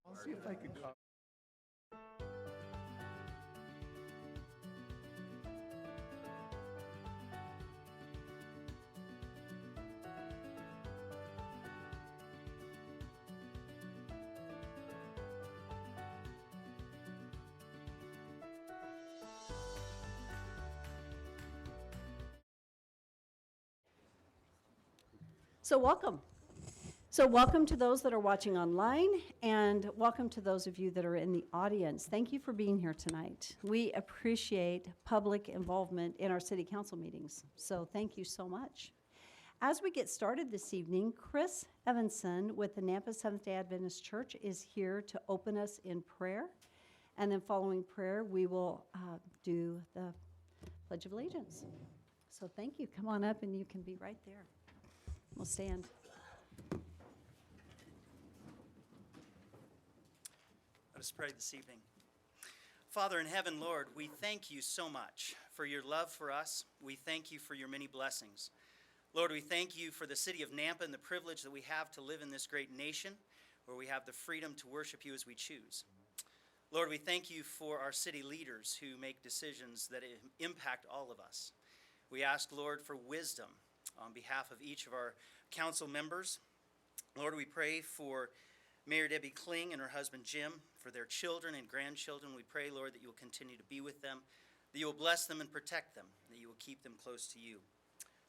I'll see if I can call. So welcome. So welcome to those that are watching online, and welcome to those of you that are in the audience. Thank you for being here tonight. We appreciate public involvement in our city council meetings, so thank you so much. As we get started this evening, Chris Evanson with the Nampa Seventh-day Adventist Church is here to open us in prayer, and then following prayer, we will do the Pledge of Allegiance. So thank you. Come on up, and you can be right there. We'll stand. Let us pray this evening. Father in heaven, Lord, we thank you so much for your love for us. We thank you for your many blessings. Lord, we thank you for the city of Nampa and the privilege that we have to live in this great nation where we have the freedom to worship you as we choose. Lord, we thank you for our city leaders who make decisions that impact all of us. We ask, Lord, for wisdom on behalf of each of our council members. Lord, we pray for Mayor Debbie Kling and her husband Jim, for their children and grandchildren. We pray, Lord, that you will continue to be with them, that you will bless them and protect them, that you will keep them close to you.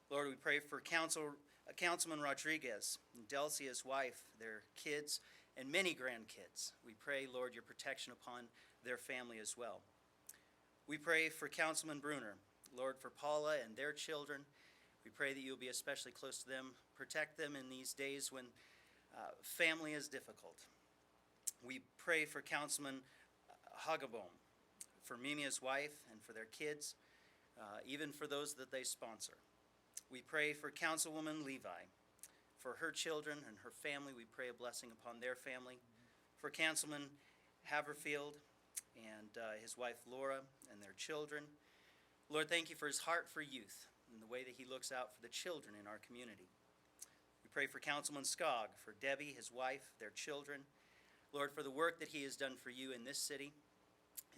Lord, we pray for Councilman Rodriguez and Delcy, his wife, their kids, and many grandkids. We pray, Lord, your protection upon their family as well. We pray for Councilman Bruner, Lord, for Paula and their children. We pray that you'll be especially close to them, protect them in these days when family is difficult. We pray for Councilman Hageboom, for Mimi's wife and for their kids, even for those that they sponsor. We pray for Councilwoman Levi, for her children and her family. We pray a blessing upon their family. For Councilman Haverfield and his wife Laura and their children. Lord, thank you for his heart for youth and the way that he looks out for the children in our community. We pray for Councilman Skog, for Debbie, his wife, their children. Lord, for the work that he has done for you in this city.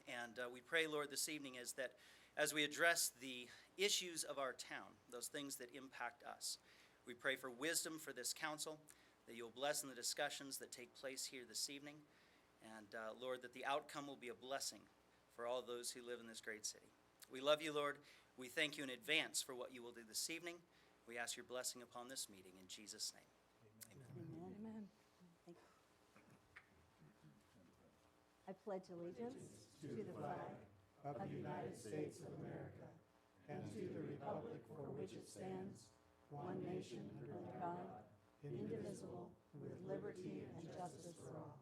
And we pray, Lord, this evening as we address the issues of our town, those things that impact us. We pray for wisdom for this council, that you'll bless in the discussions that take place here this evening. And Lord, that the outcome will be a blessing for all those who live in this great city. We love you, Lord. We thank you in advance for what you will do this evening. We ask your blessing upon this meeting in Jesus' name. Amen. Amen. Thank you. I pledge allegiance To the flag of the United States of America and to the republic for which it stands, one nation under God, indivisible, with liberty and justice for all.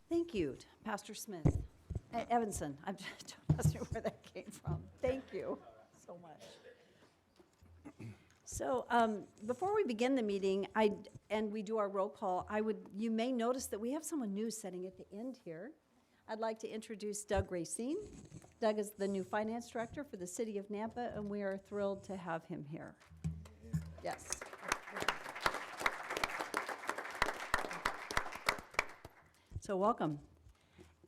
Thank you, Pastor Smith. Evanson, I'm just wondering where that came from. Thank you so much. So before we begin the meeting, and we do our roll call, you may notice that we have someone new sitting at the end here. I'd like to introduce Doug Racine. Doug is the new finance director for the city of Nampa, and we are thrilled to have him here. Yes. So welcome.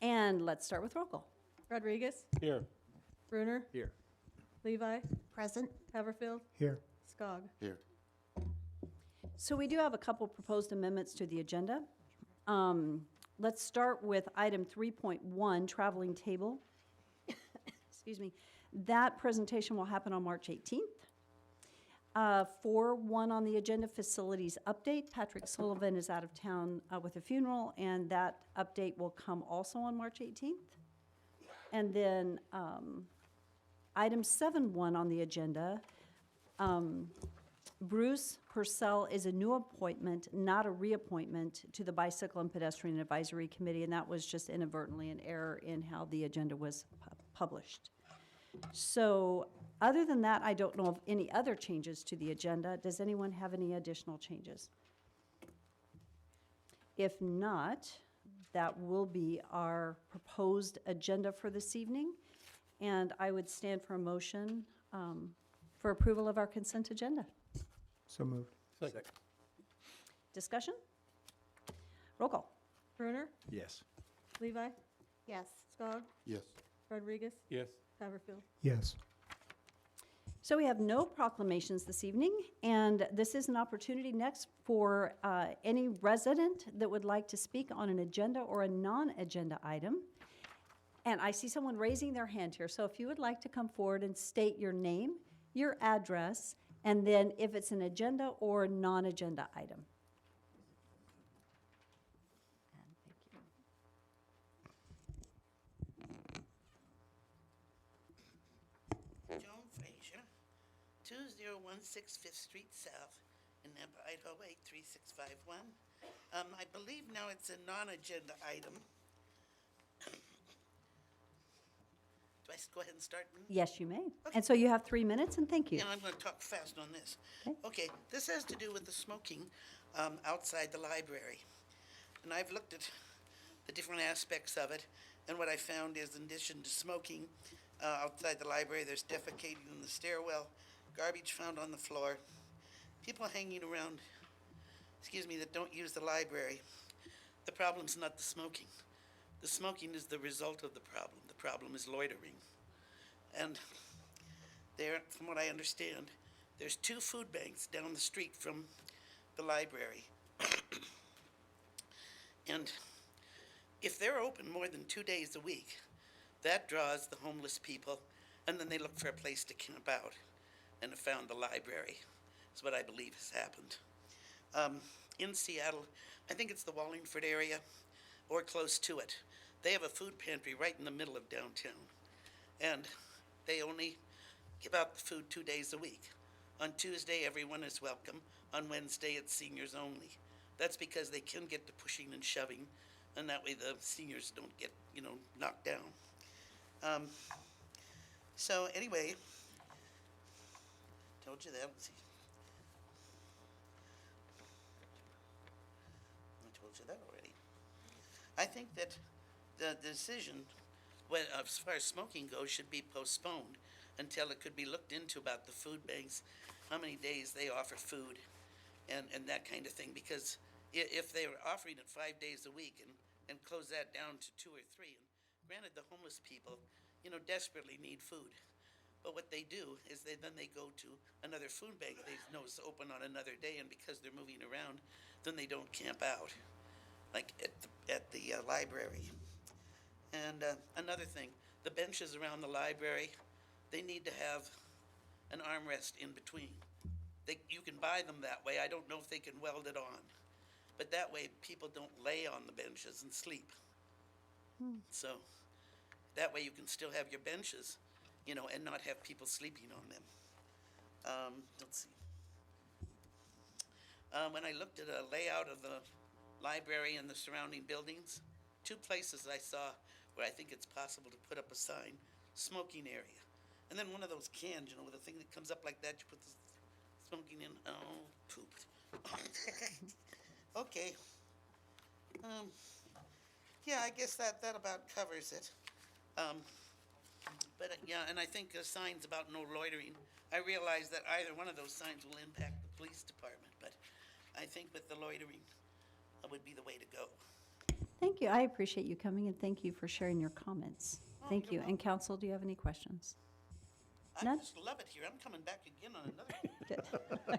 And let's start with roll call. Rodriguez, Here. Bruner, Here. Levi, Present. Haverfield, Here. Skog. Here. So we do have a couple proposed amendments to the agenda. Let's start with item 3.1, traveling table. Excuse me. That presentation will happen on March 18th. 4.1 on the agenda, facilities update. Patrick Sullivan is out of town with a funeral, and that update will come also on March 18th. And then item 7.1 on the agenda, Bruce Purcell is a new appointment, not a reappointment, to the Bicycle and Pedestrian Advisory Committee, and that was just inadvertently an error in how the agenda was published. So other than that, I don't know of any other changes to the agenda. Does anyone have any additional changes? If not, that will be our proposed agenda for this evening, and I would stand for a motion for approval of our consent agenda. So moved. Second. Discussion? Roll call. Bruner, Yes. Levi, Yes. Skog, Yes. Rodriguez, Yes. Haverfield. Yes. So we have no proclamations this evening, and this is an opportunity next for any resident that would like to speak on an agenda or a non-agenda item. And I see someone raising their hand here, so if you would like to come forward and state your name, your address, and then if it's an agenda or non-agenda item. And thank you. Joan Frazier, 2016 Fifth Street South, in Nampa, Idaho 83651. I believe now it's a non-agenda item. Do I go ahead and start? Yes, you may. And so you have 3 minutes, and thank you. Yeah, I'm going to talk fast on this. Okay. Okay, this has to do with the smoking outside the library. And I've looked at the different aspects of it, and what I found is, in addition to smoking outside the library, there's defecating in the stairwell, garbage found on the floor, people hanging around, that don't use the library. The problem's not the smoking. The smoking is the result of the problem. The problem is loitering. And there, from what I understand, there's 2 food banks down the street from the library. And if they're open more than 2 days a week, that draws the homeless people, and then they look for a place to camp out and have found the library. Is what I believe has happened. In Seattle, I think it's the Wallingford area, or close to it. They have a food pantry right in the middle of downtown, and they only give out the food 2 days a week. On Tuesday, everyone is welcome. On Wednesday, it's seniors only. That's because they can get to pushing and shoving, and that way the seniors don't get, knocked down. So anyway, told you that. Let's see. I told you that already. I think that the decision, as far as smoking goes, should be postponed until it could be looked into about the food banks, how many days they offer food, and that kind of thing. Because if they were offering it 5 days a week and close that down to 2 or 3, and granted, the homeless people, desperately need food. But what they do is they go to another food bank they know is open on another day, and because they're moving around, then they don't camp out, like at the library. And another thing, the benches around the library, they need to have an armrest in between. You can buy them that way. I don't know if they can weld it on, but that way people don't lay on the benches and sleep. So that way you can still have your benches, and not have people sleeping on them. Let's see. When I looked at a layout of the library and the surrounding buildings, 2 places I saw where I think it's possible to put up a sign, smoking area. And then one of those cans, with a thing that comes up like that, you put the smoking in. Oh, pooped. Okay. Yeah, I guess that about covers it. But yeah, and I think signs about no loitering, I realize that either one of those signs will impact the police department, but I think with the loitering, that would be the way to go. Thank you. I appreciate you coming, and thank you for sharing your comments. Thank you. And council, do you have any questions? I None? just love it here. I'm coming back again on another day. Good.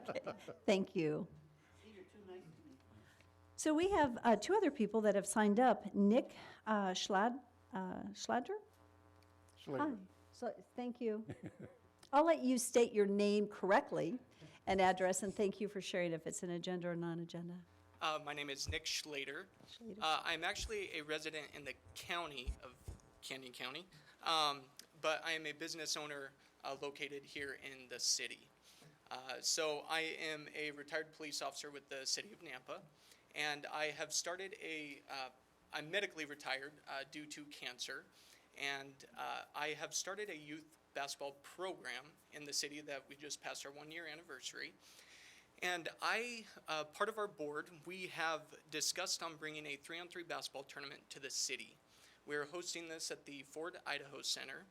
Okay. Thank you. See, you're too nice to me. So we have 2 other people that have signed up. Nick Schladler? Hi. So, thank you. I'll let you state your name correctly and address, and thank you for sharing if it's an agenda or non-agenda. My name is Nick Schlater. Schlater. I'm actually a resident in the county of Canyon County, but I am a business owner located here in the city. So I am a retired police officer with the city of Nampa, and I have started I'm medically retired due to cancer, and I have started a youth basketball program in the city that we just passed our 1-year anniversary. And part of our board, we have discussed on bringing a 3-on-3 basketball tournament to the city. We're hosting this at the Ford Idaho Center,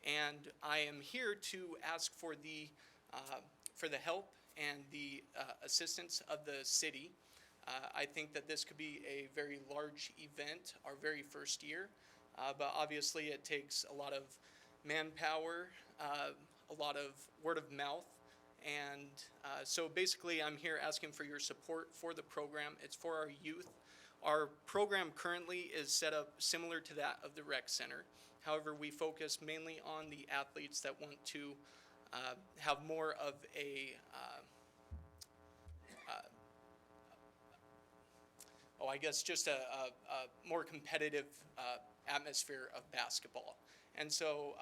and I am here to ask for the help and the assistance of the city. I think that this could be a very large event, our very first year, but obviously it takes a lot of manpower, a lot of word of mouth. And so basically I'm here asking for your support for the program. It's for our youth. Our program currently is set up similar to that of the rec center. However, we focus mainly on the athletes that want to have more of a I guess just a more competitive atmosphere of basketball. And so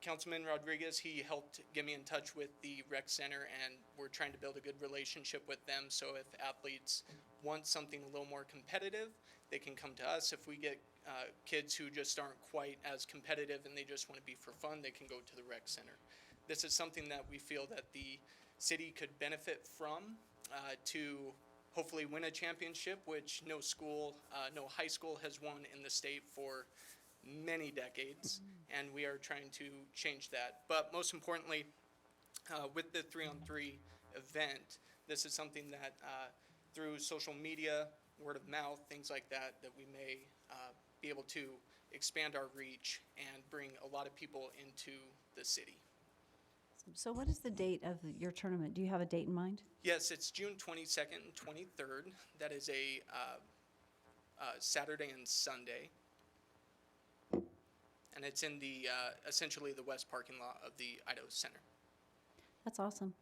Councilman Rodriguez, he helped get me in touch with the rec center, and we're trying to build a good relationship with them. So if athletes want something a little more competitive, they can come to us. If we get kids who just aren't quite as competitive and they just want to be for fun, they can go to the rec center. This is something that we feel that the city could benefit from to hopefully win a championship, which no school, no high school has won in the state for many decades, and we are trying to change that. But most importantly, with the 3-on-3 event, this is something that through social media, word of mouth, things like that, that we may be able to expand our reach and bring a lot of people into the city. So what is the date of your tournament? Do you have a date in mind? Yes, it's June 22nd and 23rd. That is a Saturday and Sunday. And it's in the, essentially the west parking lot of the Idaho Center. That's awesome.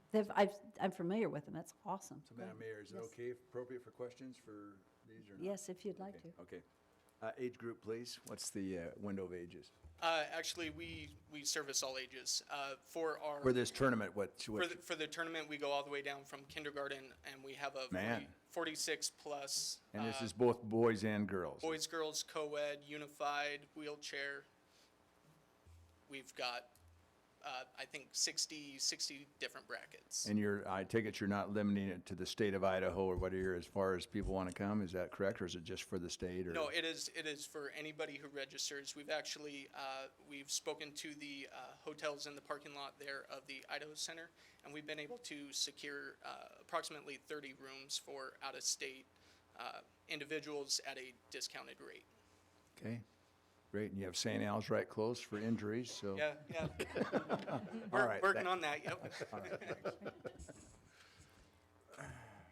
I'm familiar with them. That's awesome. So, Madam Mayor, is it Yes. okay, appropriate for questions for these or not? Yes, if you'd like to. Okay. Age group, please. What's the window of ages? Actually, we service all ages. For our For this tournament, what? for the tournament, we go all the way down from kindergarten, and we have a Man. 46 plus. And this is both boys and girls? Boys, girls, co-ed, unified, wheelchair. We've got, I think, 60 different brackets. And I take it you're not limiting it to the state of Idaho or whatever, as far as people want to come, is that correct, or is it just for the state, or? No, it is for anybody who registers. We've actually, we've spoken to the hotels in the parking lot there of the Idaho Center, and we've been able to secure approximately 30 rooms for out-of-state individuals at a discounted rate. Okay, great, and you have St. Al's right close for injuries, so. Yeah. All We're right, working thank- on that, yep.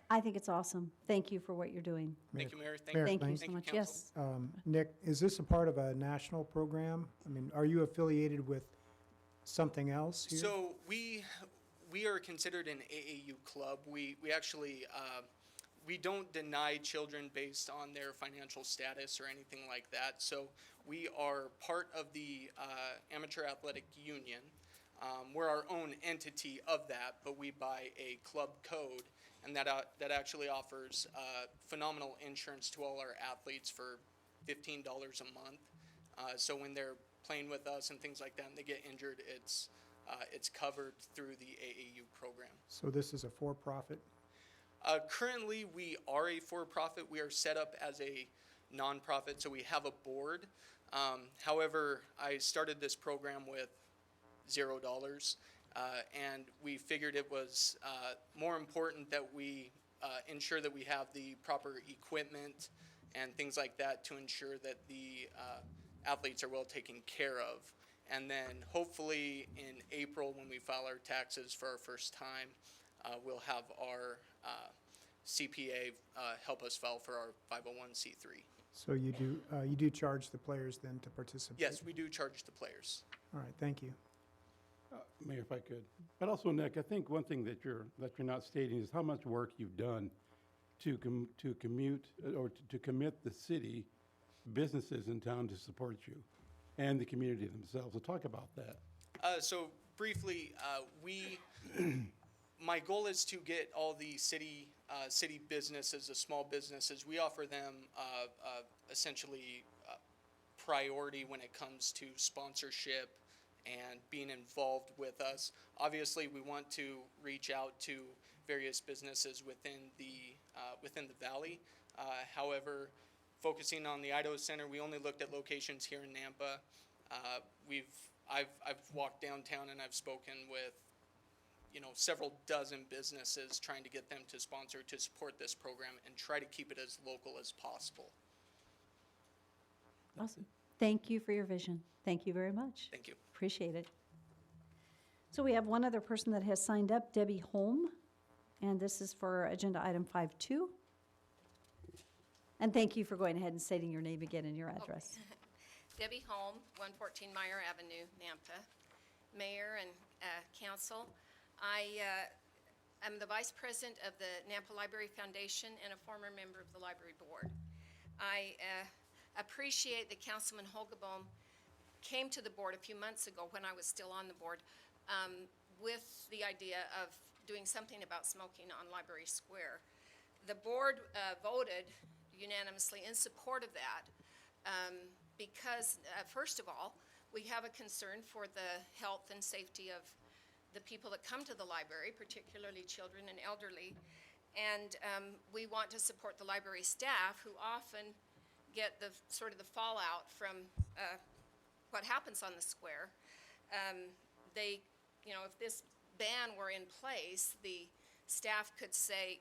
I think it's awesome. Thank you for what you're doing. Thank you, Mayor. Mayor, Thank you thanks. so Thank you, much. Council. Yes. Nick, is this a part of a national program? I mean, are you affiliated with something else here? So we are considered an AAU club. We actually, we don't deny children based on their financial status or anything like that. So we are part of the Amateur Athletic Union. We're our own entity of that, but we buy a club code, and that actually offers phenomenal insurance to all our athletes for $15 a month. So when they're playing with us and things like that, and they get injured, it's covered through the AAU program. So this is a for-profit? Currently, we are a for-profit. We are set up as a nonprofit, so we have a board. However, I started this program with $0, and we figured it was more important that we ensure that we have the proper equipment and things like that to ensure that the athletes are well taken care of. And then hopefully in April, when we file our taxes for our first time, we'll have our CPA help us file for our 501c3. So you do charge the players then to participate? Yes, we do charge the players. All right, thank you. Mayor, if I could. But also, Nick, I think one thing that you're not stating is how much work you've done to commute or to commit the city, businesses in town to support you and the community themselves. So talk about that. So briefly, my goal is to get all the city businesses, the small businesses, we offer them essentially priority when it comes to sponsorship and being involved with us. Obviously, we want to reach out to various businesses within the valley. However, focusing on the Idaho Center, we only looked at locations here in Nampa. I've walked downtown and I've spoken with several dozen businesses trying to get them to sponsor, to support this program and try to keep it as local as possible. Awesome. Thank you for your vision. Thank you very much. Thank you. Appreciate it. So we have one other person that has signed up, Debbie Holm, and this is for agenda item 5.2. And thank you for going ahead and stating your name again and your address. Debbie Holm, 114 Meyer Avenue, Nampa. Mayor and Council. I'm the Vice President of the Nampa Library Foundation and a former member of the Library Board. I appreciate that Councilman Holgeboom came to the board a few months ago when I was still on the board with the idea of doing something about smoking on Library Square. The board voted unanimously in support of that because, first of all, we have a concern for the health and safety of the people that come to the library, particularly children and elderly. And we want to support the library staff who often get the sort of the fallout from what happens on the square. They, you know, if this ban were in place, the staff could say,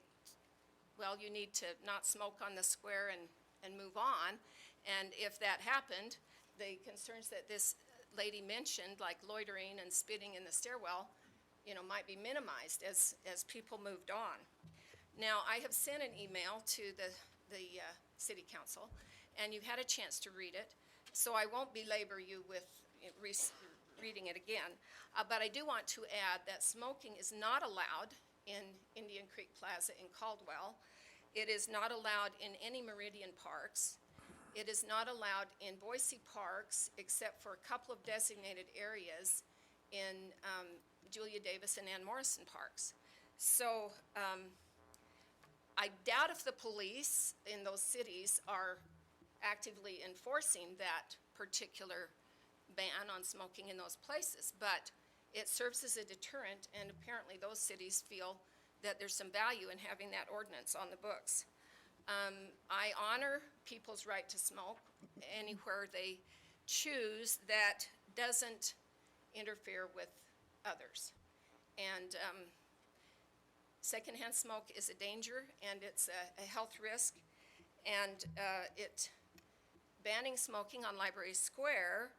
well, you need to not smoke on the square and move on. And if that happened, the concerns that this lady mentioned, like loitering and spitting in the stairwell, you know, might be minimized as people moved on. Now, I have sent an email to the city council, and you've had a chance to read it, so I won't belabor you with reading it again. But I do want to add that smoking is not allowed in Indian Creek Plaza in Caldwell. It is not allowed in any Meridian parks. It is not allowed in Boise parks, except for a couple of designated areas in Julia Davis and Ann Morrison parks. So I doubt if the police in those cities are actively enforcing that particular ban on smoking in those places, but it serves as a deterrent, and apparently those cities feel that there's some value in having that ordinance on the books. I honor people's right to smoke anywhere they choose that doesn't interfere with others. And secondhand smoke is a danger, and it's a health risk. And banning smoking on Library Square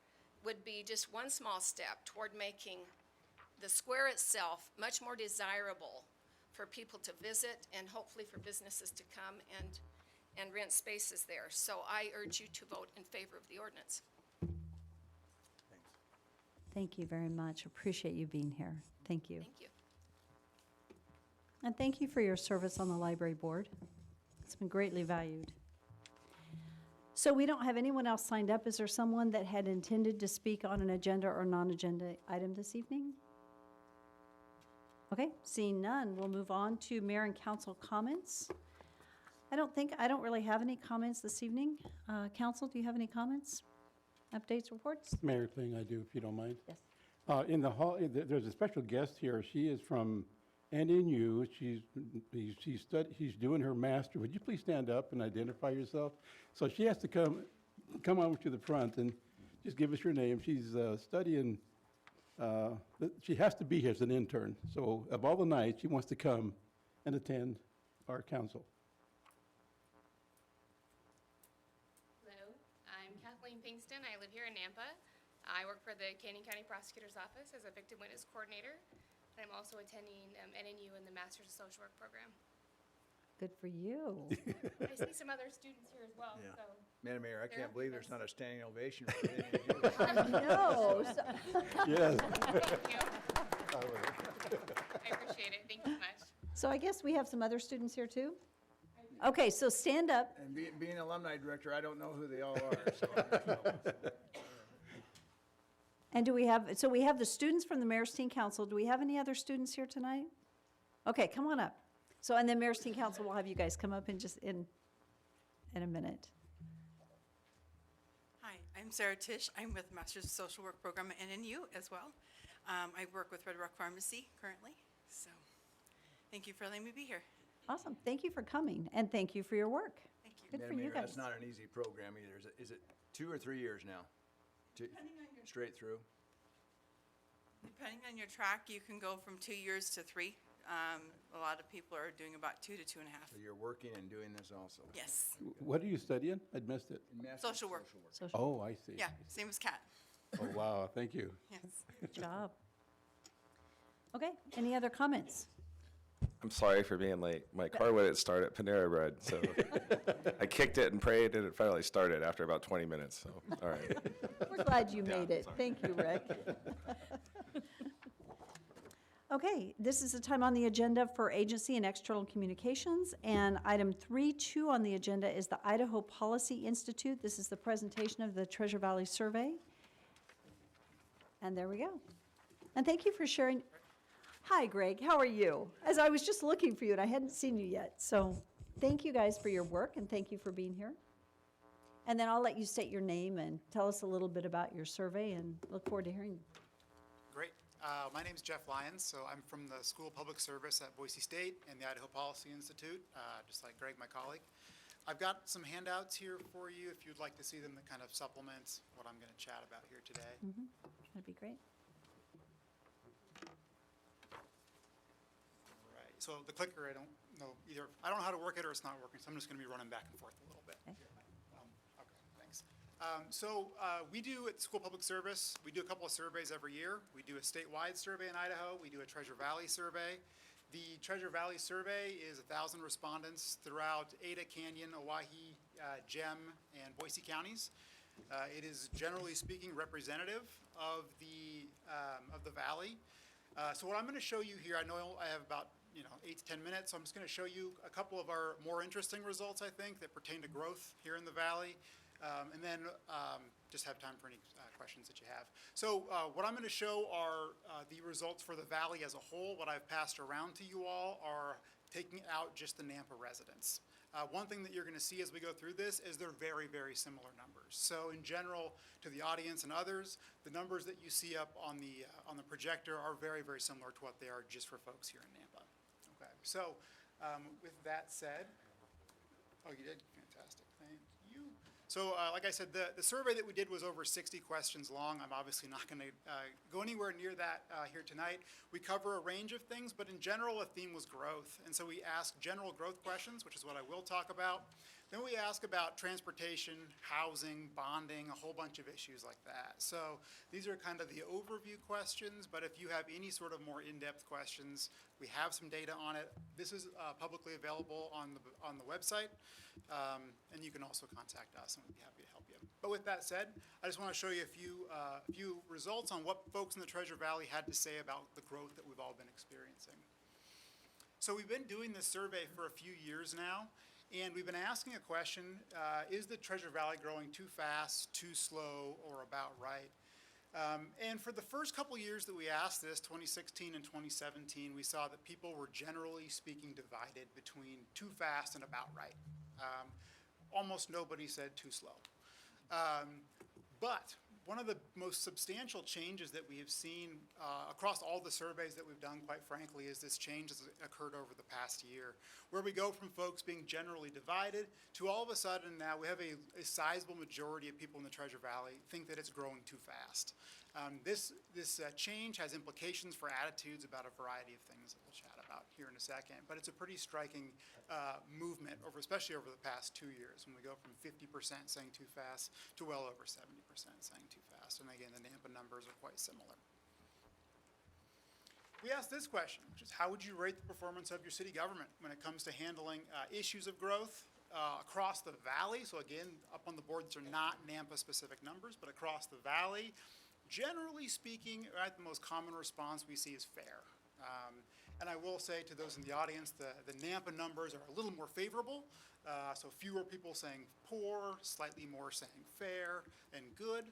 would be just one small step toward making the square itself much more desirable for people to visit and hopefully for businesses to come and rent spaces there. So I urge you to vote in favor of the ordinance. Thank you very much. Appreciate you being here. Thank you. Thank you. And thank you for your service on the library board. It's been greatly valued. So we don't have anyone else signed up. Is there someone that had intended to speak on an agenda or non-agenda item this evening? Okay, seeing none, we'll move on to mayor and council comments. I don't really have any comments this evening. Council, do you have any comments? Updates, reports? Mayor thing I do, if you don't mind. Yes. In the hall, there's a special guest here. She is from NNU. She's doing her master. Would you please stand up and identify yourself? So she has to come over to the front and just give us your name. She's studying. She has to be here as an intern. So of all the nights, she wants to come and attend our council. Hello, I'm Kathleen Pinkston. I live here in Nampa. I work for the Canyon County Prosecutor's Office as a victim witness coordinator. And I'm also attending NNU in the Masters of Social Work program. Good for you. I see some other students here as well, Yeah. so. Madam Mayor, I There can't we believe go. there's not a standing ovation for anything you do. No. Yes. Thank you. I appreciate it. Thank you so much. So I guess we have some other students here too? Okay, so stand up. And being alumni director, I don't know who they all are, so I'm in trouble. And we have the students from the Mayor's Teen Council. Do we have any other students here tonight? Okay, come on up. So, and then Mayor's Teen Council will have you guys come up in a minute. Hi, I'm Sarah Tisch. I'm with Masters of Social Work program at NNU as well. I work with Red Rock Pharmacy currently, so thank you for letting me be here. Awesome. Thank you for coming, and thank you for your work. Thank you. Good for Madam you Mayor, guys. that's not an easy program either. Is it 2 or 3 years now? Straight through? Depending on your track, you can go from 2 years to 3. A lot of people are doing about 2 to 2.5. So you're working and doing this also? Yes, What are you studying? I'd missed it. social work. Social Oh, I see. Yeah, same as Kat. Oh, wow, thank you. Yes. Good job. Okay, any other comments? I'm sorry for being late. My car wouldn't start at Panera Bread, so I kicked it and prayed, and it finally started after about 20 minutes, so, all right. We're glad you made it. sorry. Thank you, Rick. Okay, this is the time on the agenda for agency and external communications, and item 3.2 on the agenda is the Idaho Policy Institute. This is the presentation of the Treasure Valley Survey. And there we go. And thank you for sharing. Hi, Greg, how are you? As I was just looking for you and I hadn't seen you yet, so thank you guys for your work and thank you for being here. And then I'll let you state your name and tell us a little bit about your survey and look forward to hearing. Great. My name is Jeff Lyons, so I'm from the School of Public Service at Boise State and the Idaho Policy Institute, just like Greg, my colleague. I've got some handouts here for you if you'd like to see them that kind of supplement what I'm going to chat about here today. That'd be great. Right. So the clicker, I don't know either. I don't know how to work it or it's not working, so I'm just going to be running back and forth a little bit. Okay. Okay, thanks. We do at School Public Service, we do a couple of surveys every year. We do a statewide survey in Idaho. We do a Treasure Valley survey. The Treasure Valley survey is 1,000 respondents throughout Ada, Canyon, Owyhee, Gem, and Boise counties. It is generally speaking representative of the valley. So what I'm going to show you here, I know I have about 8 to 10 minutes, so I'm just going to show you a couple of our more interesting results, I think, that pertain to growth here in the valley, and then just have time for any questions that you have. So what I'm going to show are the results for the valley as a whole. What I've passed around to you all are taking out just the Nampa residents. One thing that you're going to see as we go through this is they're very, very similar numbers. So in general, to the audience and others, the numbers that you see up on the projector are very, very similar to what they are just for folks here in Nampa. Okay, so with that said, oh, you did? Fantastic, thank you. So like I said, the survey that we did was over 60 questions long. I'm obviously not going to go anywhere near that here tonight. We cover a range of things, but in general, a theme was growth. And so we asked general growth questions, which is what I will talk about. Then we ask about transportation, housing, bonding, a whole bunch of issues like that. So these are kind of the overview questions, but if you have any sort of more in-depth questions, we have some data on it. This is publicly available on the website, and you can also contact us, and we'd be happy to help you. But with that said, I just want to show you a few results on what folks in the Treasure Valley had to say about the growth that we've all been experiencing. So we've been doing this survey for a few years now, and we've been asking a question, is the Treasure Valley growing too fast, too slow, or about right? And for the first couple years that we asked this, 2016 and 2017, we saw that people were generally speaking divided between too fast and about right. Almost nobody said too slow. But one of the most substantial changes that we have seen across all the surveys that we've done, quite frankly, is this change that's occurred over the past year, where we go from folks being generally divided to all of a sudden now we have a sizable majority of people in the Treasure Valley think that it's growing too fast. This change has implications for attitudes about a variety of things that we'll chat about here in a second, but it's a pretty striking movement, especially over the past 2 years, when we go from 50% saying too fast to well over 70% saying too fast. And again, the Nampa numbers are quite similar. We asked this question, which is how would you rate the performance of your city government when it comes to handling issues of growth across the valley? So again, up on the board, these are not Nampa-specific numbers, but across the valley. Generally speaking, right, the most common response we see is fair. And I will say to those in the audience, the Nampa numbers are a little more favorable. So fewer people saying poor, slightly more saying fair and good.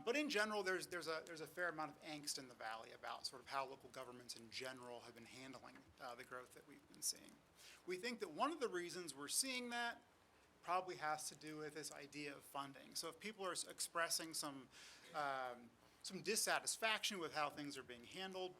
But in general, there's a fair amount of angst in the valley about sort of how local governments in general have been handling the growth that we've been seeing. We think that one of the reasons we're seeing that probably has to do with this idea of funding. So if people are expressing some dissatisfaction with how things are being handled,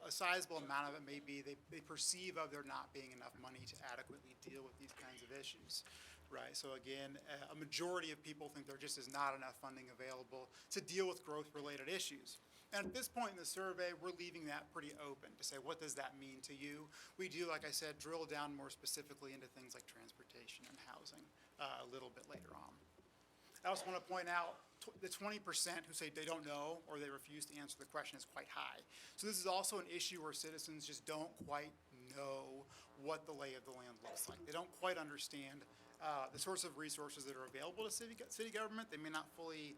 a sizable amount of it may be they perceive of there not being enough money to adequately deal with these kinds of issues, right? So again, a majority of people think there just is not enough funding available to deal with growth-related issues. And at this point in the survey, we're leaving that pretty open to say, what does that mean to you? We do, like I said, drill down more specifically into things like transportation and housing a little bit later on. I also want to point out the 20% who say they don't know or they refuse to answer the question is quite high. So this is also an issue where citizens just don't quite know what the lay of the land looks like. They don't quite understand the sorts of resources that are available to city government. They may not fully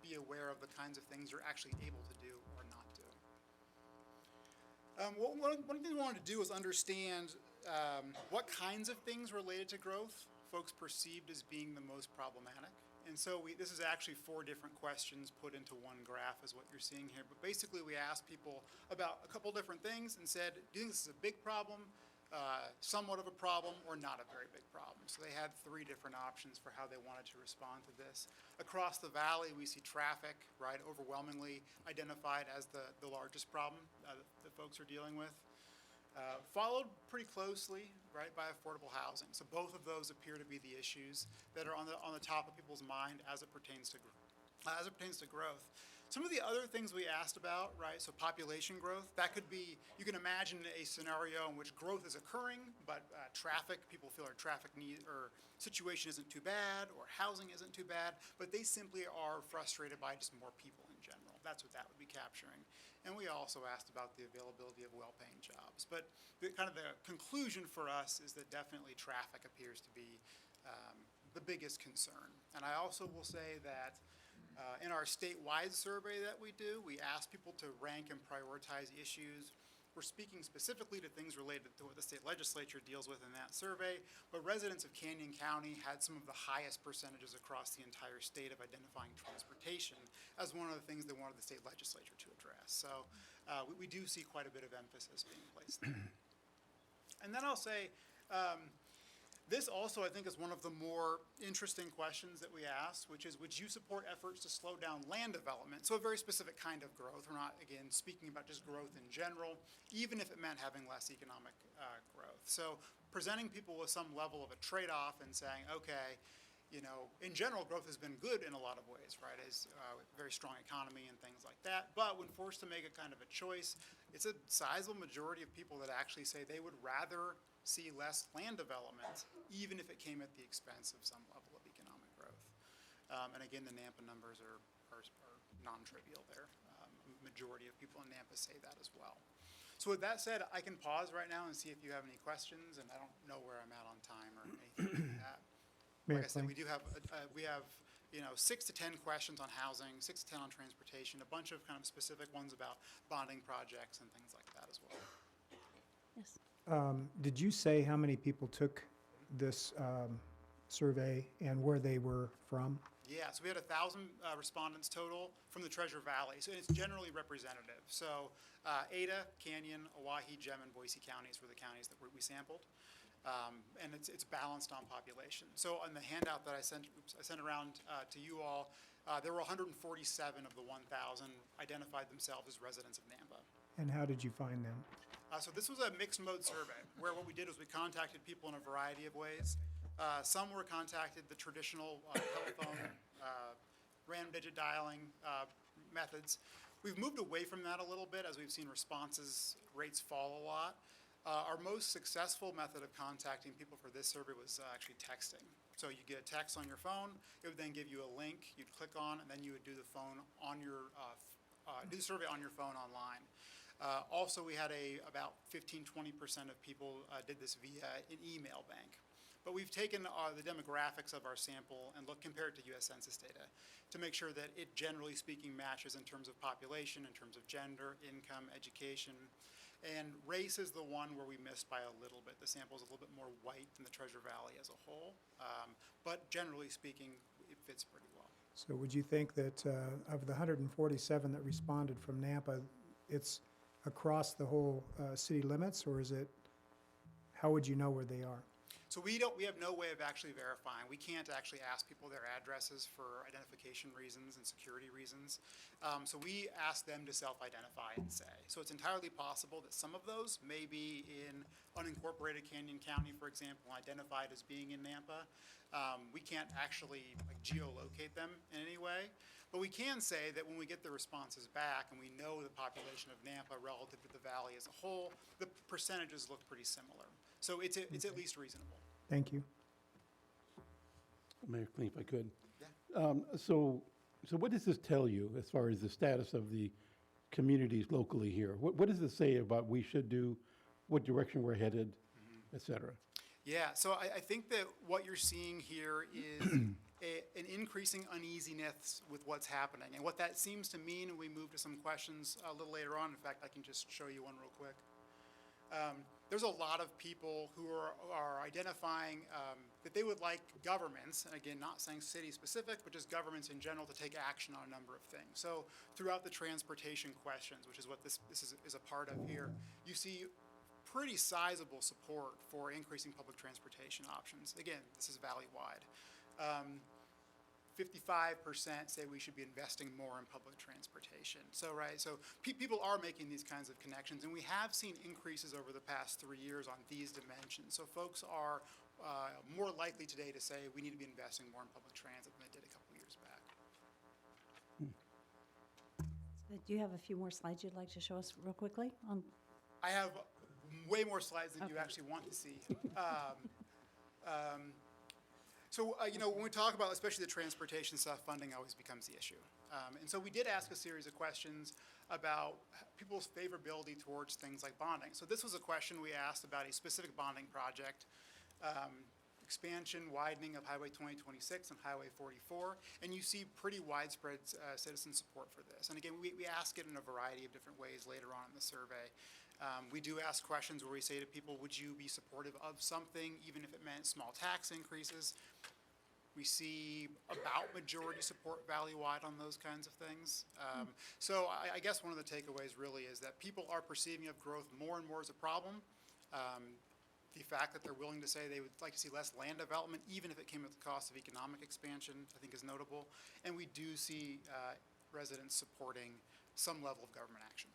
be aware of the kinds of things they're actually able to do or not do. One thing we wanted to do was understand what kinds of things related to growth folks perceived as being the most problematic. And so this is actually 4 different questions put into one graph is what you're seeing here. But basically we asked people about a couple different things and said, do you think this is a big problem, somewhat of a problem, or not a very big problem? So they had 3 different options for how they wanted to respond to this. Across the valley, we see traffic, right, overwhelmingly identified as the largest problem that folks are dealing with. Followed pretty closely, right, by affordable housing. So both of those appear to be the issues that are on the top of people's mind as it pertains to growth. Some of the other things we asked about, right, so population growth, that could be, you can imagine a scenario in which growth is occurring, but traffic, people feel our traffic need or situation isn't too bad, or housing isn't too bad, but they simply are frustrated by just more people in general. That's what that would be capturing. And we also asked about the availability of well-paying jobs. But kind of the conclusion for us is that definitely traffic appears to be the biggest concern. And I also will say that in our statewide survey that we do, we ask people to rank and prioritize issues. We're speaking specifically to things related to what the state legislature deals with in that survey, but residents of Canyon County had some of the highest percentages across the entire state of identifying transportation as one of the things they wanted the state legislature to address. So we do see quite a bit of emphasis being placed there. And then I'll say, this also, I think, is one of the more interesting questions that we asked, which is, would you support efforts to slow down land development? So a very specific kind of growth. We're not, again, speaking about just growth in general, even if it meant having less economic growth. So presenting people with some level of a trade-off and saying, okay, you know, in general, growth has been good in a lot of ways, right? As very strong economy and things like that. But when forced to make a kind of a choice, it's a sizable majority of people that actually say they would rather see less land development, even if it came at the expense of some level of economic growth. And again, the Nampa numbers are non-trivial there. Majority of people in Nampa say that as well. So with that said, I can pause right now and see if you have any questions, and I don't know where I'm at on time or anything like that. Like I said, we have 6 to 10 questions on housing, 6 to 10 on transportation, a bunch of kind of specific ones about bonding projects and things like that as well. Yes. Did you say how many people took this survey and where they were from? Yeah, so we had 1,000 respondents total from the Treasure Valley. So it's generally representative. So Ada, Canyon, Owyhee, Gem, and Boise counties were the counties that we sampled. And it's balanced on population. So on the handout that I sent around to you all, there were 147 of the 1,000 identified themselves as residents of Nampa. And how did you find them? So this was a mixed mode survey where what we did was we contacted people in a variety of ways. Some were contacted the traditional telephone, random digit dialing methods. We've moved away from that a little bit as we've seen rates fall a lot. Our most successful method of contacting people for this survey was actually texting. So you get a text on your phone, it would then give you a link you'd click on, and then you would do the phone on your do the survey on your phone online. Also, we had about 15–20% of people did this via an email bank. But we've taken the demographics of our sample and compared to U.S. Census data to make sure that it, generally speaking, matches in terms of population, in terms of gender, income, education. And race is the one where we missed by a little bit. The sample is a little bit more white than the Treasure Valley as a whole. But generally speaking, it fits pretty well. So would you think that of the 147 that responded from Nampa, it's across the whole city limits, or is it, how would you know where they are? So we have no way of actually verifying. We can't actually ask people their addresses for identification reasons and security reasons. So we ask them to self-identify and say. So it's entirely possible that some of those may be in unincorporated Canyon County, for example, identified as being in Nampa. We can't actually geolocate them in any way. But we can say that when we get the responses back and we know the population of Nampa relative to the valley as a whole, the percentages look pretty similar. So it's at least reasonable. Thank you. Mayor Clean, if I could. Yeah. So what does this tell you as far as the status of the communities locally here? What does it say about we should do, what direction we're headed, et cetera? Yeah, so I think that what you're seeing here is an increasing uneasiness with what's happening. And what that seems to mean, and we move to some questions a little later on. In fact, I can just show you one real quick. There's a lot of people who are identifying that they would like governments, and again, not saying city specific, but just governments in general, to take action on a number of things. So throughout the transportation questions, which is what this is a part of here, you see pretty sizable support for increasing public transportation options. Again, this is valley-wide. 55% say we should be investing more in public transportation. So, right, so people are making these kinds of connections, and we have seen increases over the past 3 years on these dimensions. So folks are more likely today to say we need to be investing more in public transit than they did a couple years back. Do you have a few more slides you'd like to show us real quickly on? I have way more slides than you Okay. actually want to see. So, you know, when we talk about especially the transportation stuff, funding always becomes the issue. And so we did ask a series of questions about people's favorability towards things like bonding. So this was a question we asked about a specific bonding project, expansion, widening of Highway 2026 and Highway 44, and you see pretty widespread citizen support for this. And again, we ask it in a variety of different ways later on in the survey. We do ask questions where we say to people, would you be supportive of something, even if it meant small tax increases? We see about majority support valley-wide on those kinds of things. So I guess one of the takeaways really is that people are perceiving of growth more and more as a problem. The fact that they're willing to say they would like to see less land development, even if it came at the cost of economic expansion, I think is notable. And we do see residents supporting some level of government action.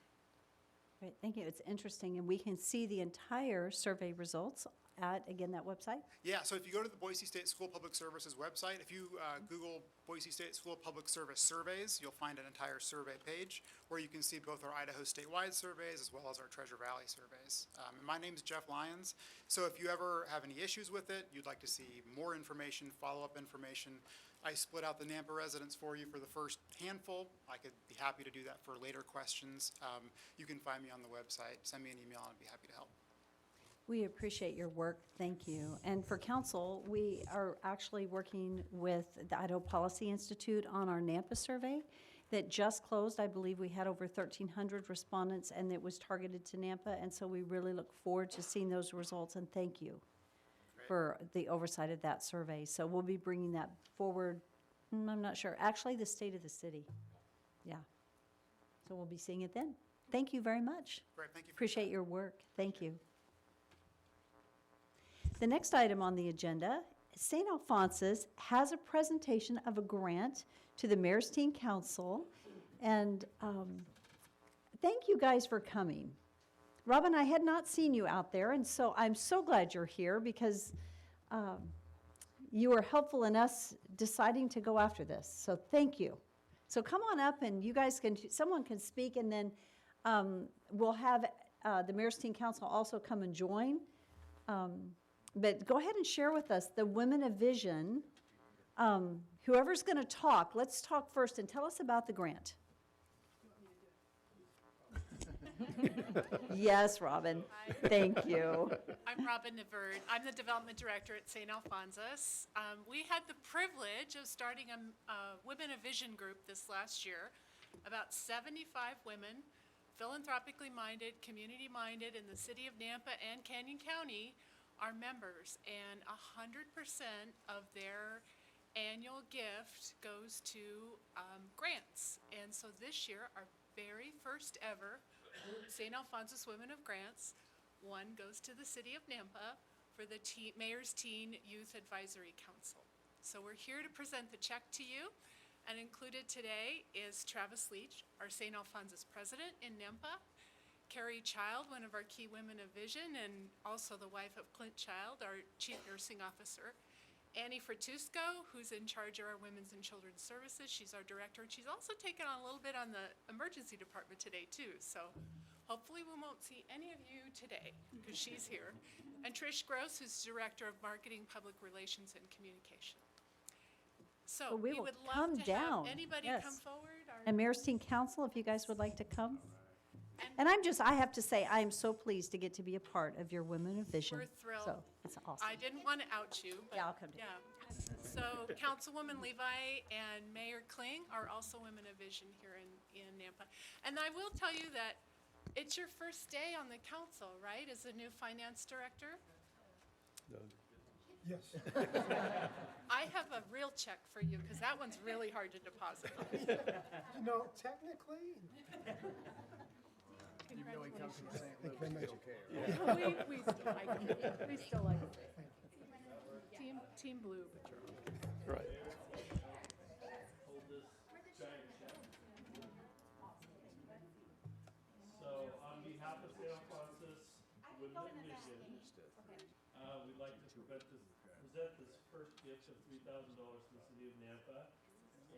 Great, thank you. It's interesting, and we can see the entire survey results at, again, that website? Yeah, so if you go to the Boise State School Public Services website, if you Google Boise State School Public Service surveys, you'll find an entire survey page where you can see both our Idaho statewide surveys as well as our Treasure Valley surveys. And my name is Jeff Lyons, so if you ever have any issues with it, you'd like to see more information, follow-up information, I split out the Nampa residents for you for the first handful. I could be happy to do that for later questions. You can find me on the website, send me an email, and I'd be happy to help. We appreciate your work, thank you. And for council, we are actually working with the Idaho Policy Institute on our Nampa survey that just closed. I believe we had over 1,300 respondents, and it was targeted to Nampa, and so we really look forward to seeing those results, and thank you for the oversight of that survey. So we'll be bringing that forward, I'm not sure, actually the state of the city. Yeah. So we'll be seeing it then. Thank you very much. Great, thank you. Appreciate your work. Thank you. The next item on the agenda, St. Alphonsus has a presentation of a grant to the Mayor's Teen Council, and thank you guys for coming. Robin, I had not seen you out there, and so I'm so glad you're here because you were helpful in us deciding to go after this, so thank you. So come on up, and you guys can, someone can speak, and then we'll have the Mayor's Teen Council also come and join. But go ahead and share with us the Women of Vision. Whoever's going to talk, let's talk first and tell us about the grant. Yes, Robin. Hi. Thank you. I'm Robin Naverd. I'm the Development Director at St. Alphonsus. We had the privilege of starting a Women of Vision group this last year. About 75 women, philanthropically minded, community minded in the city of Nampa and Canyon County are members, and 100% of their annual gift goes to grants. And so this year, our very first ever St. Alphonsus Women of Grants, one goes to the city of Nampa for the Mayor's Teen Youth Advisory Council. So we're here to present the check to you, and included today is Travis Leach, our St. Alphonsus president in Nampa, Carrie Child, one of our key women of vision, and also the wife of Clint Child, our chief nursing officer. Annie Fratusco, who's in charge of our women's and children's services. She's our director, and she's also taken on a little bit on the emergency department today, too. So hopefully we won't see any of you today, because she's here. And Trish Gross, who's director of marketing, public relations, and communication. So We we will would come love to down, have anybody yes. come forward. And Mayor's Teen Council, if you guys would like to come. And I have to say, I am so pleased to get to be a part of your Women of Vision. We're thrilled. So it's awesome. I didn't want to out you, but Yeah, I'll come to you. yeah. So Councilwoman Levi and Mayor Kling are also Women of Vision here in Nampa. And I will tell you that it's your first day on the council, right, as the new finance director? Yes. I have a real check for you, because that one's really hard to deposit. No, technically. We still like it. We still like it. Team Blue, but you're okay. Right. So on behalf of St. Alphonsus Women of Vision, we'd like to present this first gift of $3,000 to the city of Nampa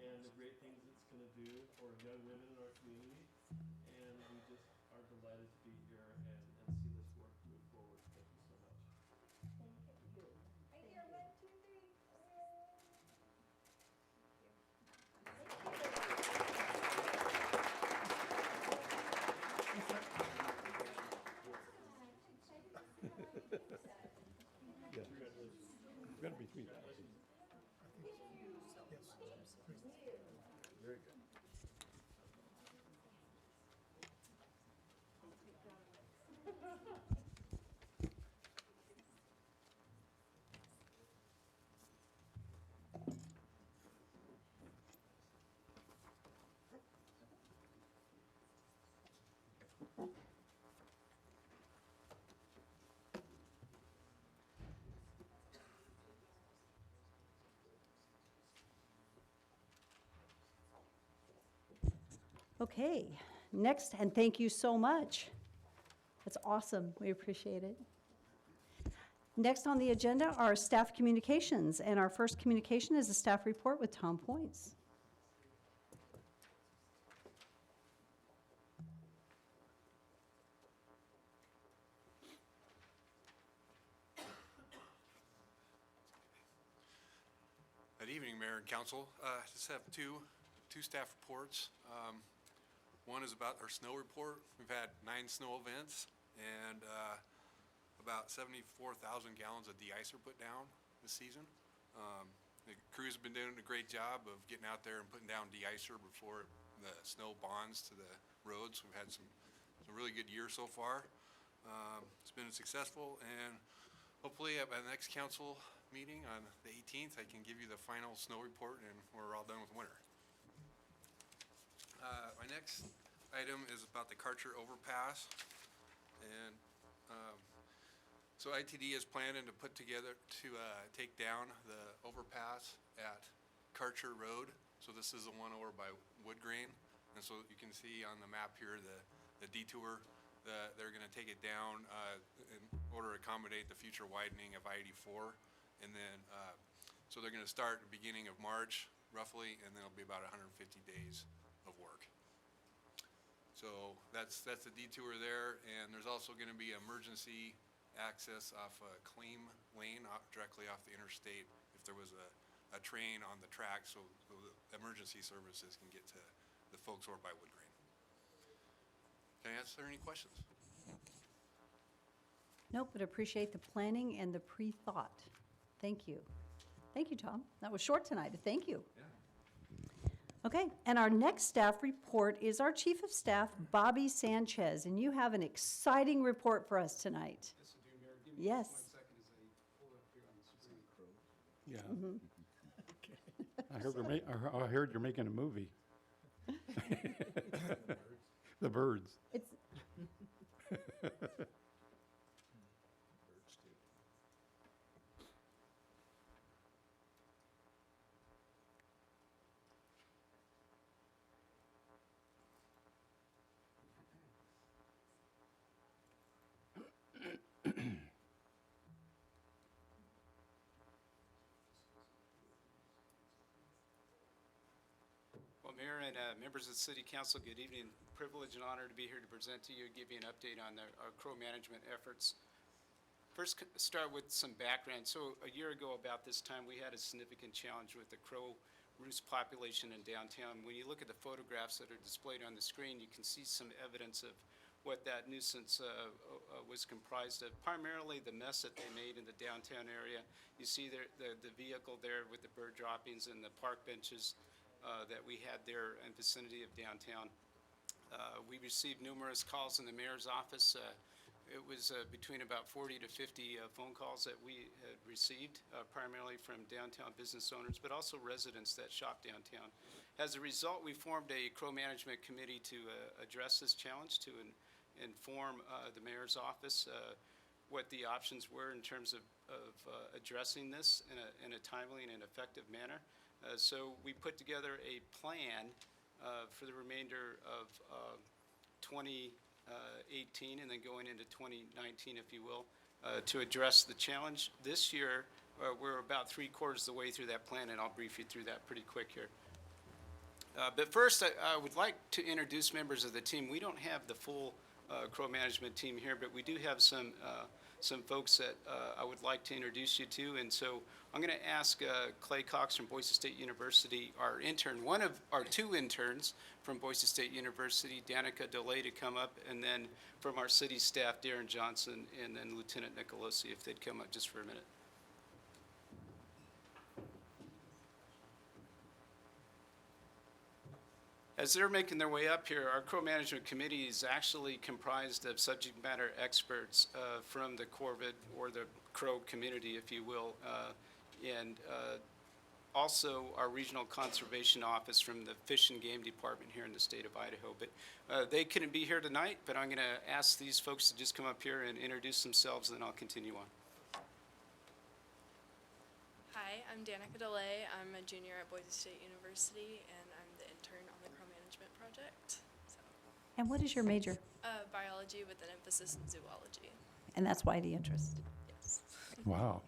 and the great things it's going to do for young women in our community. And we just are delighted to be here and see this work move forward. Thank you so much. It's gotta be 3,000. Very good. Okay, next, and thank you so much. That's awesome. We appreciate it. Next on the agenda are staff communications, and our first communication is a staff report with Tom Points. Good evening, Mayor and Council. Just have two staff reports. One is about our snow report. We've had 9 snow events and about 74,000 gallons of de-icer put down this season. The crews have been doing a great job of getting out there and putting down de-icer before the snow bonds to the roads. We've had some really good years so far. It's been successful, and hopefully at the next council meeting on the 18th, I can give you the final snow report and we're all done with winter. My next item is about the Karcher overpass. And so ITD is planning to put together to take down the overpass at Karcher Road. So this is the one over by Woodgrain. And so you can see on the map here the detour. They're going to take it down in order to accommodate the future widening of I-84. And then, so they're going to start at the beginning of March, roughly, and then it'll be about 150 days of work. So that's the detour there, and there's also going to be emergency access off Claim Lane, directly off the interstate, if there was a train on the track, so the emergency services can get to the folks over by Woodgrain. Can I answer any questions? Nope, but appreciate the planning and the pre-thought. Thank you. Thank you, Tom. That was short tonight. Thank you. Yeah. Okay, and our next staff report is our Chief of Staff, Bobby Sanchez, and you have an exciting report for us tonight. Yes. Yeah. I heard you're making a movie. The Birds. It's, Well, Mayor and members of the City Council, good evening. Privilege and honor to be here to present to you and give you an update on our crow management efforts. First, start with some background. So a year ago about this time, we had a significant challenge with the crow roost population in downtown. When you look at the photographs that are displayed on the screen, you can see some evidence of what that nuisance was comprised of. Primarily the mess that they made in the downtown area. You see there, the vehicle there with the bird droppings and the park benches that we had there in vicinity of downtown. We received numerous calls in the mayor's office. It was between about 40 to 50 phone calls that we had received, primarily from downtown business owners, but also residents that shop downtown. As a result, we formed a Crow Management Committee to address this challenge, to inform the mayor's office what the options were in terms of addressing this in a timely and an effective manner. So we put together a plan for the remainder of 2018 and then going into 2019, if you will, to address the challenge. This year, we're about 3/4 of the way through that plan, and I'll brief you through that pretty quick here. But first, I would like to introduce members of the team. We don't have the full Crow Management team here, but we do have some folks that I would like to introduce you to. And so I'm going to ask Clay Cox from Boise State University, our intern, one of our 2 interns from Boise State University, Danica DeLay, to come up, and then from our city staff, Darren Johnson, and then Lieutenant Nicolosi, if they'd come up just for a minute. As they're making their way up here, our Crow Management Committee is actually comprised of subject matter experts from the Corvid or the Crow community, if you will, and also our Regional Conservation Office from the Fish and Game Department here in the state of Idaho. But they couldn't be here tonight, but I'm going to ask these folks to just come up here and introduce themselves, and then I'll continue on. Hi, I'm Danica DeLay. I'm a junior at Boise State University, and I'm the intern on the Crow Management Project. And what is your major? Biology with an emphasis in zoology. And that's why the interest. Yes. Wow.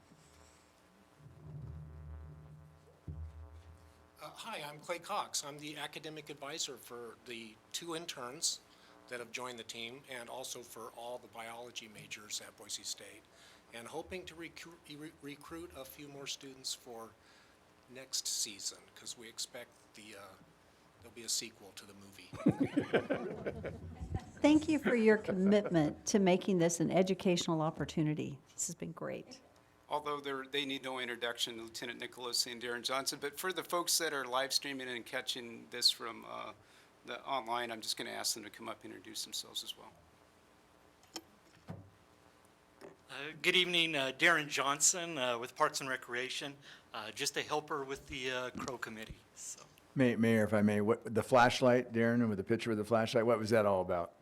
Hi, I'm Clay Cox. I'm the academic advisor for the 2 interns that have joined the team, and also for all the biology majors at Boise State, and hoping to recruit a few more students for next season, because we expect there'll be a sequel to the movie. Thank you for your commitment to making this an educational opportunity. This has been great. Although they need no introduction, Lieutenant Nicolosi and Darren Johnson. But for the folks that are live streaming and catching this from the online, I'm just going to ask them to come up and introduce themselves as well. Good evening, Darren Johnson with Parks and Recreation, just a helper with the Crow Committee. So. Mayor, if I may, the flashlight, Darren, with the picture of the flashlight, what was that all about?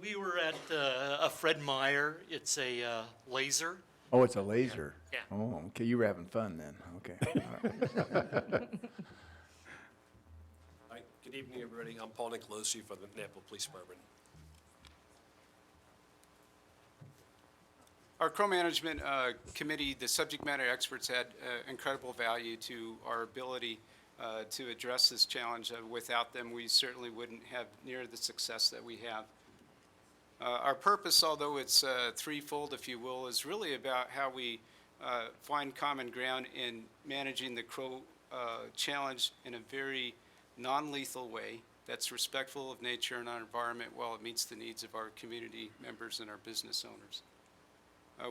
We were at a Fred Meyer. It's a laser. Oh, it's a laser? Yeah. Oh, okay, you were having fun then, okay. Hi, good evening, everybody. I'm Paul Nicolosi from the Nampa Police Department. Our Crow Management Committee, the subject matter experts had incredible value to our ability to address this challenge. Without them, we certainly wouldn't have near the success that we have. Our purpose, although it's threefold, if you will, is really about how we find common ground in managing the Crow challenge in a very non-lethal way that's respectful of nature and our environment while it meets the needs of our community members and our business owners.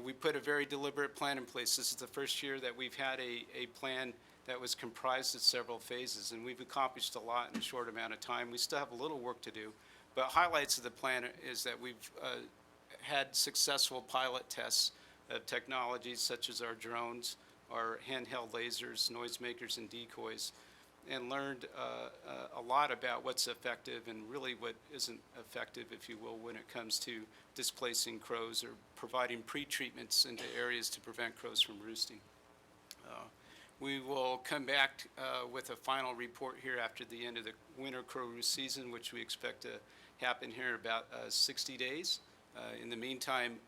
We put a very deliberate plan in place. This is the first year that we've had a plan that was comprised of several phases, and we've accomplished a lot in a short amount of time. We still have a little work to do, but highlights of the plan is that we've had successful pilot tests of technologies such as our drones, our handheld lasers, noisemakers, and decoys, and learned a lot about what's effective and really what isn't effective, if you will, when it comes to displacing crows or providing pre-treatments into areas to prevent crows from roosting. We will come back with a final report here after the end of the winter crow roost season, which we expect to happen here in about 60 days. In the meantime,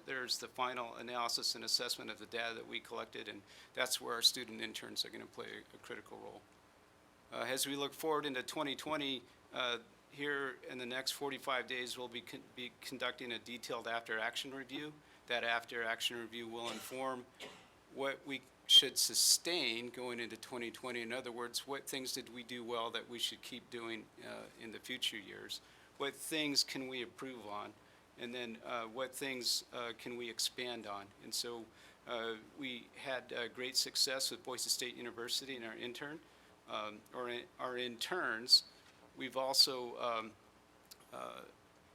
there's the final analysis and assessment of the data that we collected, and that's where our student interns are going to play a critical role. As we look forward into 2020, here in the next 45 days, we'll be conducting a detailed after-action review. That after-action review will inform what we should sustain going into 2020. In other words, what things did we do well that we should keep doing in the future years? what things can we improve on, and then what things can we expand on. And so we had great success with Boise State University and our intern, or our interns. We've also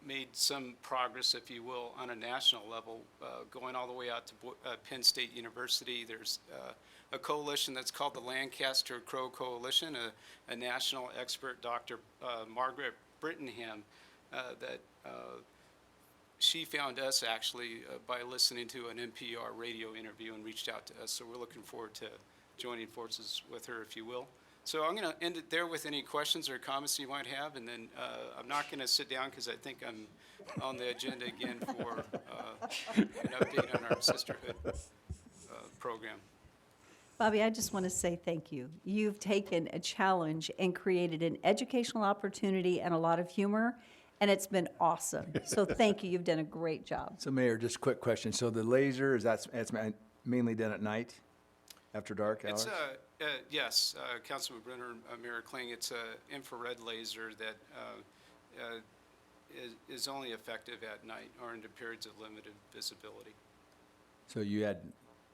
made some progress, if you will, on a national level, going all the way out to Penn State University. There's a coalition that's called the Lancaster Crow Coalition, a national expert, Dr. Margaret Brittingham, that she found us actually by listening to an NPR radio interview and reached out to us. So we're looking forward to joining forces with her, if you will. So I'm going to end it there with any questions or comments you might have, and then I'm not going to sit down because I think I'm on the agenda again for an update on our sisterhood program. Bobby, I just want to say thank you. You've taken a challenge and created an educational opportunity and a lot of humor, and it's been awesome. So thank you. You've done a great job. So Mayor, just a quick question. So the laser, that's mainly done at night, after dark hours? It's yes, Councilman Brenner, Mayor Kling, it's an infrared laser that is only effective at night or into periods of limited visibility. So you had,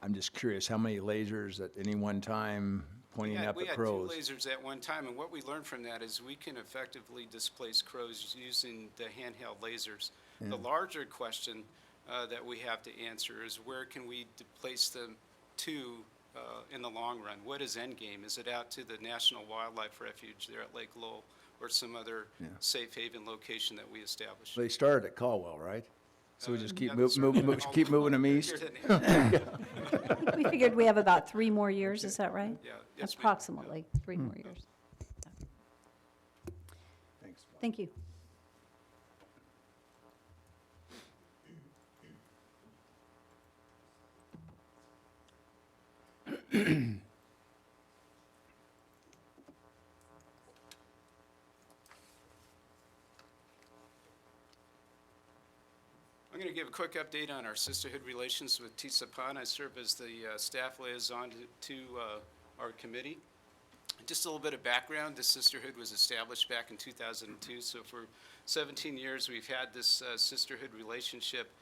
I'm just curious, how many lasers at any one time pointing up at crows? We had 2 lasers at one time, and what we learned from that is we can effectively displace crows using the handheld lasers. Yeah. The larger question that we have to answer is where can we place them to in the long run? What is endgame? Is it out to the National Wildlife Refuge there at Lake Lowell or some other safe haven location that we established? They started at Caldwell, right? So we just keep yeah, certainly. keep moving them east? We figured we have about 3 more years, is that right? Yeah. Yes, ma'am. Approximately 3 more years. Thanks. Thank you. I'm going to give a quick update on our sisterhood relations with TSAPON. I serve as the staff liaison to our committee. Just a little bit of background, this sisterhood was established back in 2002, so for 17 years we've had this sisterhood relationship,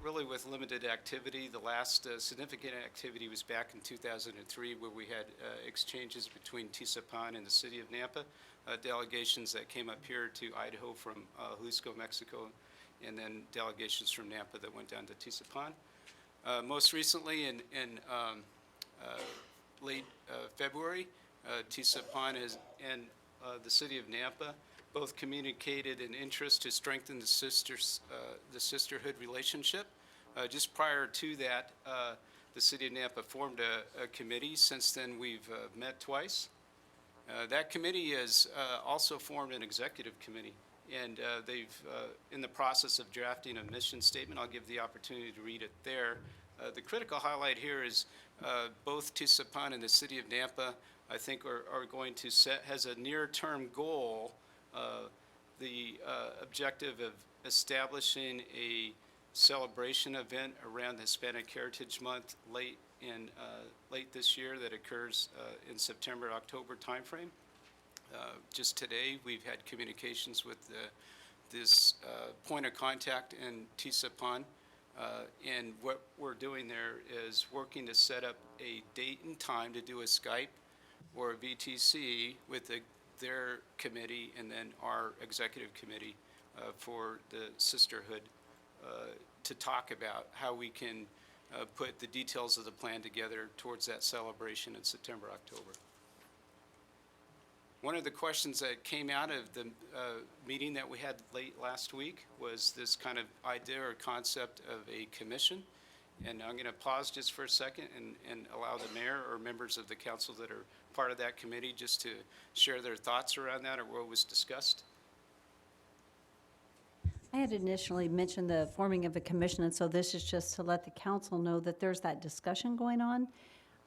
really with limited activity. The last significant activity was back in 2003, where we had exchanges between TSAPON and the city of Nampa, delegations that came up here to Idaho from Jalisco, Mexico, and then delegations from Nampa that went down to TSAPON. Most recently in late February, TSAPON and the city of Nampa both communicated an interest to strengthen the sisterhood relationship. Just prior to that, the city of Nampa formed a committee. Since then, we've met twice. That committee has also formed an executive committee, and they've in the process of drafting a mission statement. I'll give the opportunity to read it there. The critical highlight here is both TSAPON and the city of Nampa, I think, are going to set, has a near-term goal, the objective of establishing a celebration event around the Hispanic Heritage Month late this year that occurs in September-October timeframe. Just today, we've had communications with this point of contact in TSAPON, and what we're doing there is working to set up a date and time to do a Skype or a VTC with their committee and then our executive committee for the sisterhood to talk about how we can put the details of the plan together towards that celebration in September, October. One of the questions that came out of the meeting that we had late last week was this kind of idea or concept of a commission. And I'm going to pause just for a second and allow the mayor or members of the council that are part of that committee just to share their thoughts around that or what was discussed. I had initially mentioned the forming of a commission, and so this is just to let the council know that there's that discussion going on.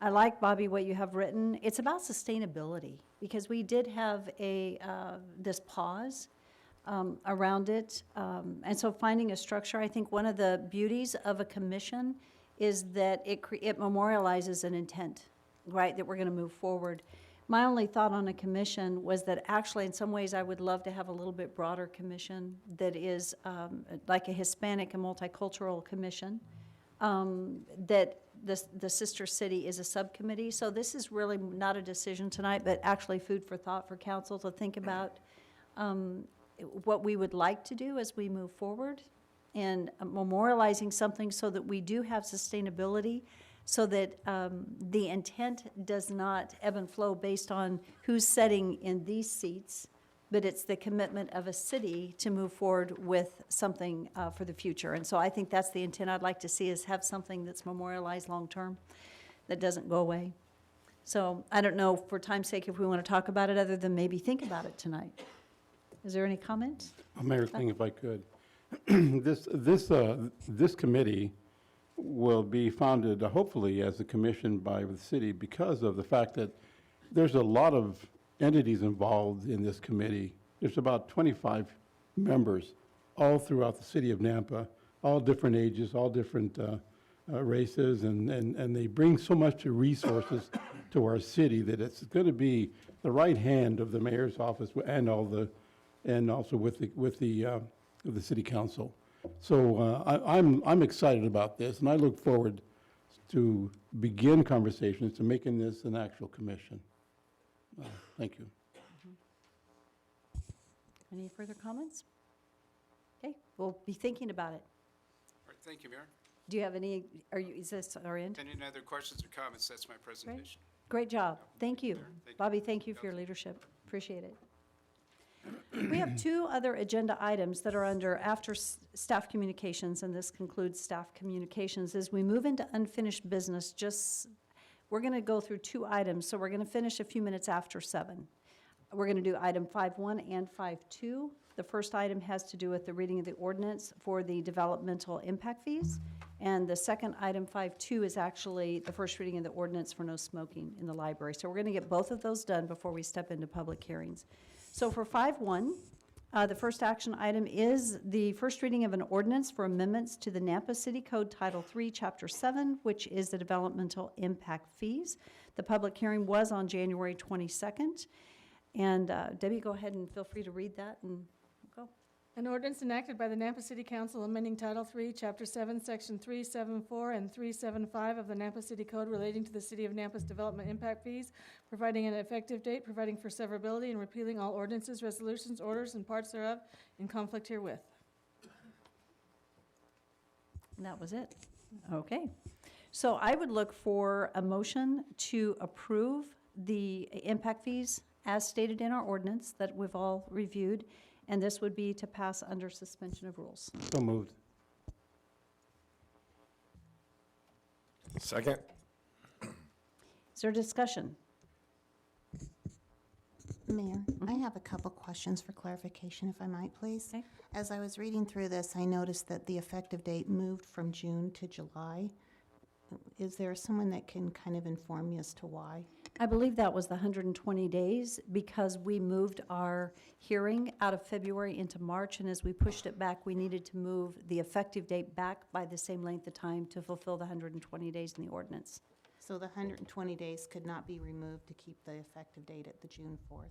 I like, Bobby, what you have written. It's about sustainability, because we did have this pause around it. And so finding a structure, I think one of the beauties of a commission is that it memorializes an intent, right, that we're going to move forward. My only thought on a commission was that actually, in some ways, I would love to have a little bit broader commission that is like a Hispanic and multicultural commission, that the sister city is a subcommittee. So this is really not a decision tonight, but actually food for thought for council to think about what we would like to do as we move forward, and memorializing something so that we do have sustainability, so that the intent does not ebb and flow based on who's sitting in these seats, but it's the commitment of a city to move forward with something for the future. And so I think that's the intent I'd like to see, is have something that's memorialized long-term, that doesn't go away. So I don't know, for time's sake, if we want to talk about it, other than maybe think about it tonight. Is there any comments? Mayor Kling, if I could. This committee will be founded, hopefully, as a commission by the city, because of the fact that there's a lot of entities involved in this committee. There's about 25 members all throughout the city of Nampa, all different ages, all different races, and they bring so much resources to our city that it's going to be the right hand of the mayor's office and also with the city council. So I'm excited about this, and I look forward to begin conversations to making this an actual commission. Thank you. Any further comments? Okay, we'll be thinking about it. All right, thank you, Mayor. Do you have any, is this our end? Any other questions or comments? That's my presentation. Great job. Thank you. Thank you. Bobby, thank you for your leadership. Appreciate it. We have two other agenda items that are under after staff communications, and this concludes staff communications. As we move into unfinished business, we're going to go through two items, so we're going to finish a few minutes after 7. We're going to do item 5.1 and 5.2. The first item has to do with the reading of the ordinance for the developmental impact fees, and the second item, 5.2, is actually the first reading of the ordinance for no smoking in the library. So we're going to get both of those done before we step into public hearings. So for 5.1, the first action item is the first reading of an ordinance for amendments to the Nampa City Code Title 3, Chapter 7, which is the developmental impact fees. The public hearing was on January 22nd. And Debbie, go ahead and feel free to read that and go. An ordinance enacted by the Nampa City Council amending Title 3, Chapter 7, Section 374 and 375 of the Nampa City Code relating to the City of Nampa's development impact fees, providing an effective date, providing for severability, and repealing all ordinances, resolutions, orders, and parts thereof in conflict herewith. And that was it. Okay. So I would look for a motion to approve the impact fees as stated in our ordinance that we've all reviewed, and this would be to pass under suspension of rules. So moved. Second? Is there discussion? Mayor, I have a couple questions for clarification, if I might, please. Okay. As I was reading through this, I noticed that the effective date moved from June to July. Is there someone that can kind of inform me as to why? I believe that was the 120 days because we moved our hearing out of February into March, and as we pushed it back, we needed to move the effective date back by the same length of time to fulfill the 120 days in the ordinance. So the 120 days could not be removed to keep the effective date at the June 4th?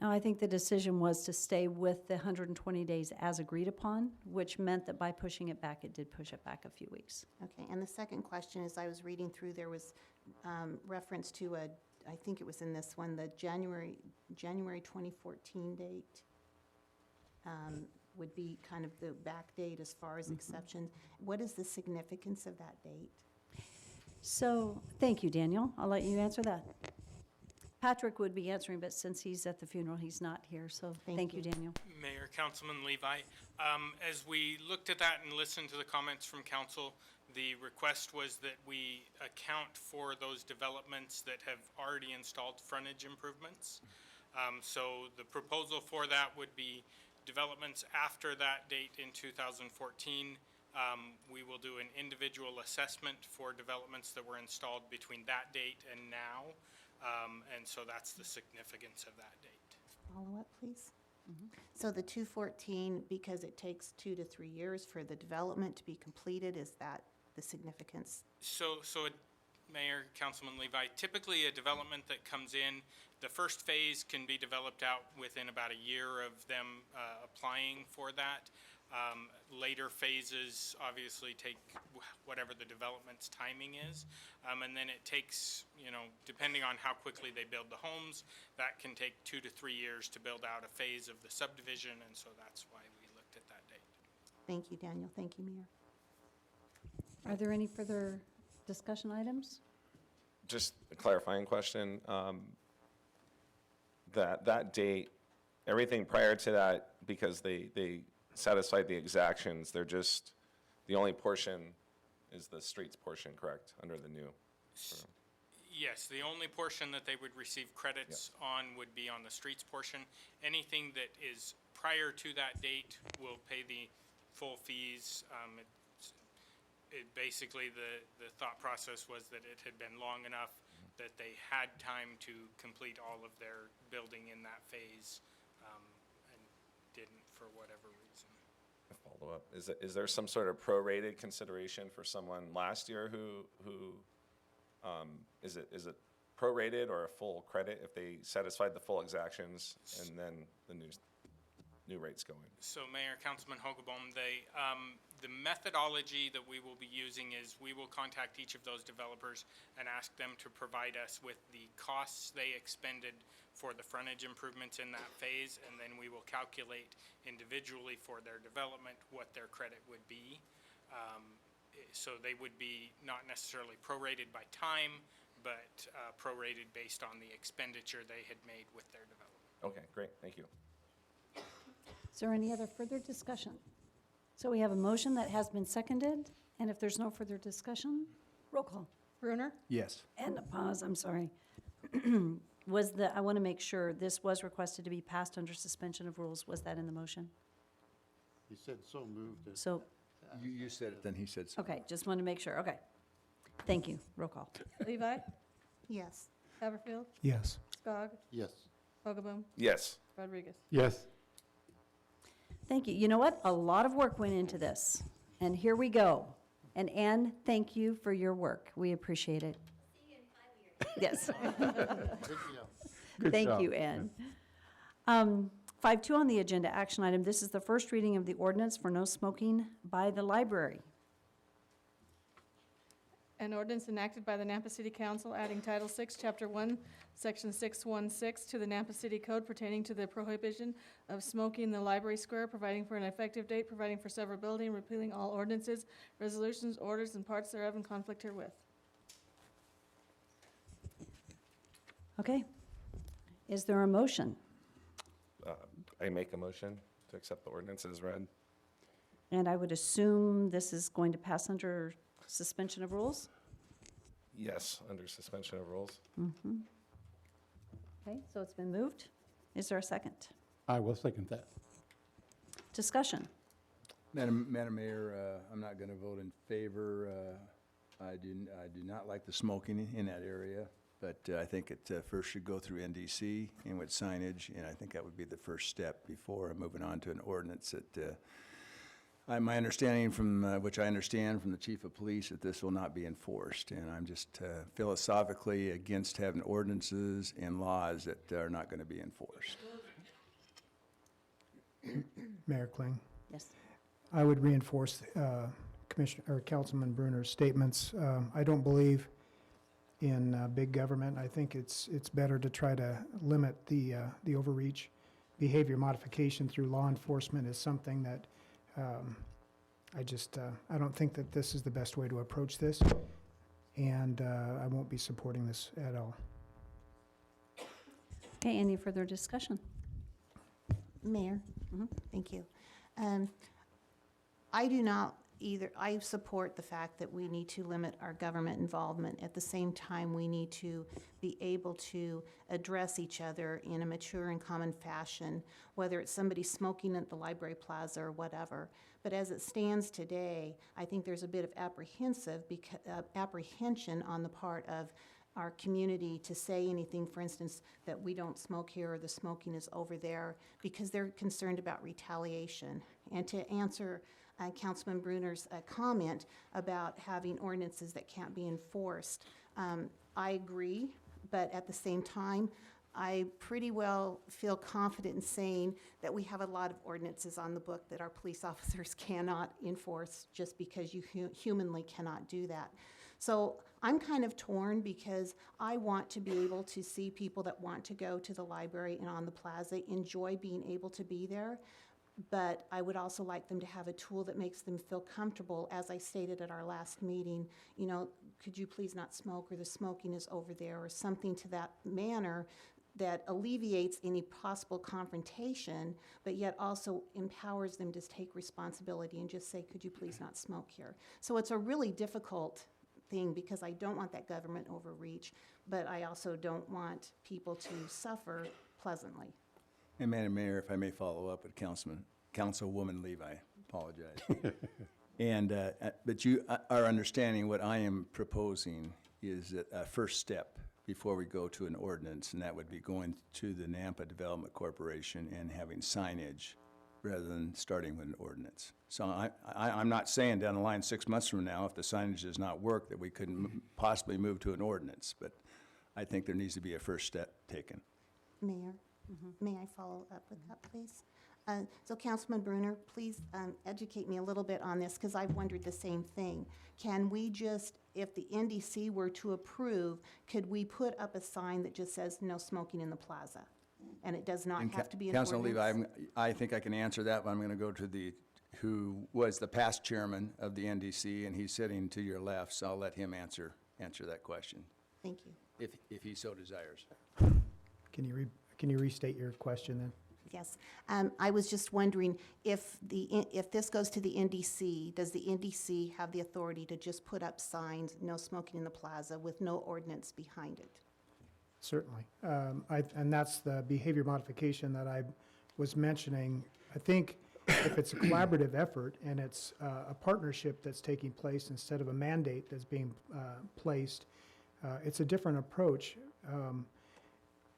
Now, I think the decision was to stay with the 120 days as agreed upon, which meant that by pushing it back, it did push it back a few weeks. Okay, and the second question is, I was reading through, there was reference to I think it was in this one, the January 2014 date would be kind of the back date as far as exceptions. What is the significance of that date? So, thank you, Daniel. I'll let you answer that. Patrick would be answering, but since he's at the funeral, he's not here, so thank you, Daniel. Mayor, Councilman Levi, as we looked at that and listened to the comments from council, the request was that we account for those developments that have already installed frontage improvements. So the proposal for that would be developments after that date in 2014. We will do an individual assessment for developments that were installed between that date and now. And so that's the significance of that date. Follow up, please. So the 214, because it takes 2 to 3 years for the development to be completed, is that the significance? So Mayor, Councilman Levi. Typically, a development that comes in, the first phase can be developed out within about a year of them applying for that. Later phases obviously take whatever the development's timing is. And then it takes, depending on how quickly they build the homes, that can take 2 to 3 years to build out a phase of the subdivision, and so that's why we looked at that date. Thank you, Daniel. Thank you, Mayor. Are there any further discussion items? Just a clarifying question. That date, everything prior to that, because they satisfied the exactions, they're just, the only portion is the streets portion, correct, under the new? Yes, the only portion that they would receive credits on would be on the streets portion. Anything that is prior to that date will pay the full fees. Basically, the thought process was that it had been long enough that they had time to complete all of their building in that phase, and didn't for whatever reason. A follow-up, is there some sort of prorated consideration for someone last year who is it prorated or a full credit if they satisfied the full exactions and then the new rates go in? So Mayor, Councilman Hogaboam, the methodology that we will be using is we will contact each of those developers and ask them to provide us with the costs they expended for the frontage improvements in that phase, and then we will calculate individually for their development what their credit would be. So they would be not necessarily prorated by time, but prorated based on the expenditure they had made with their development. Okay, great, thank you. Is there any other further discussion? So we have a motion that has been seconded, and if there's no further discussion, roll call. Brunner? Yes. And a pause, I'm sorry. I want to make sure, this was requested to be passed under suspension of rules. Was that in the motion? He said so moved. So, You said it, then he said so. okay, just want to make sure. Okay. Thank you. Roll call. Levi? Yes. Haverfield? Yes. Skog? Yes. Hogaboam? Yes. Rodriguez? Yes. Thank you. You know what? A lot of work went into this, and here we go. And Ann, thank you for your work. We appreciate it. See you in 5 years. Yes. Good Thank job. you, Ann. 5.2 on the agenda, action item. This is the first reading of the ordinance for no smoking by the library. An ordinance enacted by the Nampa City Council adding Title VI, Chapter 1, Section 616 to the Nampa City Code pertaining to the prohibition of smoking in the library square, providing for an effective date, providing for severability, repealing all ordinances, resolutions, orders, and parts thereof in conflict herewith. Okay. Is there a motion? I make a motion to accept the ordinance as read. And I would assume this is going to pass under suspension of rules? Yes, under suspension of rules. Mm-hmm. Okay, so it's been moved. Is there a second? I will second that. Discussion. Madam Mayor, I'm not going to vote in favor. I do not like the smoking in that area, but I think it first should go through NDC and with signage, and I think that would be the first step before moving on to an ordinance that my understanding from, which I understand from the chief of police, that this will not be enforced. And I'm just philosophically against having ordinances and laws that are not going to be enforced. Mayor Kling. Yes. I would reinforce Commissioner or Councilman Bruner's statements. I don't believe in big government. I think it's better to try to limit the overreach. Behavior modification through law enforcement is something that I don't think that this is the best way to approach this, and I won't be supporting this at all. Okay, any further discussion? Mayor, thank you. I do not either, I support the fact that we need to limit our government involvement. At the same time, we need to be able to address each other in a mature and common fashion, whether it's somebody smoking at the library plaza or whatever. But as it stands today, I think there's a bit of apprehension on the part of our community to say anything, for instance, that we don't smoke here or the smoking is over there, because they're concerned about retaliation. And to answer Councilman Bruner's comment about having ordinances that can't be enforced. I agree, but at the same time, I pretty well feel confident in saying that we have a lot of ordinances on the book that our police officers cannot enforce just because you humanly cannot do that. So I'm kind of torn because I want to be able to see people that want to go to the library and on the plaza enjoy being able to be there. But I would also like them to have a tool that makes them feel comfortable. As I stated at our last meeting, you know, could you please not smoke, or the smoking is over there, or something to that manner that alleviates any possible confrontation, but yet also empowers them to take responsibility and just say, could you please not smoke here? So it's a really difficult thing because I don't want that government overreach, but I also don't want people to suffer pleasantly. And Madam Mayor, if I may follow up with Councilwoman Levi, apologize. And, but our understanding, what I am proposing is a first step before we go to an ordinance, and that would be going to the Nampa Development Corporation and having signage rather than starting with an ordinance. So I'm not saying down the line 6 months from now, if the signage does not work, that we couldn't possibly move to an ordinance, but I think there needs to be a first step taken. Mayor, may I follow up with that, please? So Councilman Bruner, please educate me a little bit on this, because I've wondered the same thing. Can we just, if the NDC were to approve, could we put up a sign that just says no smoking in the plaza? And it does not have to be an ordinance? Councilman Levi, I think I can answer that, but I'm going to go to who was the past chairman of the NDC, and he's sitting to your left, so I'll let him answer that question. Thank you. If he so desires. Can you restate your question then? Yes. I was just wondering if this goes to the NDC, does the NDC have the authority to just put up signs, no smoking in the plaza, with no ordinance behind it? Certainly. And that's the behavior modification that I was mentioning. I think if it's a collaborative effort and it's a partnership that's taking place instead of a mandate that's being placed, it's a different approach.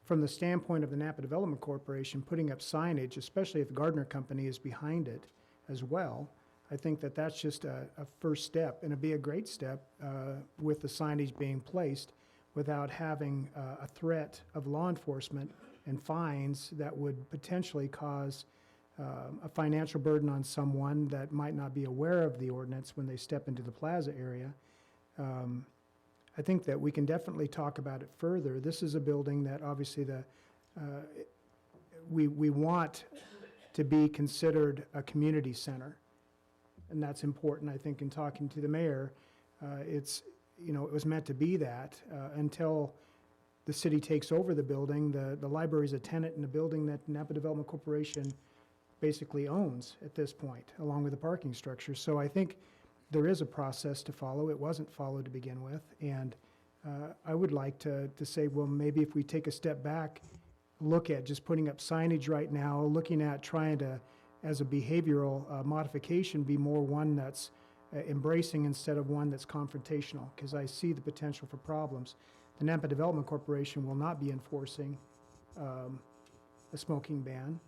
From the standpoint of the Napa Development Corporation, putting up signage, especially if the Gardner Company is behind it as well, I think that that's just a first step, and it'd be a great step with the signage being placed without having a threat of law enforcement and fines that would potentially cause a financial burden on someone that might not be aware of the ordinance when they step into the plaza area. I think that we can definitely talk about it further. This is a building that obviously we want to be considered a community center, and that's important. I think in talking to the mayor, it was meant to be that until the city takes over the building. The library is a tenant in a building that Napa Development Corporation basically owns at this point, along with the parking structure. So I think there is a process to follow. It wasn't followed to begin with, and I would like to say, well, maybe if we take a step back, look at just putting up signage right now, looking at trying to, as a behavioral modification, be more one that's embracing instead of one that's confrontational, because I see the potential for problems. The Nampa Development Corporation will not be enforcing a smoking ban.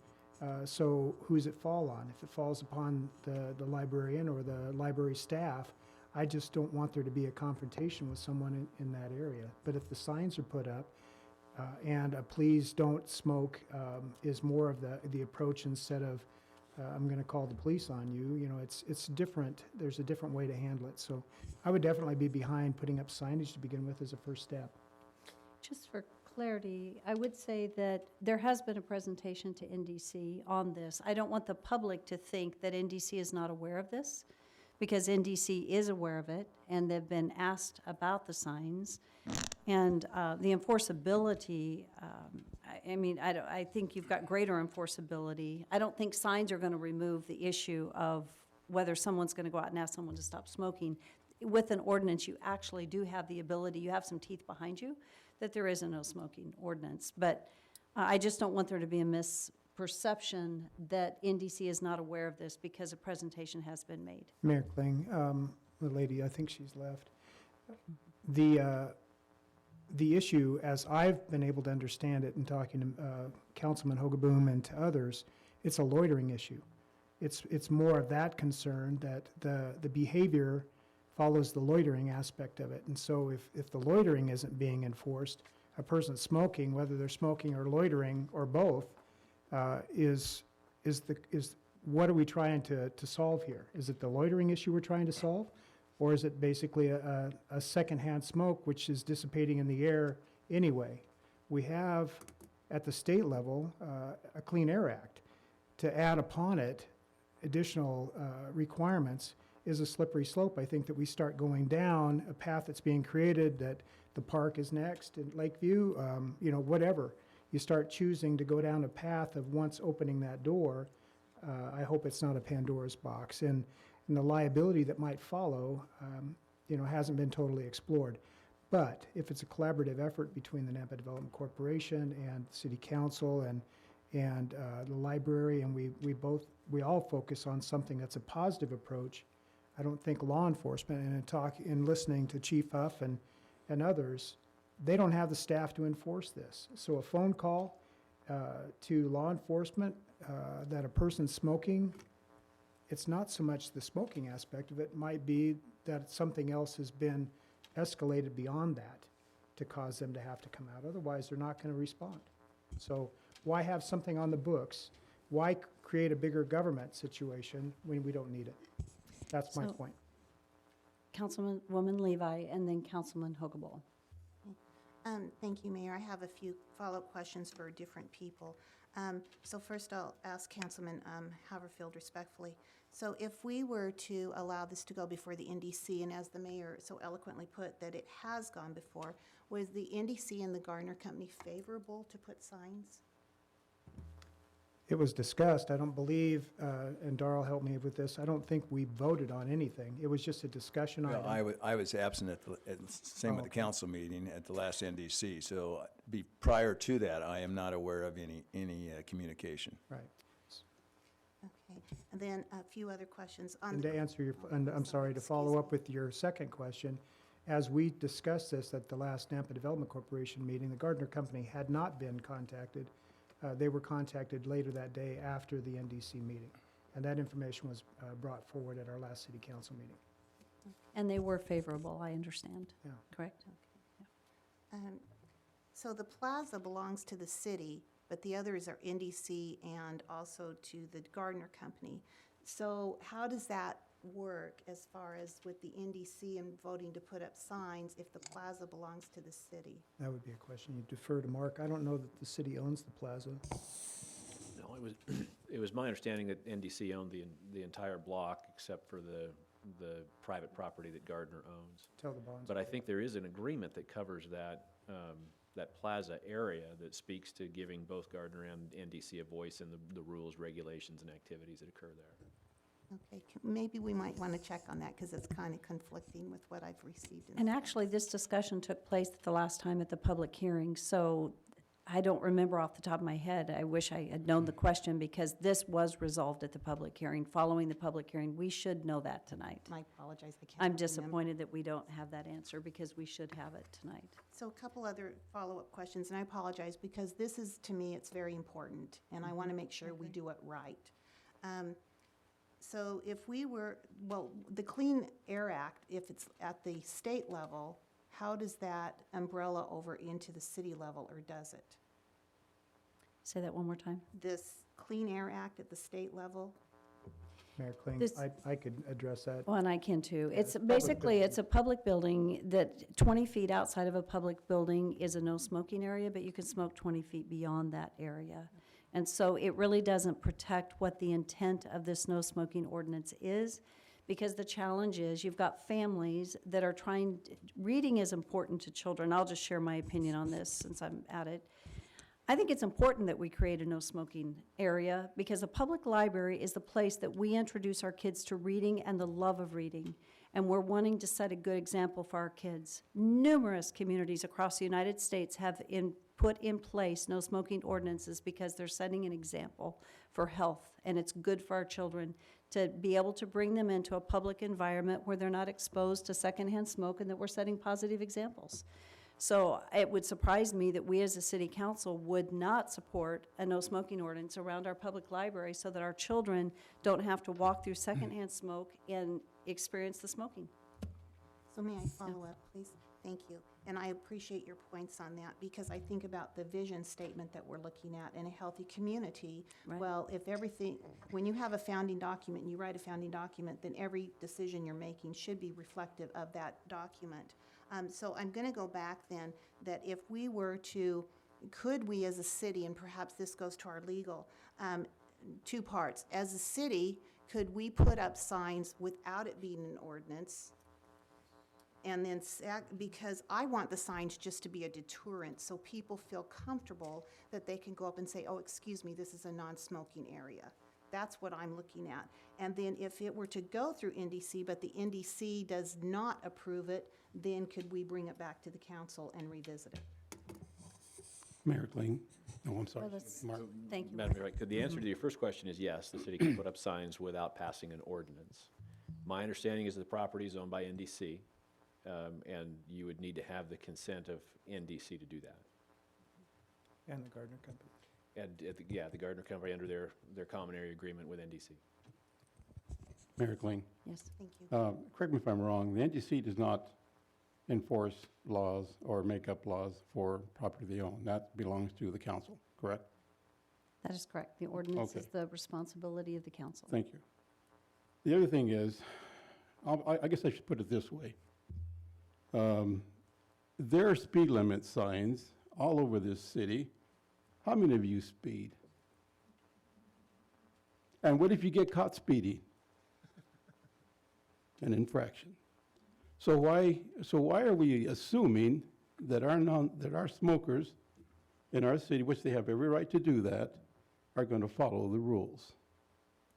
So who does it fall on? If it falls upon the librarian or the library staff, I just don't want there to be a confrontation with someone in that area. But if the signs are put up and a please don't smoke is more of the approach instead of I'm going to call the police on you, it's different. There's a different way to handle it. So I would definitely be behind putting up signage to begin with as a first step. Just for clarity, I would say that there has been a presentation to NDC on this. I don't want the public to think that NDC is not aware of this, because NDC is aware of it, and they've been asked about the signs. And the enforceability, I think you've got greater enforceability. I don't think signs are going to remove the issue of whether someone's going to go out and ask someone to stop smoking. With an ordinance, you actually do have the ability, you have some teeth behind you, that there is a no smoking ordinance. But I just don't want there to be a misperception that NDC is not aware of this, because a presentation has been made. Mayor Kling, the lady, I think she's left. The issue, as I've been able to understand it in talking to Councilman Hogaboom and to others, it's a loitering issue. It's more of that concern that the behavior follows the loitering aspect of it. And so if the loitering isn't being enforced, a person smoking, whether they're smoking or loitering or both, is what are we trying to solve here? Is it the loitering issue we're trying to solve? Or is it basically a secondhand smoke which is dissipating in the air anyway? We have, at the state level, a Clean Air Act. To add upon it additional requirements is a slippery slope. I think that we start going down a path that's being created, that the park is next in Lakeview, whatever. You start choosing to go down a path of once opening that door, I hope it's not a Pandora's box. And the liability that might follow, hasn't been totally explored. But if it's a collaborative effort between the Nampa Development Corporation and City Council and the library, and we all focus on something that's a positive approach, I don't think law enforcement, and in listening to Chief Huff and others, they don't have the staff to enforce this. So a phone call to law enforcement that a person's smoking, it's not so much the smoking aspect of it. It might be that something else has been escalated beyond that to cause them to have to come out. Otherwise, they're not going to respond. So why have something on the books? Why create a bigger government situation when we don't need it? That's my So- point. Councilwoman Levi, and then Councilman Hogaboll. Thank you, Mayor. I have a few follow-up questions for different people. So first, I'll ask Councilman Haverfield respectfully. So if we were to allow this to go before the NDC, and as the mayor so eloquently put, that it has gone before, was the NDC and the Gardner Company favorable to put signs? It was discussed. I don't believe, and Darrell helped me with this, I don't think we voted on anything. It was just a discussion item. Well, I was absent same with the council meeting at the last NDC, so prior to that, I am not aware of any communication. Right. Okay. And then a few other questions. And to answer to follow up with your second question, as we discussed this at the last Nampa Development Corporation meeting, the Gardner Company had not been contacted. They were contacted later that day after the NDC meeting. And that information was brought forward at our last city council meeting. And they were favorable, I understand. Yeah. Correct? So the plaza belongs to the city, but the others are NDC and also to the Gardner Company. So how does that work as far as with the NDC and voting to put up signs if the plaza belongs to the city? That would be a question you defer to Mark. I don't know that the city owns the plaza. No, it was my understanding that NDC owned the entire block except for the private property that Gardner owns. Tell the bonds. But I think there is an agreement that covers that plaza area that speaks to giving both Gardner and NDC a voice in the rules, regulations, and activities that occur there. Okay, maybe we might want to check on that because it's kind of conflicting with what I've received. And actually, this discussion took place the last time at the public hearing, so I don't remember off the top of my head. I wish I had known the question because this was resolved at the public hearing. Following the public hearing, we should know that tonight. I apologize, I can't I'm remember. disappointed that we don't have that answer because we should have it tonight. So a couple other follow-up questions, and I apologize because this is, to me, it's very important, and I want to make sure we do it right. So if we were, the Clean Air Act, if it's at the state level, how does that umbrella over into the city level, or does it? Say that one more time. This Clean Air Act at the state level? Mayor Kling, This- I could address that. Well, and I can too. Yeah, It's it's a public basically, it's a public building that 20 feet outside of a public building is a no smoking area, but you can smoke 20 feet beyond that area. And so it really doesn't protect what the intent of this no smoking ordinance is, because the challenge is you've got families that are reading is important to children. I'll just share my opinion on this since I'm at it. I think it's important that we create a no smoking area because a public library is the place that we introduce our kids to reading and the love of reading. And we're wanting to set a good example for our kids. Numerous communities across the United States have put in place no smoking ordinances because they're setting an example for health. And it's good for our children to be able to bring them into a public environment where they're not exposed to secondhand smoke and that we're setting positive examples. So it would surprise me that we as a city council would not support a no smoking ordinance around our public library so that our children don't have to walk through secondhand smoke and experience the smoking. So may I follow up, please? Thank you. And I appreciate your points on that, because I think about the vision statement that we're looking at in a healthy community. Right. Well, if everything, when you have a founding document, and you write a founding document, then every decision you're making should be reflective of that document. So I'm going to go back then, that if we were to, could we as a city, and perhaps this goes to our legal, two parts. As a city, could we put up signs without it being an ordinance? And then, because I want the signs just to be a deterrent, so people feel comfortable that they can go up and say, oh, excuse me, this is a non-smoking area. That's what I'm looking at. And then if it were to go through NDC, but the NDC does not approve it, then could we bring it back to the council and revisit it? Mayor Kling. Oh, I'm sorry. Well, that's- Mark. Thank you. Madam Mayor, could the answer to your first question is yes, the city can put up signs without passing an ordinance. My understanding is that the property is owned by NDC, and you would need to have the consent of NDC to do that. And the Gardner Company. And, the Gardner Company under their common area agreement with NDC. Mayor Kling. Yes. Thank you. Correct me if I'm wrong, the NDC does not enforce laws or make up laws for property they own. That belongs to the council, correct? That is correct. The ordinance Okay. is the responsibility of the council. Thank you. The other thing is, I guess I should put it this way. There are speed limit signs all over this city. How many of you speed? And what if you get caught speeding? An infraction. So why are we assuming that our smokers in our city, which they have every right to do that, are going to follow the rules?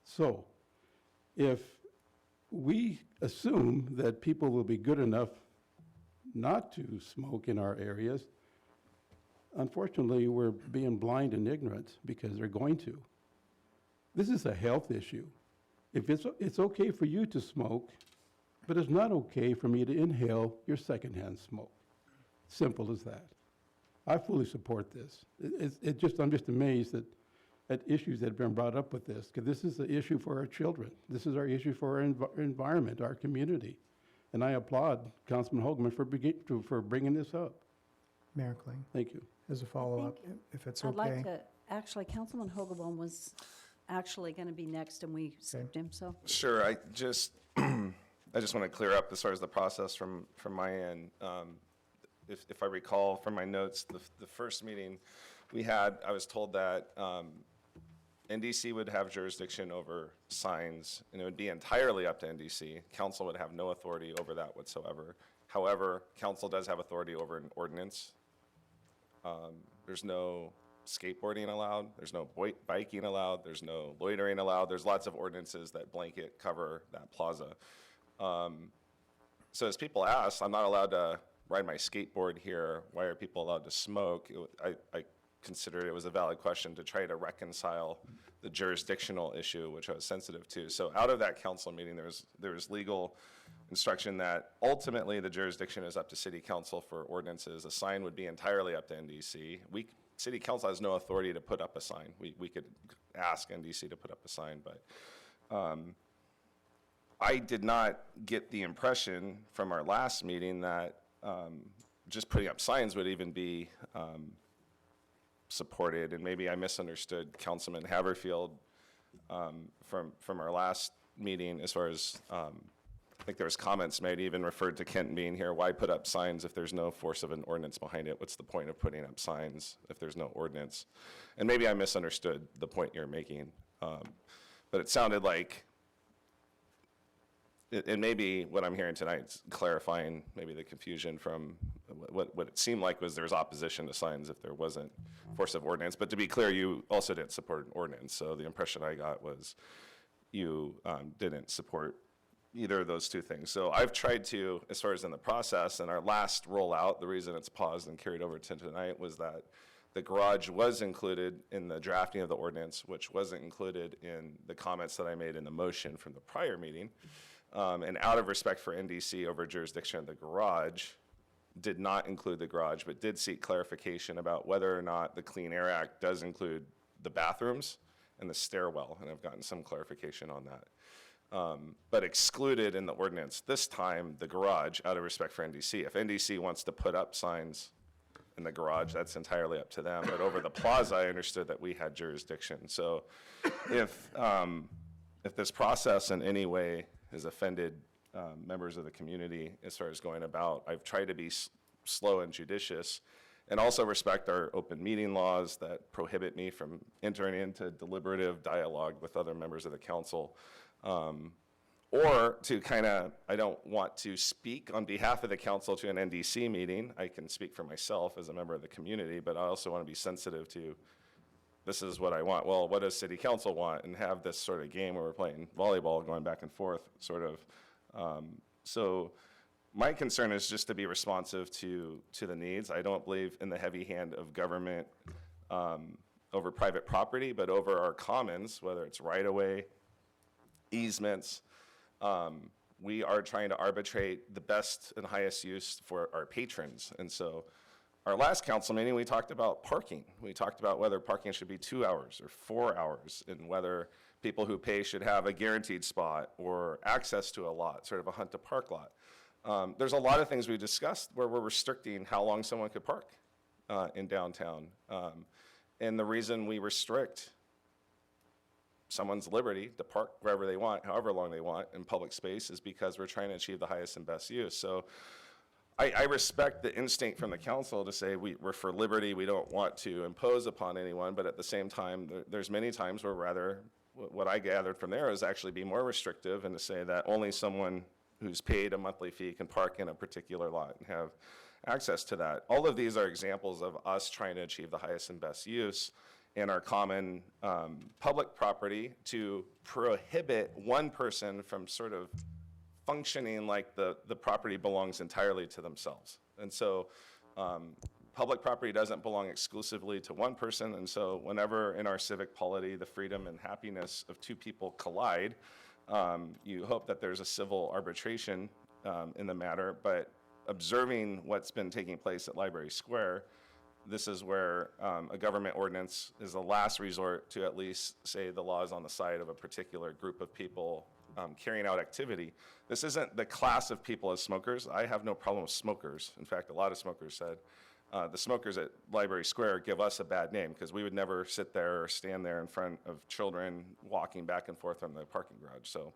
So if we assume that people will be good enough not to smoke in our areas, unfortunately, we're being blind and ignorant because they're going to. This is a health issue. If it's okay for you to smoke, but it's not okay for me to inhale your secondhand smoke. Simple as that. I fully support this. I'm just amazed at issues that have been brought up with this, because this is an issue for our children. This is our issue for our environment, our community. And I applaud Councilman Hoagman for bringing this up. Mayor Kling, Thank you. as a follow-up, if it's I'd like okay. to, actually, Councilman Hoagland was actually going to be next, and we skipped him, so. Sure, I just want to clear up as far as the process from my end. If I recall from my notes, the first meeting we had, I was told that NDC would have jurisdiction over signs, and it would be entirely up to NDC. Council would have no authority over that whatsoever. However, council does have authority over an ordinance. There's no skateboarding allowed, there's no biking allowed, there's no loitering allowed. There's lots of ordinances that blanket cover that plaza. So as people ask, I'm not allowed to ride my skateboard here. Why are people allowed to smoke? I considered it was a valid question to try to reconcile the jurisdictional issue, which I was sensitive to. So out of that council meeting, there was legal instruction that ultimately the jurisdiction is up to city council for ordinances. A sign would be entirely up to NDC. City council has no authority to put up a sign. We could ask NDC to put up a sign, but I did not get the impression from our last meeting that just putting up signs would even be supported, and maybe I misunderstood Councilman Haverfield from our last meeting as far as, I think there was comments made, even referred to Kent being here. Why put up signs if there's no force of an ordinance behind it? What's the point of putting up signs if there's no ordinance? And maybe I misunderstood the point you're making, but it sounded like, and maybe what I'm hearing tonight is clarifying maybe the confusion from what it seemed like was there was opposition to signs if there wasn't force of ordinance. But to be clear, you also didn't support an ordinance. So the impression I got was you didn't support either of those two things. So I've tried to, as far as in the process, and our last rollout, the reason it's paused and carried over to tonight was that the garage was included in the drafting of the ordinance, which wasn't included in the comments that I made in the motion from the prior meeting. And out of respect for NDC over jurisdiction of the garage, did not include the garage, but did seek clarification about whether or not the Clean Air Act does include the bathrooms and the stairwell, and I've gotten some clarification on that. But excluded in the ordinance, this time, the garage, out of respect for NDC. If NDC wants to put up signs in the garage, that's entirely up to them. But over the plaza, I understood that we had jurisdiction. So if this process in any way has offended members of the community as far as going about, I've tried to be slow and judicious, and also respect our open meeting laws that prohibit me from entering into deliberative dialogue with other members of the council. Or to kind of, I don't want to speak on behalf of the council to an NDC meeting. I can speak for myself as a member of the community, but I also want to be sensitive to, this is what I want. Well, what does city council want? And have this sort of game where we're playing volleyball, going back and forth, sort of. So my concern is just to be responsive to the needs. I don't believe in the heavy hand of government over private property, but over our commons, whether it's right-of-way, easements. We are trying to arbitrate the best and highest use for our patrons. And so our last council meeting, we talked about parking. We talked about whether parking should be 2 hours or 4 hours, and whether people who pay should have a guaranteed spot or access to a lot, sort of a hunt to park lot. There's a lot of things we discussed where we're restricting how long someone could park in downtown. And the reason we restrict someone's liberty to park wherever they want, however long they want in public space, is because we're trying to achieve the highest and best use. So I respect the instinct from the council to say we're for liberty, we don't want to impose upon anyone, but at the same time, there's many times where rather, what I gathered from there is actually be more restrictive and to say that only someone who's paid a monthly fee can park in a particular lot and have access to that. All of these are examples of us trying to achieve the highest and best use in our common public property to prohibit one person from sort of functioning like the property belongs entirely to themselves. And so public property doesn't belong exclusively to one person, and so whenever in our civic polity the freedom and happiness of two people collide, you hope that there's a civil arbitration in the matter. But observing what's been taking place at Library Square, this is where a government ordinance is the last resort to at least say the law is on the side of a particular group of people carrying out activity. This isn't the class of people as smokers. I have no problem with smokers. In fact, a lot of smokers said the smokers at Library Square give us a bad name because we would never sit there or stand there in front of children walking back and forth on the parking garage. So,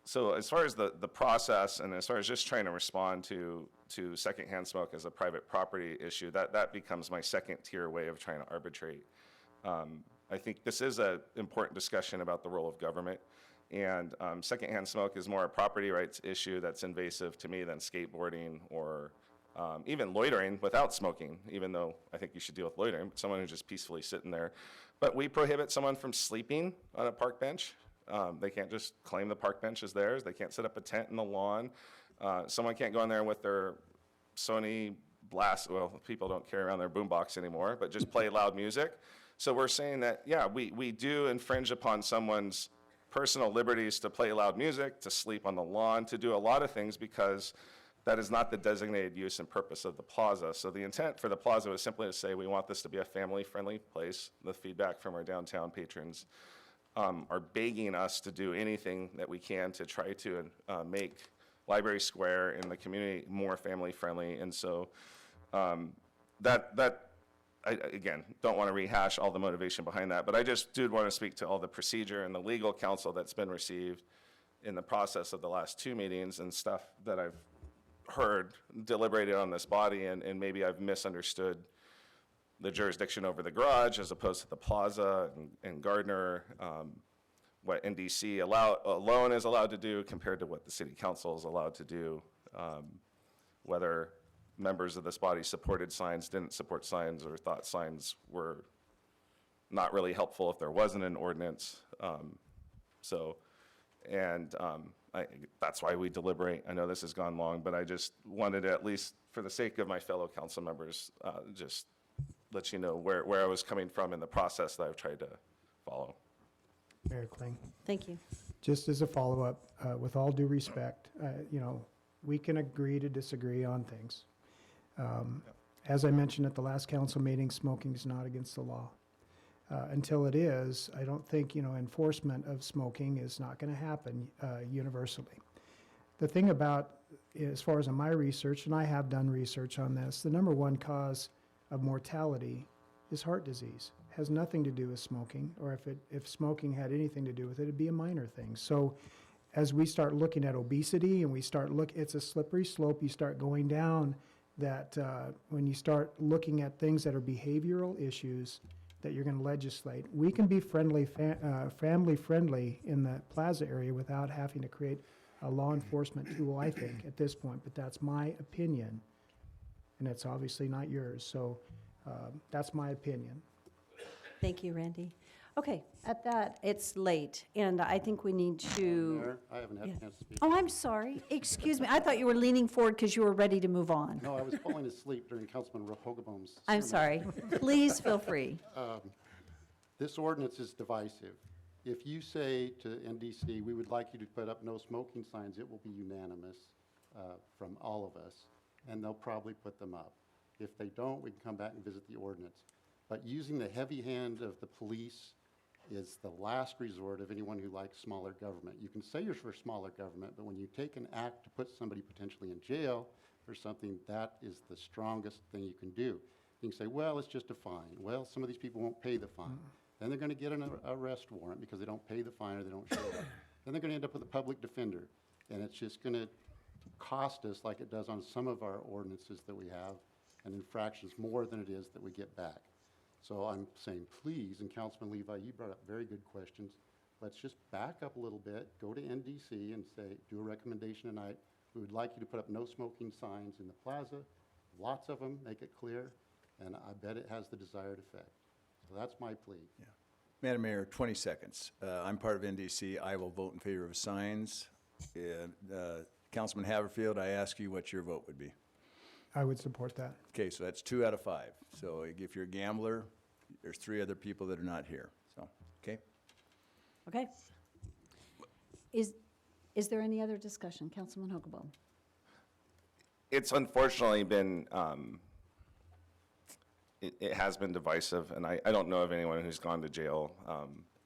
so as far as the process and as far as just trying to respond to secondhand smoke as a private property issue, that becomes my second tier way of trying to arbitrate. I think this is an important discussion about the role of government, and secondhand smoke is more a property rights issue that's invasive to me than skateboarding or even loitering without smoking, even though I think you should deal with loitering, but someone who's just peacefully sitting there. But we prohibit someone from sleeping on a park bench. They can't just claim the park bench as theirs. They can't set up a tent in the lawn. Someone can't go in there with their Sony blast, well, people don't carry around their boombox anymore, but just play loud music. So we're saying that, yeah, we do infringe upon someone's personal liberties to play loud music, to sleep on the lawn, to do a lot of things because that is not the designated use and purpose of the plaza. So the intent for the plaza was simply to say we want this to be a family-friendly place. The feedback from our downtown patrons are begging us to do anything that we can to try to make Library Square and the community more family-friendly. And so I, again, don't want to rehash all the motivation behind that, but I just did want to speak to all the procedure and the legal counsel that's been received in the process of the last two meetings and stuff that I've heard deliberated on this body, and maybe I've misunderstood the jurisdiction over the garage as opposed to the plaza and Gardner, what NDC alone is allowed to do compared to what the city council is allowed to do, whether members of this body supported signs, didn't support signs, or thought signs were not really helpful if there wasn't an ordinance. That's why we deliberate. I know this has gone long, but I just wanted to, at least for the sake of my fellow council members, just let you know where I was coming from in the process that I've tried to follow. Mayor Kling. Thank you. Just as a follow-up, with all due respect, we can agree to disagree on things. As I mentioned at the last council meeting, smoking is not against the law. Until it is, I don't think, enforcement of smoking is not going to happen universally. The thing about, as far as in my research, and I have done research on this, the number one cause of mortality is heart disease. It has nothing to do with smoking, or if smoking had anything to do with it, it'd be a minor thing. So as we start looking at obesity and it's a slippery slope, you start going down that when you start looking at things that are behavioral issues that you're going to legislate, we can be family friendly in the plaza area without having to create a law enforcement tool, I think, at this point, but that's my opinion, and it's obviously not yours, so that's my opinion. Thank you, Randy. Okay, at that, it's late, and I think we need to... Mayor, I haven't had a chance to speak. Oh, I'm sorry. Excuse me. I thought you were leaning forward because you were ready to move on. No, I was falling asleep during Councilman Hogaboom's I'm sermon. sorry. Please feel free. This ordinance is divisive. If you say to NDC, we would like you to put up no smoking signs, it will be unanimous from all of us, and they'll probably put them up. If they don't, we can come back and visit the ordinance. But using the heavy hand of the police is the last resort of anyone who likes smaller government. You can say you're for smaller government, but when you take an act to put somebody potentially in jail for something, that is the strongest thing you can do. You can say, well, it's just a fine. Well, some of these people won't pay the fine. Then they're going to get an arrest warrant because they don't pay the fine or they don't show up. Then they're going to end up with a public defender. And it's just going to cost us, like it does on some of our ordinances that we have, and infractions more than it is that we get back. So I'm saying, please, and Councilman Levi, you brought up very good questions. Let's just back up a little bit, go to NDC and say, do a recommendation tonight. We would like you to put up no smoking signs in the plaza, lots of them, make it clear, and I bet it has the desired effect. So that's my plea. Yeah. Madam Mayor, 20 seconds. I'm part of NDC. I will vote in favor of signs. Councilman Haverfield, I ask you what your vote would be. I would support that. Okay, so that's 2 out of 5. So if you're a gambler, there's 3 other people that are not here. So, okay? Okay. Is there any other discussion? Councilman Hogaboom. It's unfortunately been, it has been divisive, and I don't know of anyone who's gone to jail,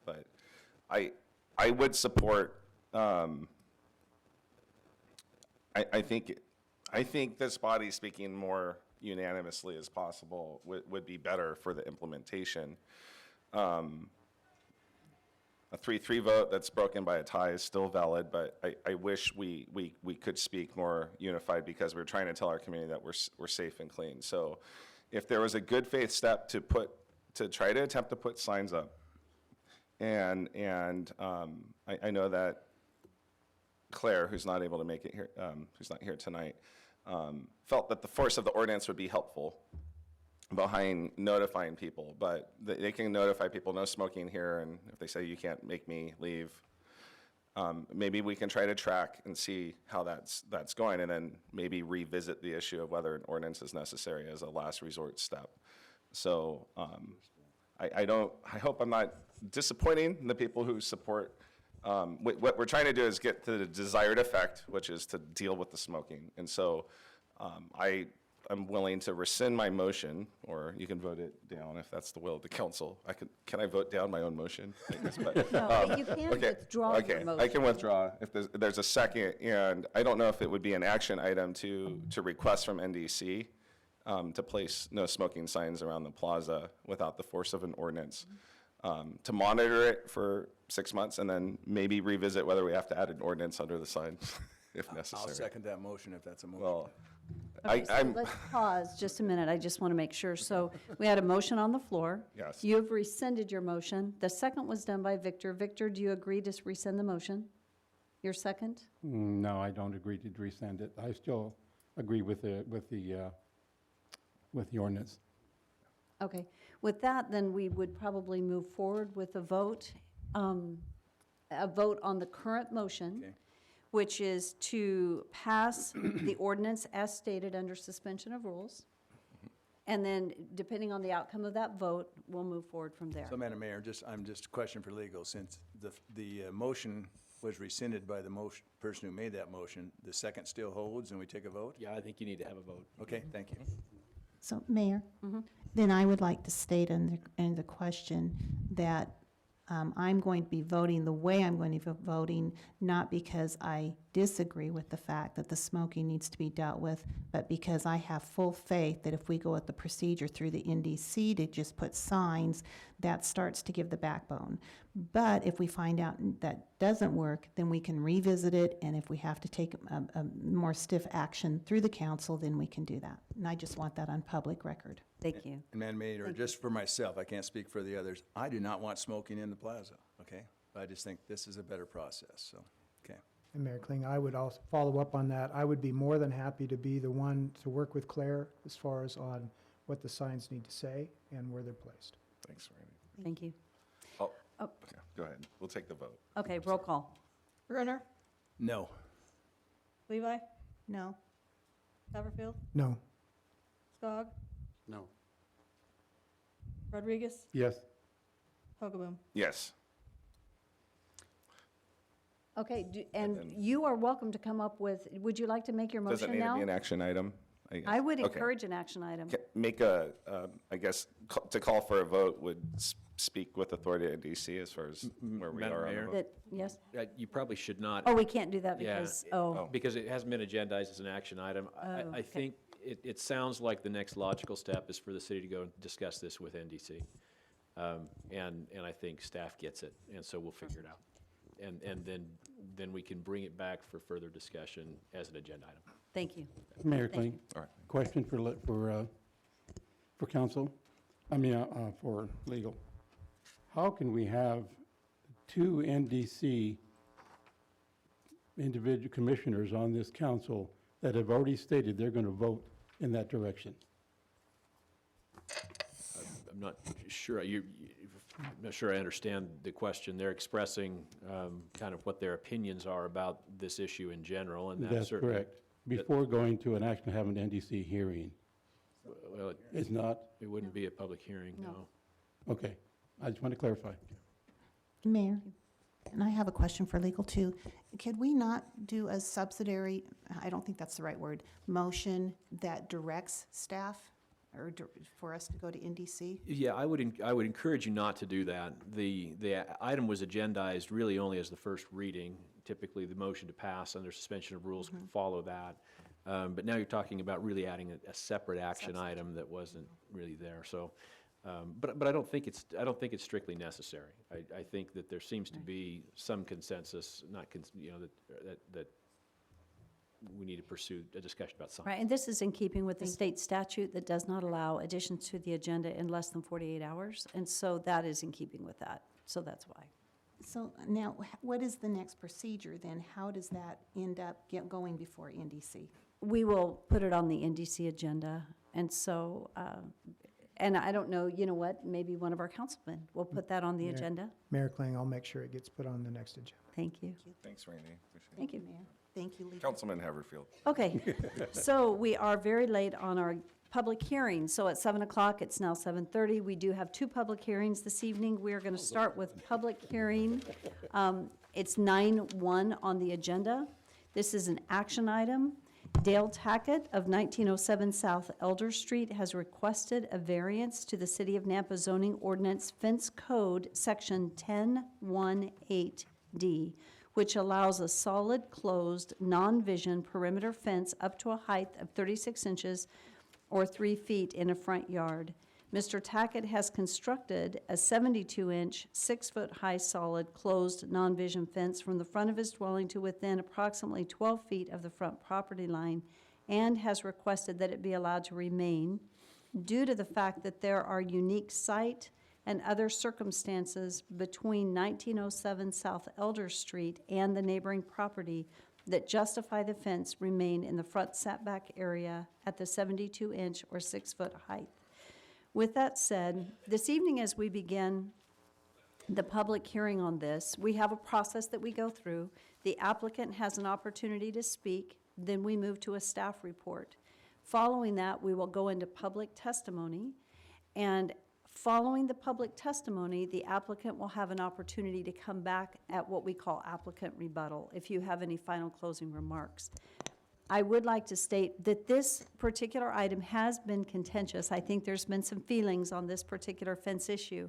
but I would support, I think this body speaking more unanimously as possible would be better for the implementation. A 3-3 vote that's broken by a tie is still valid, but I wish we could speak more unified because we're trying to tell our community that we're safe and clean. So if there was a good faith step to try to attempt to put signs up, and I know that Claire, who's not able to make it here, who's not here tonight, felt that the force of the ordinance would be helpful behind notifying people, but they can notify people, no smoking here, and if they say you can't make me leave, maybe we can try to track and see how that's going, and then maybe revisit the issue of whether an ordinance is necessary as a last resort step. So I hope I'm not disappointing the people who support. What we're trying to do is get to the desired effect, which is to deal with the smoking. And so I'm willing to rescind my motion, or you can vote it down if that's the will of the council. Can I vote down my own motion? I guess, but, No, but you can okay, withdraw your motion. I can withdraw if there's a second, and I don't know if it would be an action item to request from NDC to place no smoking signs around the plaza without the force of an ordinance. To monitor it for 6 months and then maybe revisit whether we have to add an ordinance under the sign if necessary. I'll second that motion if that's a motion. Well, Okay, so let's pause just a minute. I just want to make sure. So we had a motion on the floor. Yes. You have rescinded your motion. The second was done by Victor. Victor, do you agree to rescind the motion? Your second? No, I don't agree to rescind it. I still agree with the ordinance. Okay. With that, then we would probably move forward with a vote on the current motion, Okay. which is to pass the ordinance as stated under suspension of rules. And then, depending on the outcome of that vote, we'll move forward from there. So, Madam Mayor, I'm just a question for legal, since the motion was rescinded by the motion, person who made that motion, the second still holds and we take a vote? Yeah, I think you need to have a vote. Okay, thank you. So, Mayor, then I would like to state in the question that I'm going to be voting the way I'm going to be voting, not because I disagree with the fact that the smoking needs to be dealt with, but because I have full faith that if we go with the procedure through the NDC to just put signs, that starts to give the backbone. But if we find out that doesn't work, then we can revisit it, and if we have to take a more stiff action through the council, then we can do that. And I just want that on public record. Thank you. And Madam Mayor, just for myself, I can't speak for the others, I do not want smoking in the plaza, okay? I just think this is a better process, so, okay. And Mayor Kling, I would also follow up on that. I would be more than happy to be the one to work with Claire as far as on what the signs need to say and where they're placed. Thanks, Randy. Thank you. Oh, Oh. okay, go ahead. We'll take the vote. Okay, roll call. Brunner, No. Levi, No. Haverfield, No. Skog, No. Rodriguez, Yes. Hogaboom. Yes. Okay, and you are welcome to come up with, would you like to make your Does it motion need to now? be an action item? guess? I would Okay. encourage an action item. Make a, I guess, to call for a vote would speak with authority at DC as far as where we Madam are on the Mayor? vote. That, yes? You probably should not. Oh, we can't do that Yeah, because, oh, Because it hasn't been agendized as an action item. Oh, I okay. think it sounds like the next logical step is for the city to go and discuss this with NDC. And I think staff gets it, and so we'll figure it out. And then we can bring it back for further discussion as an agenda item. thank you. Mayor Thank Kling, All right. question for council, for legal. How can we have two NDC individual commissioners on this council that have already stated they're going to vote in that direction? I'm not sure, I'm not sure I understand the question. They're expressing kind of what their opinions are about this issue in general, and that's That's certainly. correct. Before going to an action, have an NDC hearing. Well, It's not? it wouldn't be a public hearing, no. Okay. I just want to clarify. Mayor, and I have a question for legal too. Could we not do a subsidiary, I don't think that's the right word, motion that directs staff or for us to go to NDC? Yeah, I would encourage you not to do that. The item was agendized really only as the first reading. Typically, the motion to pass under suspension of rules would follow that. But now you're talking about really adding a separate action item that wasn't really there, so. But I don't think it's strictly necessary. I think that there seems to be some consensus, that we need to pursue a discussion about something. Right, and this is in keeping with the state statute that does not allow additions to the agenda in less than 48 hours. And so that is in keeping with that. So that's why. So now, what is the next procedure then? How does that end up going before NDC? We will put it on the NDC agenda. And so, and I don't know, you know what, maybe one of our councilmen will put that on the Mayor- agenda. Mayor Kling, I'll make sure it gets put on the next agenda. Thank you. Thanks, Randy. Appreciate it. Thank you. Mayor. Thank you, Lee. Councilman Haverfield. Okay, so we are very late on our public hearing. So at 7 o'clock, it's now 7:30. We do have two public hearings this evening. We are going to start with public hearing. It's 9-1 on the agenda. This is an action item. Dale Tackett of 1907 South Elder Street has requested a variance to the City of Nampa zoning ordinance fence code, section 1018D, which allows a solid closed, non-vision perimeter fence up to a height of 36 inches or 3 feet in a front yard. Mr. Tackett has constructed a 72-inch, 6-foot-high solid closed non-vision fence from the front of his dwelling to within approximately 12 feet of the front property line, and has requested that it be allowed to remain due to the fact that there are unique site and other circumstances between 1907 South Elder Street and the neighboring property that justify the fence remain in the front setback area at the 72-inch or 6-foot height. With that said, this evening as we begin the public hearing on this, we have a process that we go through. The applicant has an opportunity to speak, then we move to a staff report. Following that, we will go into public testimony, and Following the public testimony, the applicant will have an opportunity to come back at what we call applicant rebuttal, if you have any final closing remarks. I would like to state that this particular item has been contentious. I think there's been some feelings on this particular fence issue.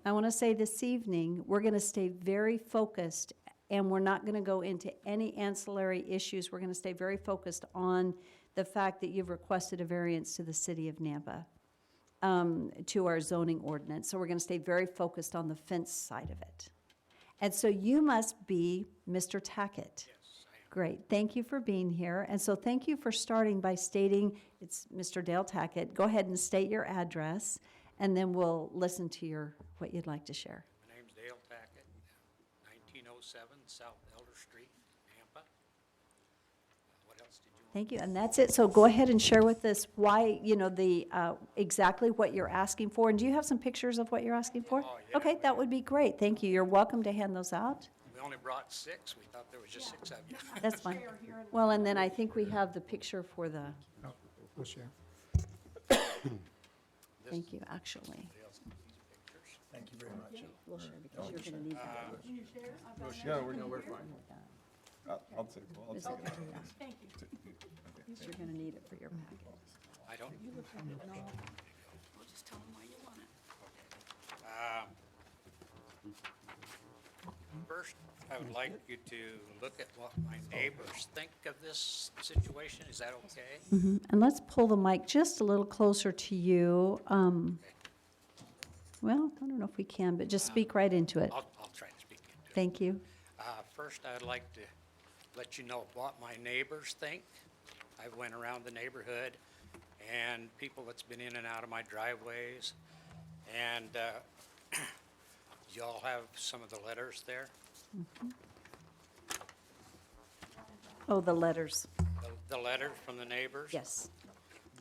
I want to say this evening, we're going to stay very focused, and we're not going to go into any ancillary issues. We're going to stay very focused on the fact that you've requested a variance to the city of Nampa, to our zoning ordinance. So we're going to stay very focused on the fence side of it. And so you must be Mr. Tackett. Great, thank you for being here. And so thank you for starting by stating, it's Mr. Dale Tackett. Go ahead and state your address, and then we'll listen to what you'd like to share. My name's Dale Tackett, 1907 South Elder Street, Nampa. What else did you want? Thank you, and that's it. So go ahead and share with us why, exactly what you're asking for. And do you have some pictures of what you're asking for? Oh, yeah. Okay, that would be great. Thank you. You're welcome to hand those out. We only brought 6. We thought there was just 6 of you. That's fine. Well, and then I think we have the picture for the, We'll share. thank you, actually. Thank you very much. We'll share because you're going to need that. Yeah, we're fine. I'll take it. Thank you. You're going to need it for your packet. I don't. We'll just tell them why you want it. First, I would like you to look at what my neighbors think of this situation. Is that okay? And let's pull the mic just a little closer to you. Well, I don't know if we can, but just speak right into it. I'll try to speak into it. Thank you. First, I'd like to let you know what my neighbors think. I went around the neighborhood and people that's been in and out of my driveways. And y'all have some of the letters there? Oh, the letters. The letter from the neighbors? Yes.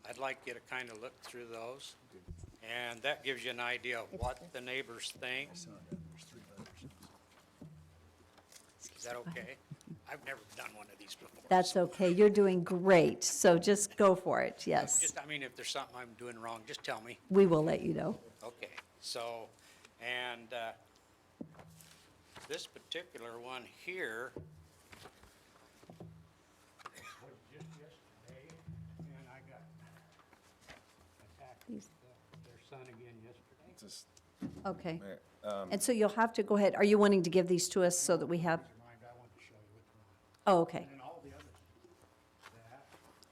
I'd like you to kind of look through those. And that gives you an idea of what the neighbors think. Is that okay? I've never done one of these before. That's okay. You're doing great. So just go for it. Yes. Just, if there's something I'm doing wrong, just tell me. We will let you know. Okay, so, and this particular one here was just yesterday, and I got attacked with their son again yesterday. Okay. Um, And so you'll have to go ahead. Are you wanting to give these to us so that we have? I want to show you which one. Oh, okay. And all the others.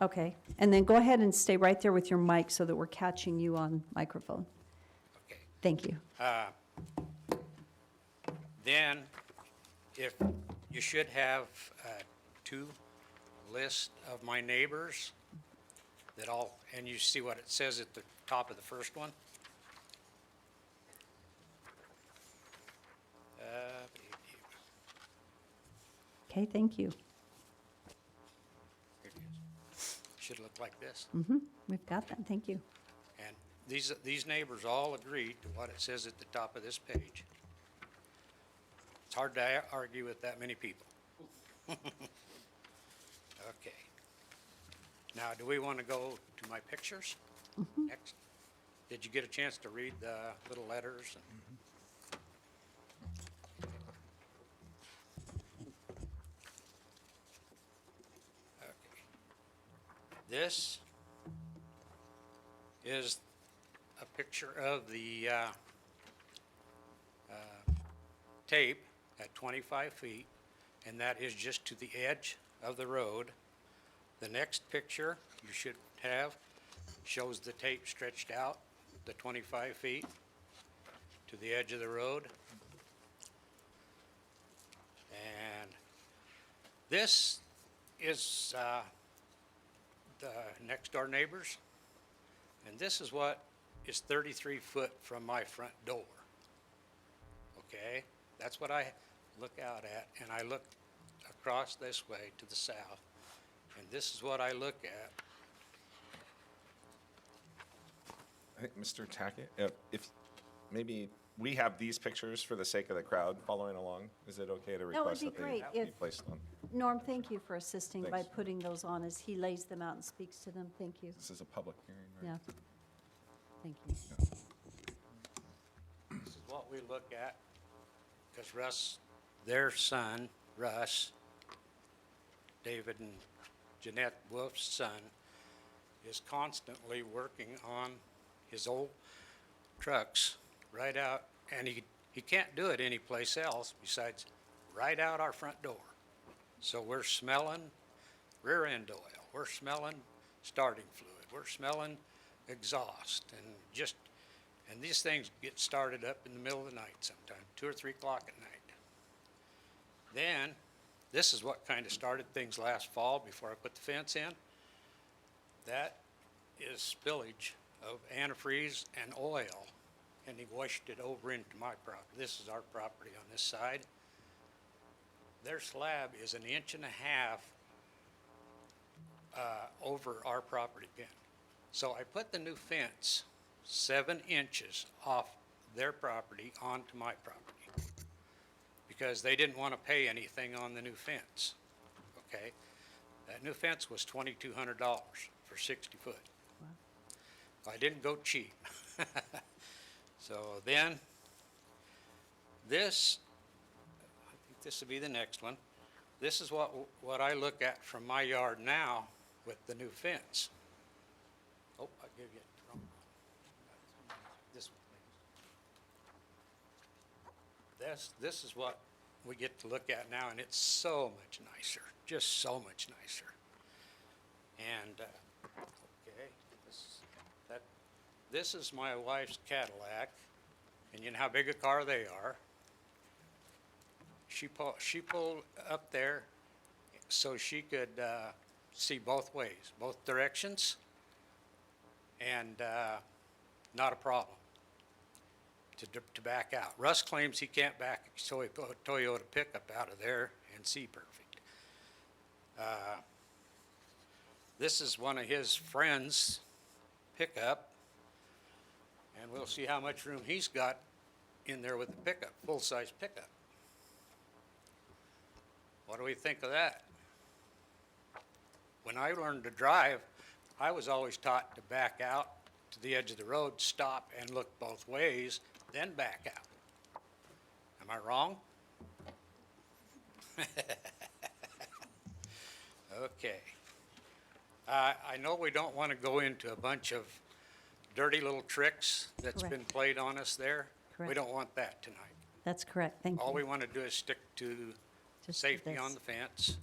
Okay. And then go ahead and stay right there with your mic so that we're catching you on microphone. Okay. Thank you. Then, if you should have 2 lists of my neighbors that all, and you see what it says at the top of the first one. Okay, thank you. Here it is. Should look like this. We've got that. Thank you. And these neighbors all agreed to what it says at the top of this page. It's hard to argue with that many people. Okay. Now, do we want to go to my pictures next? Did you get a chance to read the little letters? Okay. This is a picture of the tape at 25 feet, and that is just to the edge of the road. The next picture you should have shows the tape stretched out the 25 feet to the edge of the road. And this is the next door neighbors. And this is what is 33 foot from my front door. Okay? That's what I look out at, and I look across this way to the south. And this is what I look at. I think Mr. Tackett, if maybe we have these pictures for the sake of the crowd following along, is it okay to That would request be that they great be if, placed on? Norm, thank you for assisting by Thanks. putting those on as he lays them out and speaks to them. Thank you. This is a public hearing, right? Yeah. Thank you. This is what we look at, because Russ, their son, Russ, David and Jeanette Wolf's son, is constantly working on his old trucks right out, and he can't do it anyplace else besides right out our front door. So we're smelling rear end oil, we're smelling starting fluid, we're smelling exhaust, and these things get started up in the middle of the night sometime, 2 or 3 o'clock at night. Then, this is what kind of started things last fall before I put the fence in. That is spillage of antifreeze and oil, and he washed it over into my property. This is our property on this side. Their slab is 1.5 inches over our property pin. So I put the new fence 7 inches off their property onto my property because they didn't want to pay anything on the new fence, okay? That new fence was $2,200 for 60 foot. I didn't go cheap. So then, this, I think this will be the next one. This is what I look at from my yard now with the new fence. Oh, I gave you the wrong one. This one, please. This is what we get to look at now, and it's so much nicer, just so much nicer. And, okay, this is my wife's Cadillac, and you know how big a car they are. She pulled up there so she could see both ways, both directions, and not a problem to back out. Russ claims he can't back, so he put a Toyota pickup out of there and see perfect. This is one of his friends' pickup, and we'll see how much room he's got in there with the pickup, full-size pickup. What do we think of that? When I learned to drive, I was always taught to back out to the edge of the road, stop and look both ways, then back out. Am I wrong? Okay. I know we don't want to go into a bunch of dirty little tricks that's been Correct. played on us there. We Correct. don't want that tonight. That's correct, thank All you. we want to do is stick to Just safety on this. the fence.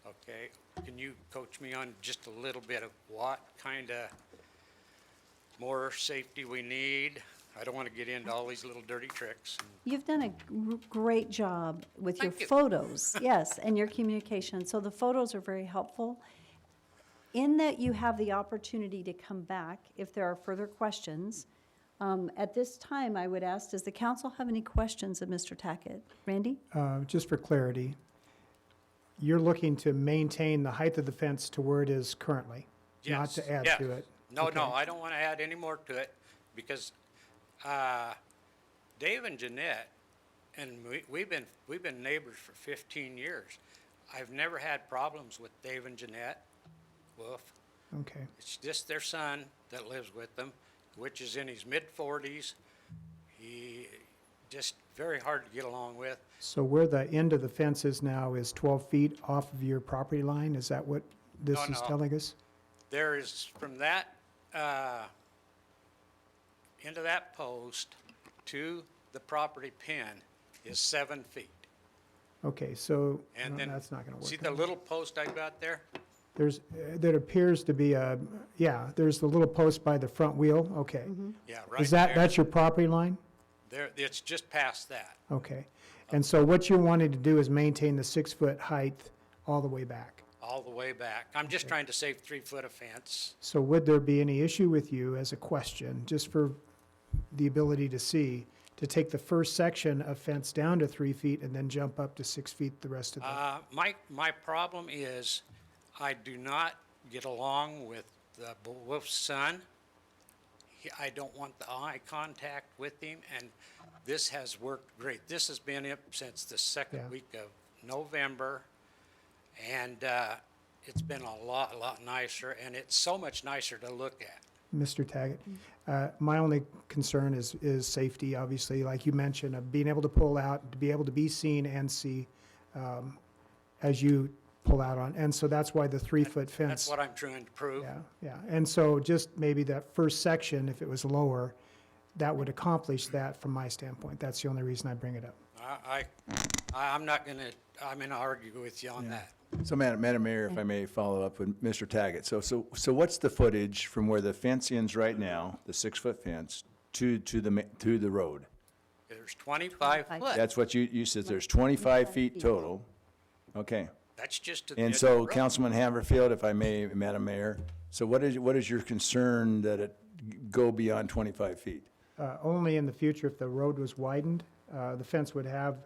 Okay, can you coach me on just a little bit of what kind of more safety we need? I don't want to get into all these little dirty tricks. You've done a great job with your Thank you. photos, yes, and your communication. So the photos are very helpful. In that you have the opportunity to come back if there are further questions. At this time, I would ask, does the council have any questions of Mr. Tackett? Randy? Just for clarity, you're looking to maintain the height of the fence to where it is currently, not to add yes. to it? No, Okay. no, I don't want to add any more to it because Dave and Jeanette, and we've been neighbors for 15 years. I've never had problems with Dave and Jeanette Wolf. Okay. It's just their son that lives with them, which is in his mid-40s. He just very hard to get along with. So where the end of the fence is now is 12 feet off of your property line? Is that what this is No. telling us? There is from that into that post to the property pin is 7 feet. Okay, so And well, then, that's not going to work. see the little post I got there? There's, there appears to be a, yeah, there's the little post by the front wheel, okay. Yeah, right Is that, there. that's your property line? There, it's just past that. Okay. And so what you're wanting to do is maintain the 6-foot height all the way back. All the way back. I'm just trying to save 3 foot of fence. So would there be any issue with you as a question, just for the ability to see, to take the first section of fence down to 3 feet and then jump up to 6 feet the rest of the? My problem is I do not get along with the Wolf's son. I don't want the eye contact with him, and this has worked great. This has been up since the second Yeah. week of November, and it's been a lot nicer, and it's so much nicer to look at. Mr. Taggett. My only concern is safety, obviously, like you mentioned, of being able to pull out, to be able to be seen and see as you pull out on. And so that's why the 3-foot fence. That's what I'm trying to prove. Yeah. And so just maybe that first section, if it was lower, that would accomplish that from my standpoint. That's the only reason I bring it up. I'm not gonna argue with you on that. So Madam Mayor, if I may follow up with Mr. Taggett. So what's the footage from where the fence ends right now, the 6-foot fence, to the road? There's 25 foot. That's what you said, there's 25 feet total. Okay. That's just to the edge And of so the road. Councilman Haverfield, if I may, Madam Mayor, so what is your concern that it go beyond 25 feet? Only in the future, if the road was widened, the fence would have,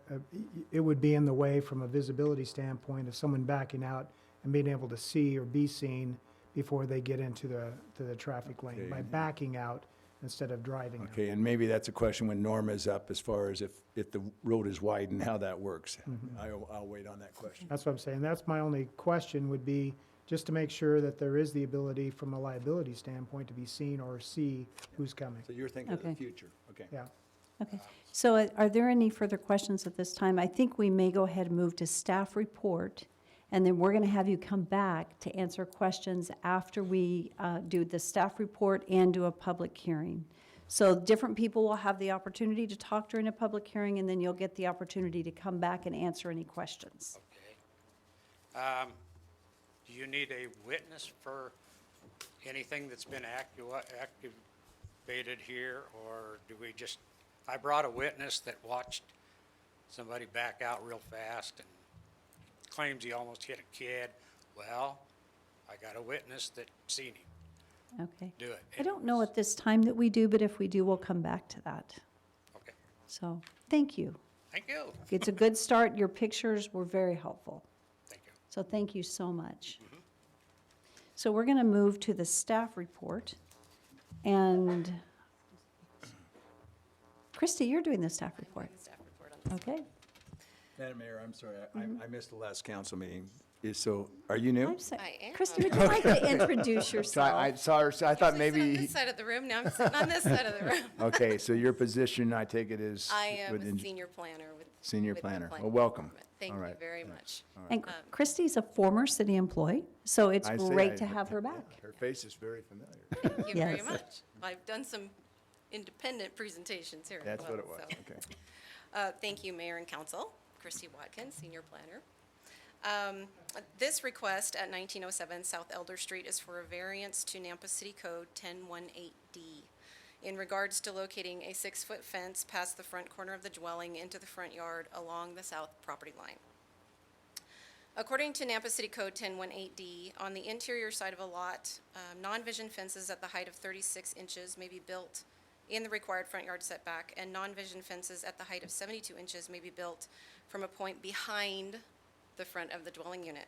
it would be in the way from a visibility standpoint of someone backing out and being able to see or be seen before they get into the traffic lane, by backing out instead of driving out. Okay, and maybe that's a question when Norma's up as far as if the road is widened, how that works. I'll wait on that question. That's what I'm saying. That's my only question would be, just to make sure that there is the ability from a liability standpoint to be seen or see who's coming. So you're thinking of the Okay. future, okay. Yeah. Okay, so are there any further questions at this time? I think we may go ahead and move to staff report, and then we're going to have you come back to answer questions after we do the staff report and do a public hearing. So different people will have the opportunity to talk during a public hearing, and then you'll get the opportunity to come back and answer any questions. Okay. Do you need a witness for anything that's been activated here, or do we just, I brought a witness that watched somebody back out real fast and claims he almost hit a kid. Well, I got a witness that seen him Okay. do it. I don't know at this time that we do, but if we do, we'll come back to that. Okay. So, thank you. Thank you. It's a good start. Your pictures were very helpful. Thank you. So thank you so much. So we're going to move to the staff report. And Christy, you're doing the staff report. Okay. Madam Mayor, I'm sorry, I missed the last council meeting. So, are you new? I'm sorry. I am. Christy, would you like to introduce So yourself? I saw her, so I thought Usually sit on maybe, this side of the room, now I'm sitting on this side of the room. okay, so your position, I take it, is? I am with a en- senior planner with. Senior with the planner. planning Well, welcome. department. Thank All you right. very much. And Christy's a former city employee, so it's I see, great to have her back. Her face is very familiar. Thank you very Yes. much. I've done some independent presentations here as That's well. what it was, so. okay. Thank you, Mayor and Council. Christy Watkins, Senior Planner. This request at 1907 South Elder Street is for a variance to Nampa City Code 1018D in regards to locating a 6-foot fence past the front corner of the dwelling into the front yard along the south property line. According to Nampa City Code 1018D, on the interior side of a lot, non-vision fences at the height of 36 inches may be built in the required front yard setback, and non-vision fences at the height of 72 inches may be built from a point behind the front of the dwelling unit.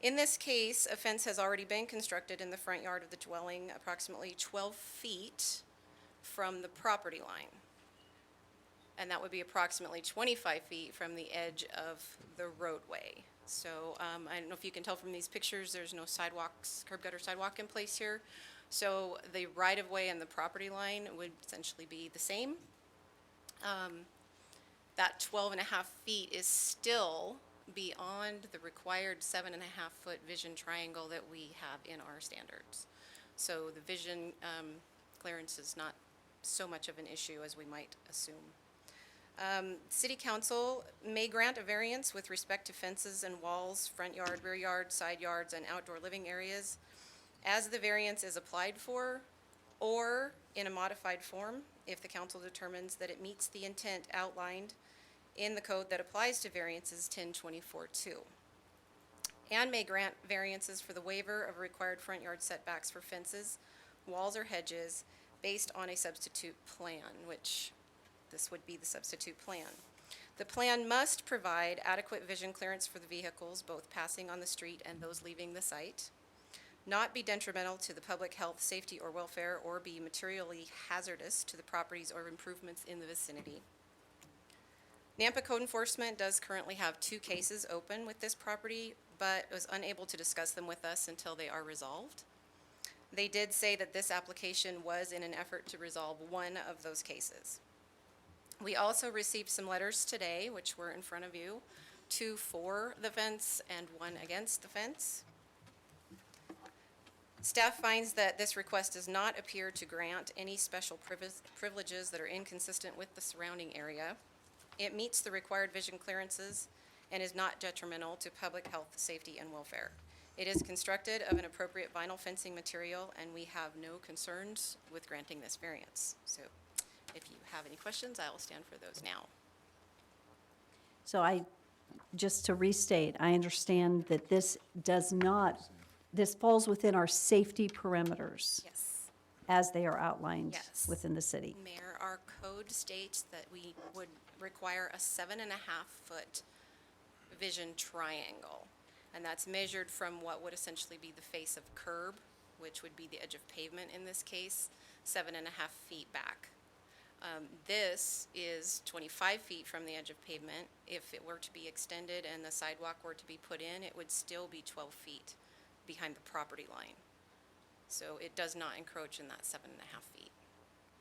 In this case, a fence has already been constructed in the front yard of the dwelling, approximately 12 feet from the property line. And that would be approximately 25 feet from the edge of the roadway. So I don't know if you can tell from these pictures, there's no sidewalks, curb gutter sidewalk in place here. So the right-of-way and the property line would essentially be the same. That 12 and a half feet is still beyond the required 7.5-foot vision triangle that we have in our standards. So the vision clearance is not so much of an issue as we might assume. City Council may grant a variance with respect to fences and walls, front yard, rear yard, side yards, and outdoor living areas as the variance is applied for, or in a modified form if the council determines that it meets the intent outlined in the code that applies to variances 1024-2. And may grant variances for the waiver of required front yard setbacks for fences, walls, or hedges based on a substitute plan, which this would be the substitute plan. The plan must provide adequate vision clearance for the vehicles, both passing on the street and those leaving the site, not be detrimental to the public health, safety, or welfare, or be materially hazardous to the properties or improvements in the vicinity. Nampa Code Enforcement does currently have 2 cases open with this property, but was unable to discuss them with us until they are resolved. They did say that this application was in an effort to resolve one of those cases. We also received some letters today, which were in front of you, 2 for the fence and 1 against the fence. Staff finds that this request does not appear to grant any special privileges that are inconsistent with the surrounding area. It meets the required vision clearances and is not detrimental to public health, safety, and welfare. It is constructed of an appropriate vinyl fencing material, and we have no concerns with granting this variance. So if you have any questions, I will stand for those now. So just to restate, I understand that this falls within our safety perimeters. Yes. As they are outlined Yes. within the city. Mayor, our code states that we would require a 7.5-foot vision triangle. And that's measured from what would essentially be the face of curb, which would be the edge of pavement in this case, 7.5 feet back. This is 25 feet from the edge of pavement. If it were to be extended and the sidewalk were to be put in, it would still be 12 feet behind the property line. So it does not encroach in that 7.5 feet.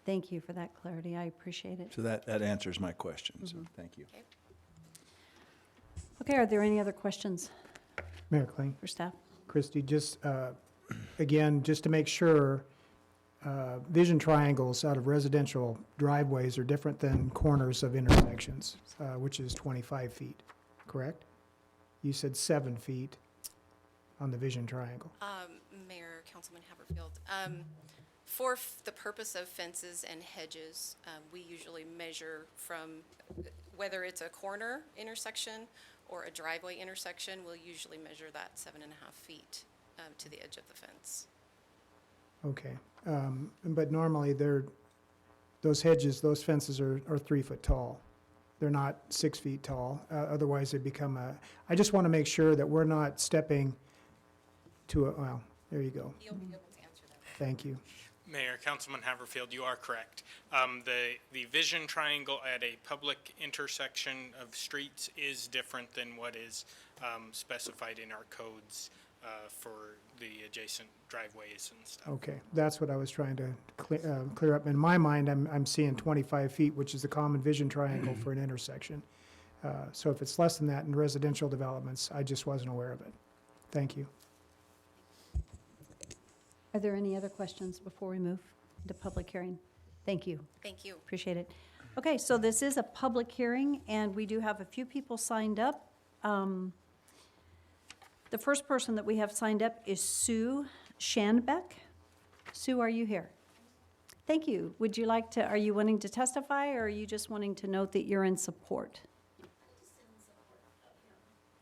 Thank you for that clarity. I appreciate it. So that answers my question, so thank you. Okay. Okay, are there any other questions Mayor Kling, for staff? Christie, just, again, just to make sure, vision triangles out of residential driveways are different than corners of intersections, which is 25 feet, correct? You said 7 feet on the vision triangle. Mayor, Councilman Haberfield, for the purpose of fences and hedges, we usually measure from, whether it's a corner intersection or a driveway intersection, we'll usually measure that 7.5 feet to the edge of the fence. Okay, but normally those hedges, those fences are 3 foot tall. They're not 6 feet tall, otherwise they become I just want to make sure that we're not stepping to well, there you go. You'll be able to answer that. Thank you. Mayor, Councilman Haverfield, you are correct. The vision triangle at a public intersection of streets is different than what is specified in our codes for the adjacent driveways and stuff. Okay, that's what I was trying to clear up. In my mind, I'm seeing 25 feet, which is the common vision triangle for an intersection. So if it's less than that in residential developments, I just wasn't aware of it. Thank you. Are there any other questions before we move to public hearing? Thank you. Thank you. Appreciate it. Okay, so this is a public hearing, and we do have a few people signed up. The first person that we have signed up is Sue Shandbeck. Sue, are you here? Thank you. Would you like to, are you wanting to testify, or are you just wanting to note that you're in support?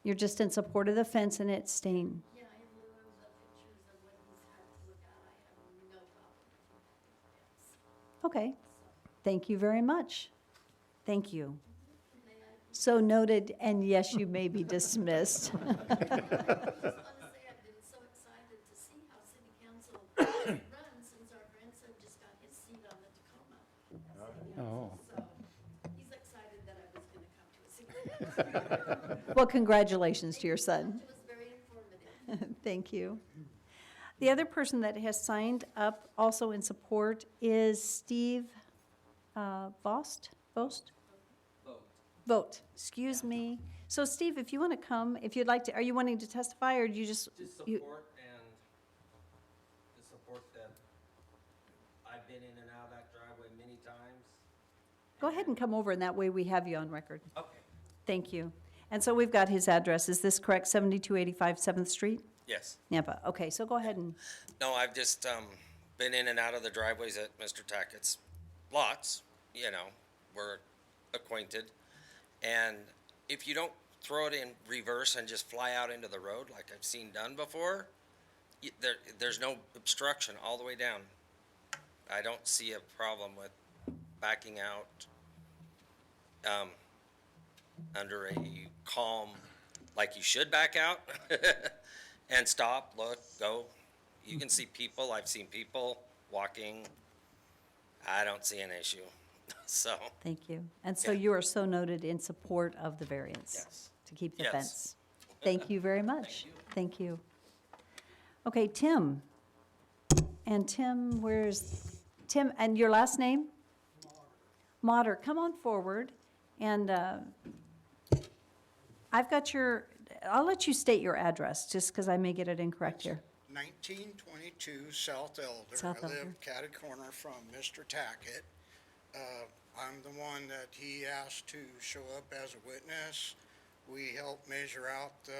You're just in support of the fence and it staying? Yeah, in lieu of the pictures of what he's had to look at, I have no problem. Okay. Thank you very much. Thank you. So noted, and yes, you may be dismissed. I just want to say I've been so excited to see how city council runs since our grandson just got his seat on the Tacoma. Oh. So he's excited that I was going to come to a city. Well, congratulations to your son. It was very informative. Thank you. The other person that has signed up also in support is Steve Vogt, excuse me. So Steve, if you want to come, if you'd like to, are you wanting to testify, or do you just? Just you- support and the support that I've been in and out of that driveway many times. Go ahead and come over, and that way we have you on record. Okay. Thank you. And so we've got his address. Is this correct? 7285 7th Street, Yes. Nampa? Okay, so go ahead and, No, I've just been in and out of the driveways at Mr. Tackett's lots, you know, we're acquainted. And if you don't throw it in reverse and just fly out into the road like I've seen done before, there's no obstruction all the way down. I don't see a problem with backing out under a calm, like you should back out and stop, look, go. You can see people, I've seen people walking. I don't see an issue, so. thank you. And so you are so noted in support of the variance? Yes. To keep the Yes. fence? Thank you very much. Thank you. Okay, Tim, And Tim, where's, Tim, and your last name? Mater, come on forward. And I've got your, I'll let you state your address, just because I may get it incorrect here. 1922 South Elder. South I Elder. live catty corner from Mr. Tackett. I'm the one that he asked to show up as a witness. We helped measure out the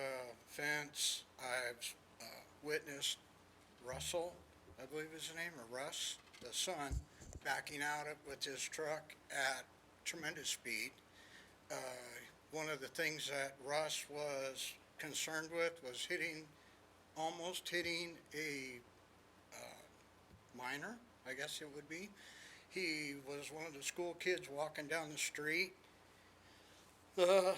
fence. I've witnessed Russell, I believe is his name, or Russ, the son, backing out with his truck at tremendous speed. One of the things that Russ was concerned with was almost hitting a minor, I guess it would be. He was one of the school kids walking down the street. The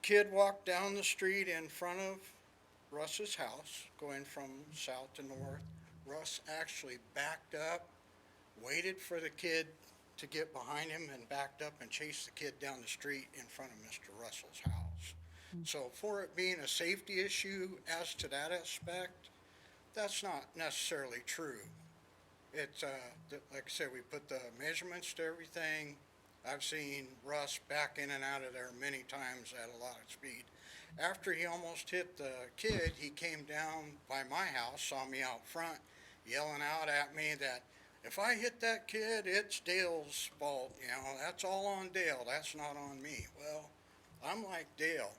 kid walked down the street in front of Russ's house, going from south to north. Russ actually backed up, waited for the kid to get behind him, and backed up and chased the kid down the street in front of Mr. Russell's house. So for it being a safety issue as to that aspect, that's not necessarily true. It's, like I said, we put the measurements to everything. I've seen Russ back in and out of there many times at a lot of speed. After he almost hit the kid, he came down by my house, saw me out front, yelling out at me that if I hit that kid, it's Dale's fault, you know, that's all on Dale, that's not on me. Well, I'm like Dale.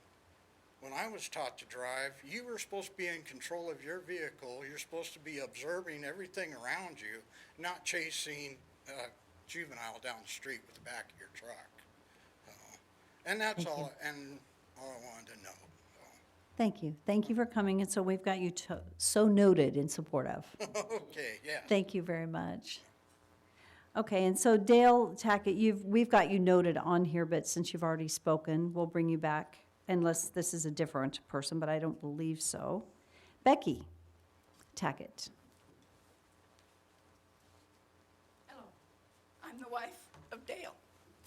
When I was taught to drive, you were supposed to be in control of your vehicle. You're supposed to be observing everything around you, not chasing a juvenile down the street with the back of your truck. And that's all, and all I wanted to know. Thank you. Thank you for coming, and so we've got you so noted in support of. Okay, yeah. Thank you very much. Okay, and so Dale Tackett, we've got you noted on here, but since you've already spoken, we'll bring you back unless this is a different person, but I don't believe so. Becky Tackett. Hello, I'm the wife of Dale.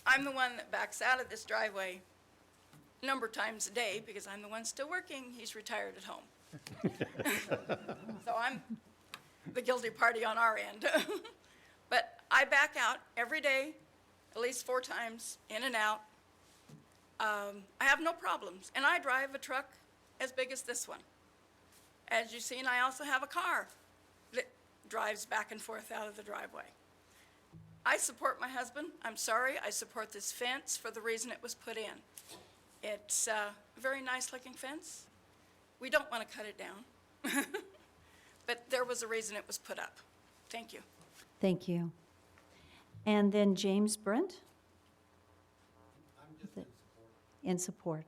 I'm the one that backs out of this driveway a number of times a day because I'm the one still working. He's retired at home. So I'm the guilty party on our end. But I back out every day, at least 4 times, in and out. I have no problems, and I drive a truck as big as this one. As you've seen, I also have a car that drives back and forth out of the driveway. I support my husband. I'm sorry, I support this fence for the reason it was put in. It's a very nice-looking fence. We don't want to cut it down, but there was a reason it was put up. Thank you. Thank you. And then James Brent? In support.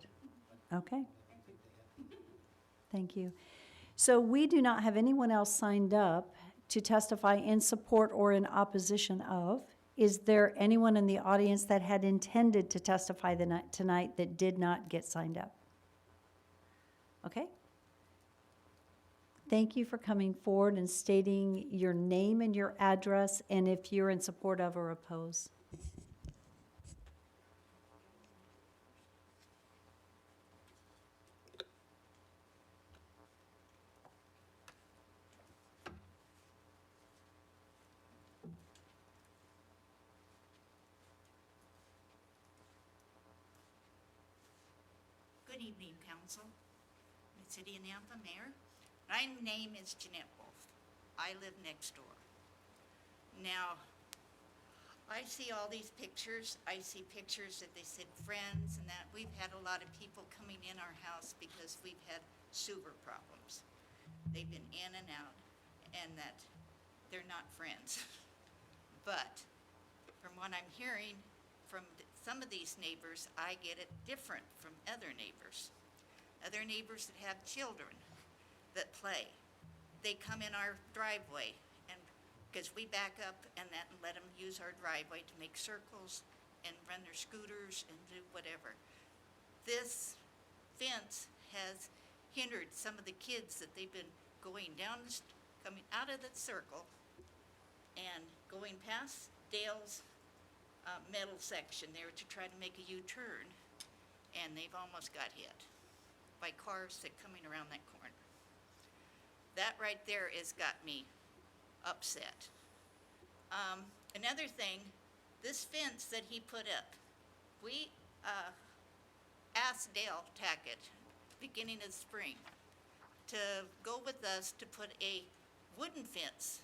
Okay. Thank you. So we do not have anyone else signed up to testify in support or in opposition of. Is there anyone in the audience that had intended to testify tonight that did not get signed up? Okay. Thank you for coming forward and stating your name and your address, and if you're in support of or oppose. Good evening, Council. The City of Nampa Mayor. My name is Jeanette Wolf. I live next door. Now, I see all these pictures. I see pictures that they said friends and that. We've had a lot of people coming in our house because we've had sewer problems. They've been in and out, and that they're not friends. But from what I'm hearing from some of these neighbors, I get it different from other neighbors. Other neighbors that have children that play. They come in our driveway, and because we back up and that and let them use our driveway to make circles and run their scooters and do whatever. This fence has hindered some of the kids that they've been going down, coming out of the circle and going past Dale's metal section there to try to make a U-turn, and they've almost got hit by cars that coming around that corner. That right there has got me upset. Another thing, this fence that he put up, we asked Dale Tackett, beginning of spring, to go with us to put a wooden fence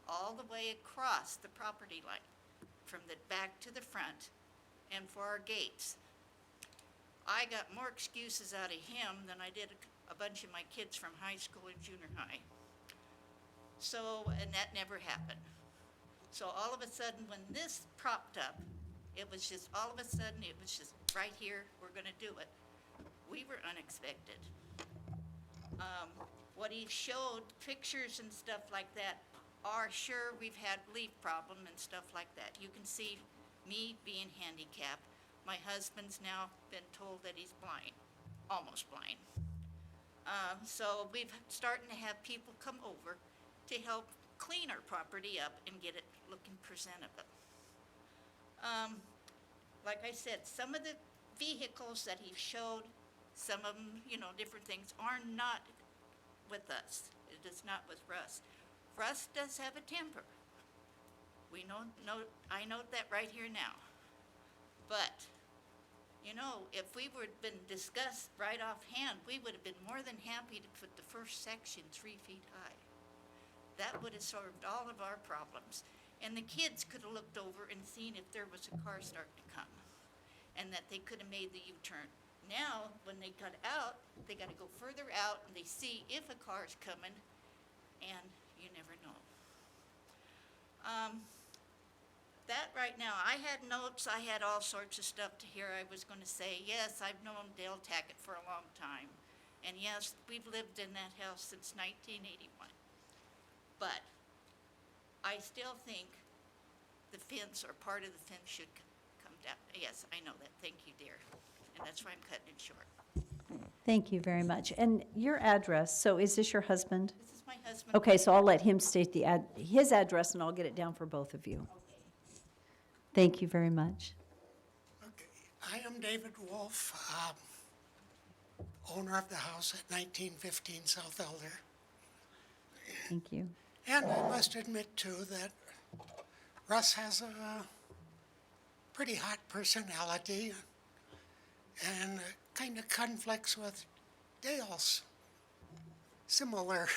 all the way across the property line, from the back to the front, and for our gates. I got more excuses out of him than I did a bunch of my kids from high school and junior high. So, and that never happened. So all of a sudden, when this propped up, it was just, all of a sudden, it was just right here, we're gonna do it. We were unexpected. What he showed, pictures and stuff like that, are sure we've had leaf problem and stuff like that. You can see me being handicapped. My husband's now been told that he's blind, almost blind. So we've starting to have people come over to help clean our property up and get it looking presentable. Like I said, some of the vehicles that he showed, some of them, you know, different things, are not with us. It is not with Russ. Russ does have a temper. We I note that right here now. But, you know, if we were been discussed right offhand, we would have been more than happy to put the first section 3 feet high. That would have solved all of our problems. And the kids could have looked over and seen if there was a car starting to come, and that they could have made the U-turn. Now, when they got out, they got to go further out, and they see if a car's coming, and you never know. That right now, I had notes, I had all sorts of stuff to hear. I was going to say, yes, I've known Dale Tackett for a long time, and yes, we've lived in that house since 1981. But I still think the fence, or part of the fence, should come down. Yes, I know that. Thank you, dear. And that's why I'm cutting it short. Thank you very much. And your address, so is this your husband? This is my husband. Okay, so I'll let him state his address, and I'll get it down for both of you. Thank you very much. I am David Wolf, owner of the house at 1915 South Elder. Thank you. And I must admit, too, that Russ has a pretty hot personality and kind of conflicts with Dale's similar.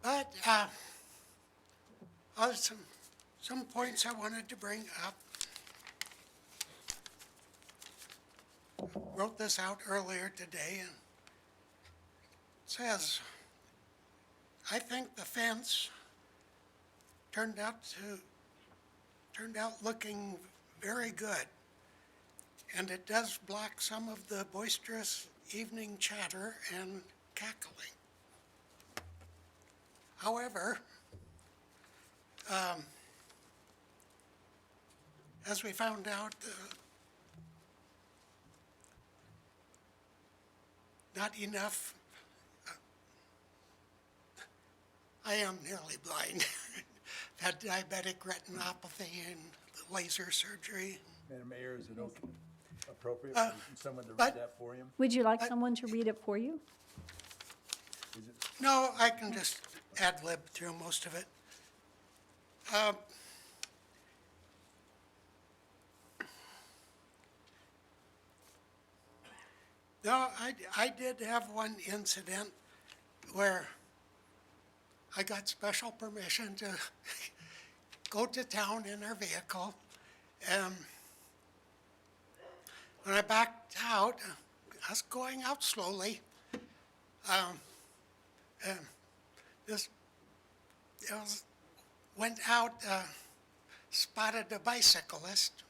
But some points I wanted to bring up. Wrote this out earlier today, and it says, I think the fence turned out looking very good, and it does block some of the boisterous evening chatter and cackling. However, as we found out, not enough. I am nearly blind. Had diabetic retinopathy and laser surgery. Madam Mayor, is it okay, appropriate for someone to read that for him? Would you like someone to read it for you? No, I can just ad-lib through most of it. No, I did have one incident where I got special permission to go to town in our vehicle. And when I backed out, I was going out slowly. Went out, spotted a bicyclist,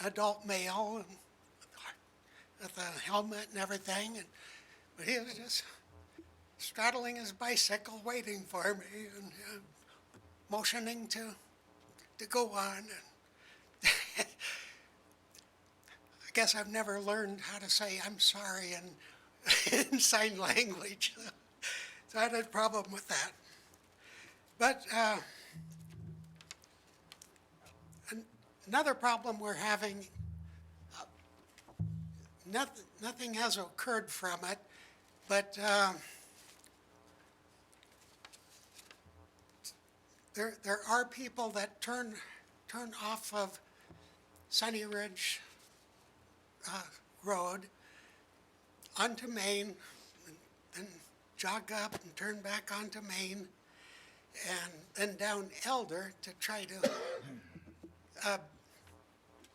adult male, and with a helmet and everything, but he was just straddling his bicycle, waiting for me, and motioning to go on. And I guess I've never learned how to say I'm sorry in sign language, so I had a problem with that. But another problem we're having, nothing has occurred from it, But there are people that turn off of Sunny Ridge Road onto Main, and then jog up and turn back onto Main, and then down Elder to try to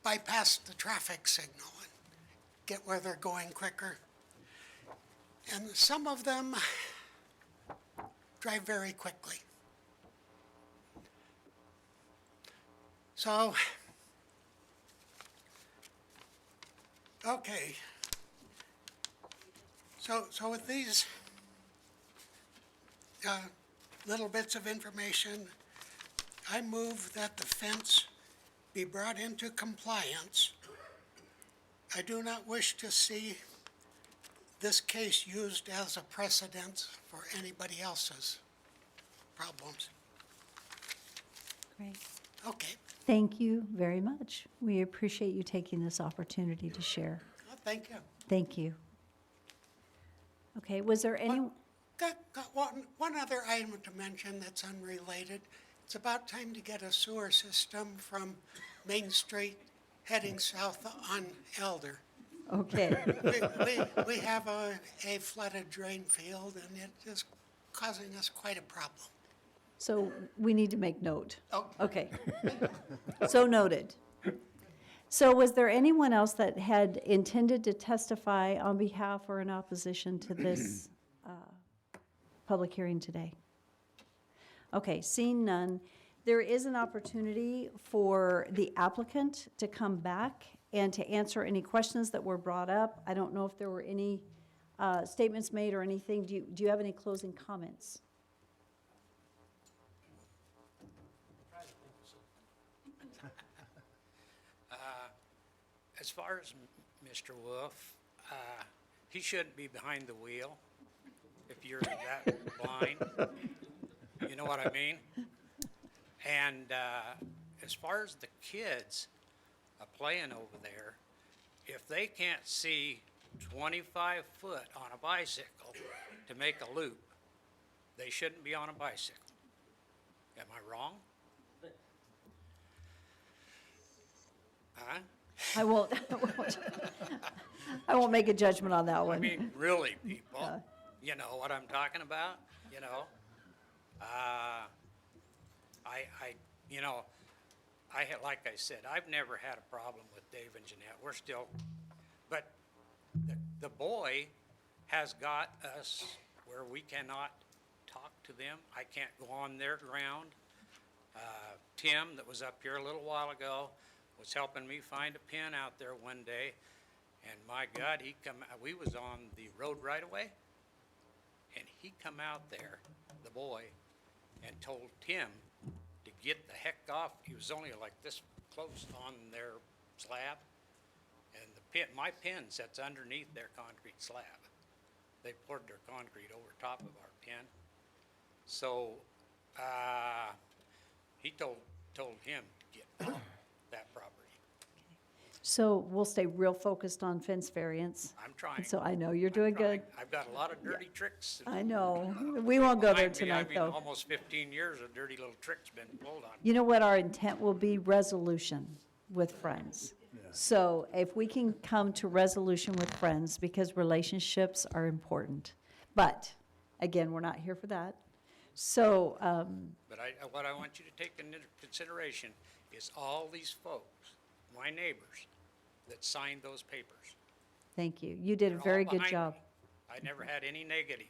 bypass the traffic signal and get where they're going quicker. And some of them drive very quickly. So, okay. So with these little bits of information, I move that the fence be brought into compliance. I do not wish to see this case used as a precedent for anybody else's problems. Great. Okay, Thank you very much. We appreciate you taking this opportunity to share. thank you. Thank you. Okay, was there any, Got one other item to mention that's unrelated. It's about time to get a sewer system from Main Street heading south on Elder. okay. We have a flooded drain field, and it is causing us quite a problem. So we need to make note. Oh. Okay. So noted. So was there anyone else that had intended to testify on behalf or in opposition to this public hearing today? Okay, seeing none, there is an opportunity for the applicant to come back and to answer any questions that were brought up. I don't know if there were any statements made or anything. Do you have any closing comments? As far as Mr. Wolf, he shouldn't be behind the wheel if you're that blind. You know what I mean? And as far as the kids playing over there, if they can't see 25 foot on a bicycle to make a loop, they shouldn't be on a bicycle. Am I wrong? Huh? I won't I won't make a judgment on that I one. mean, really, people, you know what I'm talking about, you know? Like I said, I've never had a problem with Dave and Jeanette. We're still, but the boy has got us where we cannot talk to them. I can't go on their ground. Tim, that was up here a little while ago, was helping me find a pin out there one day, and my God, we was on the road right away, and he come out there, the boy, and told Tim to get the heck off. He was only like this close on their slab, and my pin sits underneath their concrete slab. They poured their concrete over top of our pin. So, he told him to get off that property. So we'll stay real focused on fence variance. I'm trying. And so I know you're doing good. I've got a lot of dirty tricks. I know. We won't go there I tonight, mean, though. almost 15 years of dirty little tricks been pulled on. You know what our intent will be? Resolution with friends. So if we can come to resolution with friends, because relationships are important. But, again, we're not here for that. So, But what I want you to take into consideration is all these folks, my neighbors, that signed those papers. thank you. You did a They're all very good behind job. me. I never had any negative.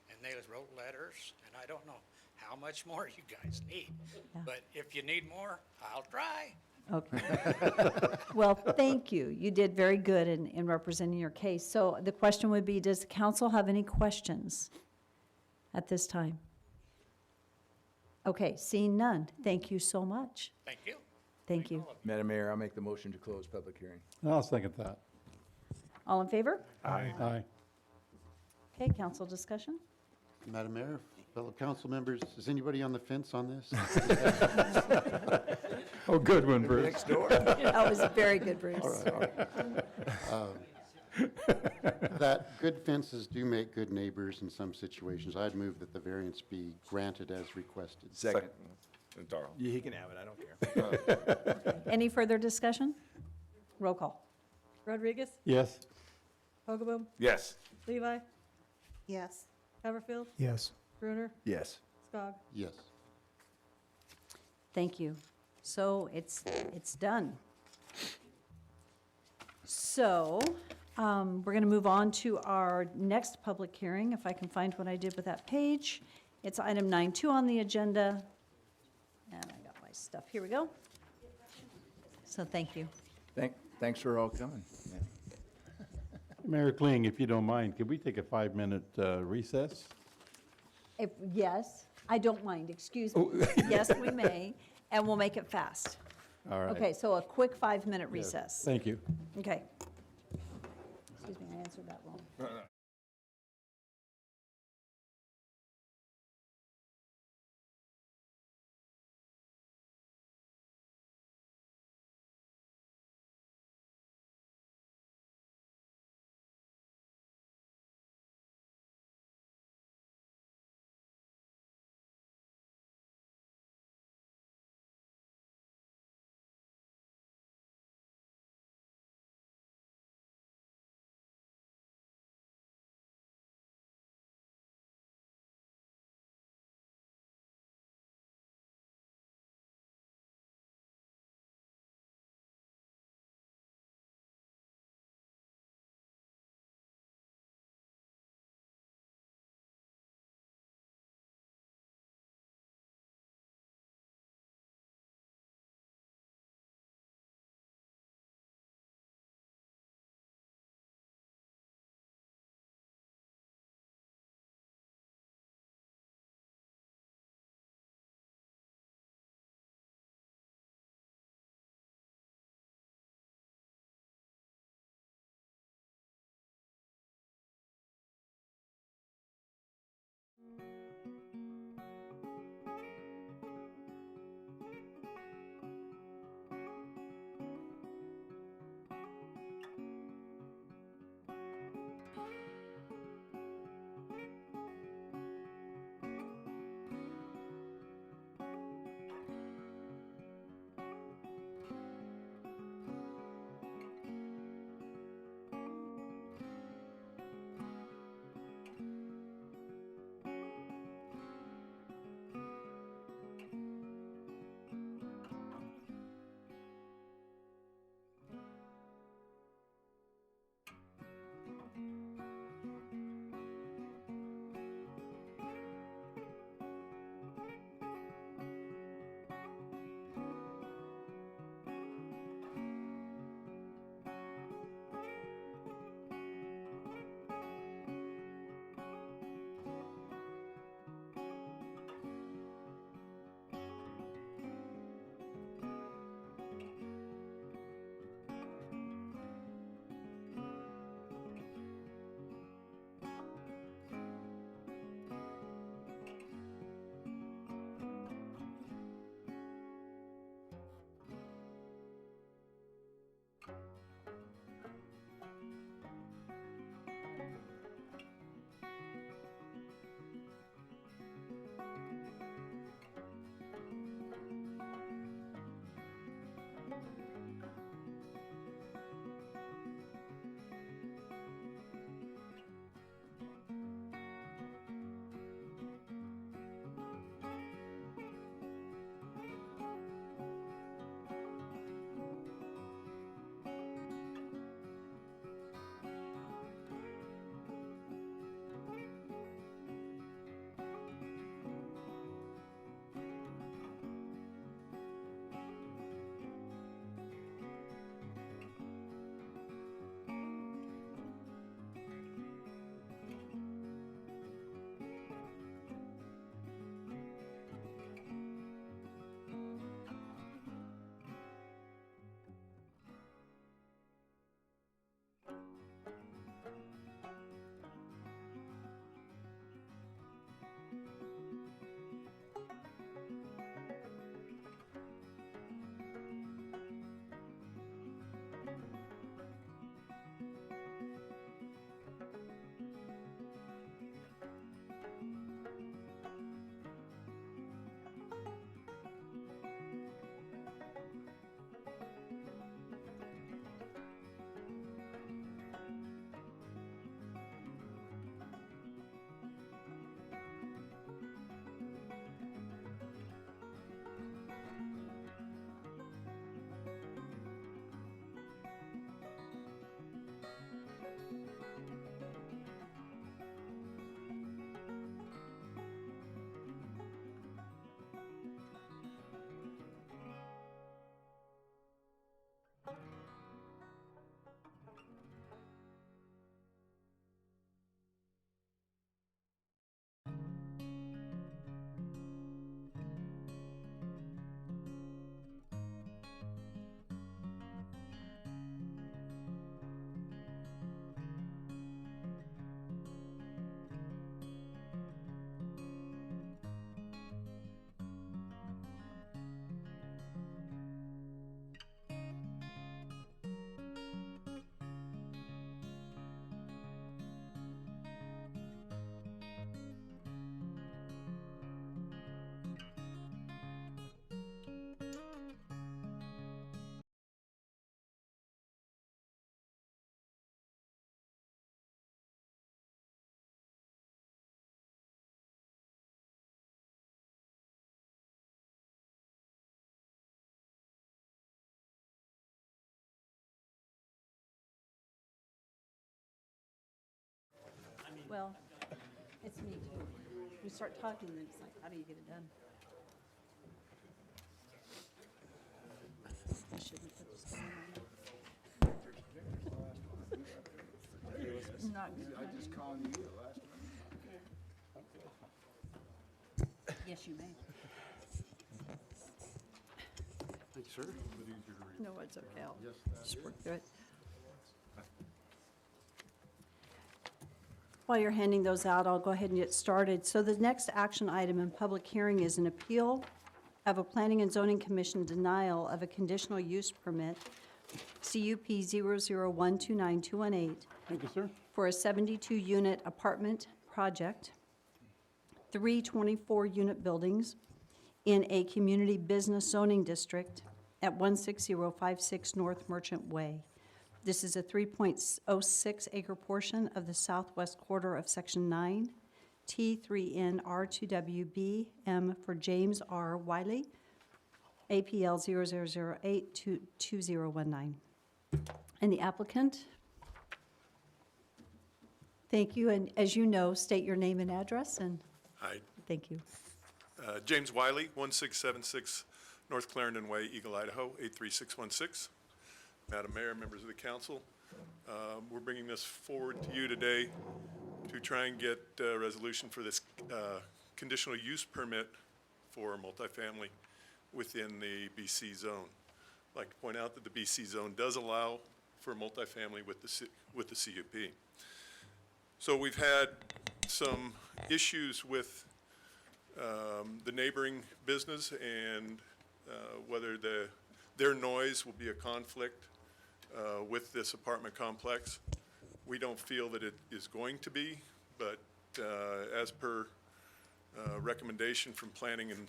And they wrote letters, and I don't know how much more you guys need. Yeah. But if you need more, I'll try. Okay. Well, thank you. You did very good in representing your case. So the question would be, does the council have any questions at this time? Okay, seeing none. Thank you so much. Thank you. Thank you. Madam Mayor, I'll make the motion to close public hearing. I'll second that. All in favor? Aye. Aye. Okay, council discussion? Madam Mayor, fellow council members, is anybody on the fence on this? Oh, good one, Bruce. Next door. That was very good, Bruce. All right. that good fences do make good neighbors in some situations. I'd move that the variance be granted as requested. Second. Darrell. Yeah, he can have it, I don't care. Any further discussion? Roll call. Rodriguez? Yes. Hogaboom? Yes. Levi? Yes. Haverfield? Yes. Brunner? Yes. Skog? Yes. Thank you. So it's done. So, we're going to move on to our next public hearing, if I can find what I did with that page. It's item 9.2 on the agenda. And I got my stuff. Here we go. So thank you. Thanks for all coming. Yeah. Mayor Kling, if you don't mind, could we take a 5-minute recess? Yes, I don't mind, excuse me. Yes, we may, and we'll make it fast. All right. Okay, so a quick 5-minute Yes. recess. Thank you. Okay. Excuse me, I answered that wrong. Well, it's me too. We start talking, and it's like, how do you get it done? I shouldn't put this down on there. Not good. I just called you the last one. Yes, you may. Thank you, sir. No, it's okay. I'll just work through it. While you're handing those out, I'll go ahead and get started. So the next action item in public hearing is an appeal of a Planning and Zoning Commission denial of a conditional use permit, CUP 0012918, Thank you, sir. for a 72-unit apartment project, 3 24-unit buildings in a community business zoning district at 16056 North Merchant Way. This is a 3.06 acre portion of the southwest quarter of Section 9, T3N R2WB M for James R. Wiley, APL 00082019. And the applicant? Thank you, and as you know, state your name and address, and Hi, thank you. James Wiley, 1676 North Clarendon Way, Eagle, Idaho, 83616. Madam Mayor, members of the council, we're bringing this forward to you today to try and get a resolution for this conditional use permit for multifamily within the BC zone. I'd like to point out that the BC zone does allow for multifamily with the CUP. So we've had some issues with the neighboring business and whether their noise will be a conflict with this apartment complex. We don't feel that it is going to be, but as per recommendation from planning and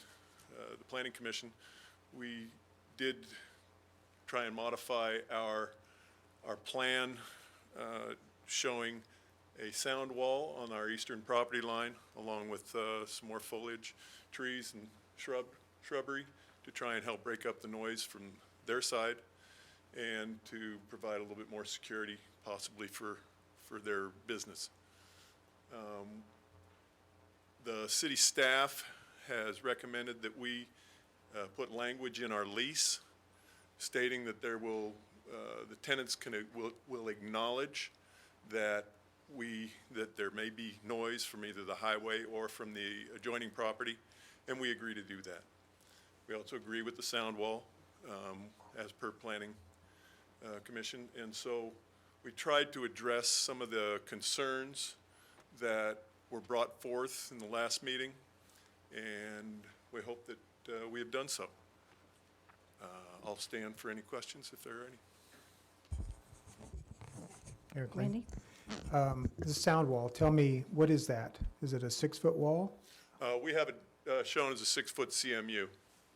the Planning Commission, we did try and modify our plan showing a sound wall on our eastern property line, along with some more foliage, trees and shrubbery to try and help break up the noise from their side and to provide a little bit more security possibly for their business. The city staff has recommended that we put language in our lease stating that there will, the tenants will acknowledge that that there may be noise from either the highway or from the adjoining property, and we agree to do that. We also agree with the sound wall as per Planning Commission, and so we tried to address some of the concerns that were brought forth in the last meeting, and we hope that we have done so. I'll stand for any questions if there are any. Eric Lane. Randy? The sound wall, tell me, what is that? Is it a 6-foot wall? We have it shown as a 6-foot CMU.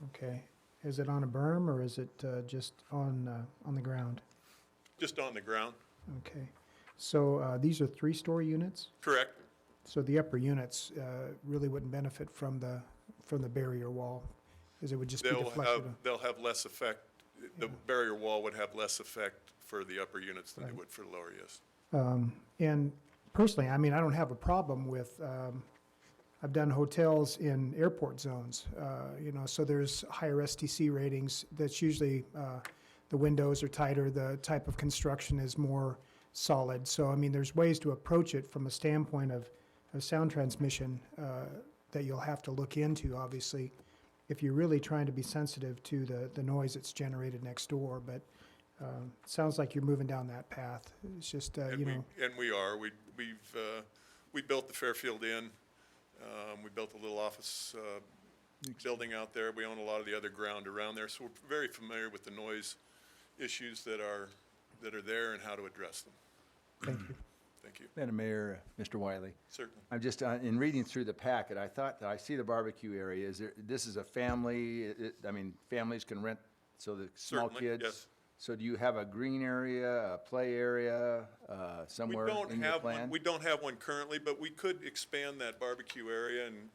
Okay. Is it on a berm, or is it just on the ground? Just on the ground. Okay. So these are 3-story units? Correct. So the upper units really wouldn't benefit from the barrier wall, as it would just be deflected? They'll have less effect. The barrier wall would have less effect for the upper units than it would for the lower, yes. And personally, I mean, I don't have a problem with, I've done hotels in airport zones, so there's higher STC ratings. That's usually, the windows are tighter, the type of construction is more solid. So, I mean, there's ways to approach it from a standpoint of sound transmission that you'll have to look into, obviously, if you're really trying to be sensitive to the noise that's generated next door. But it sounds like you're moving down that path. It's just, And we are. We built the Fairfield Inn. We built a little office building out there. We own a lot of the other ground around there, so we're very familiar with the noise issues that are there and how to address them. Thank you. Thank you. Madam Mayor, Mr. Wiley. Certainly. I'm just, in reading through the packet, I thought that I see the barbecue area. This is a family, I mean, families can rent, so the small Certainly, kids? yes. So do you have a green area, a play area, somewhere in your plan? We don't have one currently, but we could expand that barbecue area and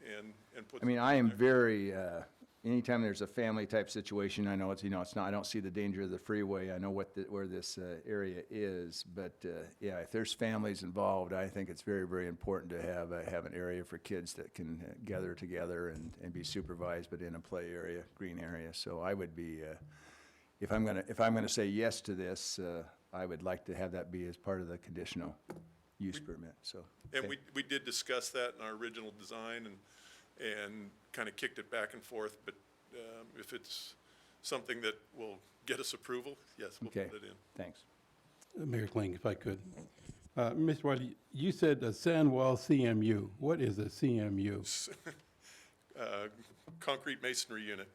put. I mean, something I am there. very anytime there's a family-type situation, I know it's, it's not, I don't see the danger of the freeway. I know where this area is, but, yeah, if there's families involved, I think it's very, very important to have an area for kids that can gather together and be supervised, but in a play area, green area. So I would be, if I'm gonna say yes to this, I would like to have that be as part of the conditional use permit, so. And okay. we did discuss that in our original design and kind of kicked it back and forth, but if it's something that will get us approval, yes, we'll Okay, put it in. thanks. Mayor Kling, if I could. Mr. Wiley, you said a sand wall CMU. What is a CMU? Concrete masonry unit,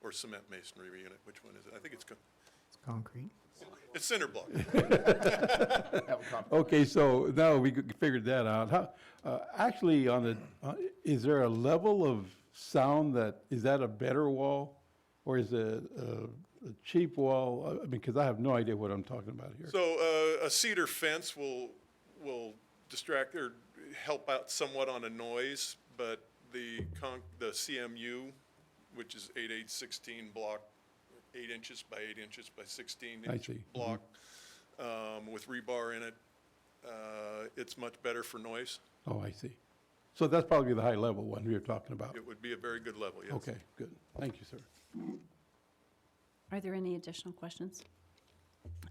or cement masonry unit, which one is it? I think it's Concrete. it's cinder block. Okay, so now we figured that out. How, actually, is there a level of sound is that a better wall? Or is it a cheap wall? I mean, because I have no idea what I'm talking about here. So a cedar fence will distract or help out somewhat on a noise, but the CMU, which is 8/8/16 block, 8 inches by 8 inches by 16 I inch see. block, with rebar in it, it's much better for noise. Oh, I see. So that's probably the high-level one we were talking about. It would be a very good level, yes. Okay, good. Thank you, sir. Are there any additional questions?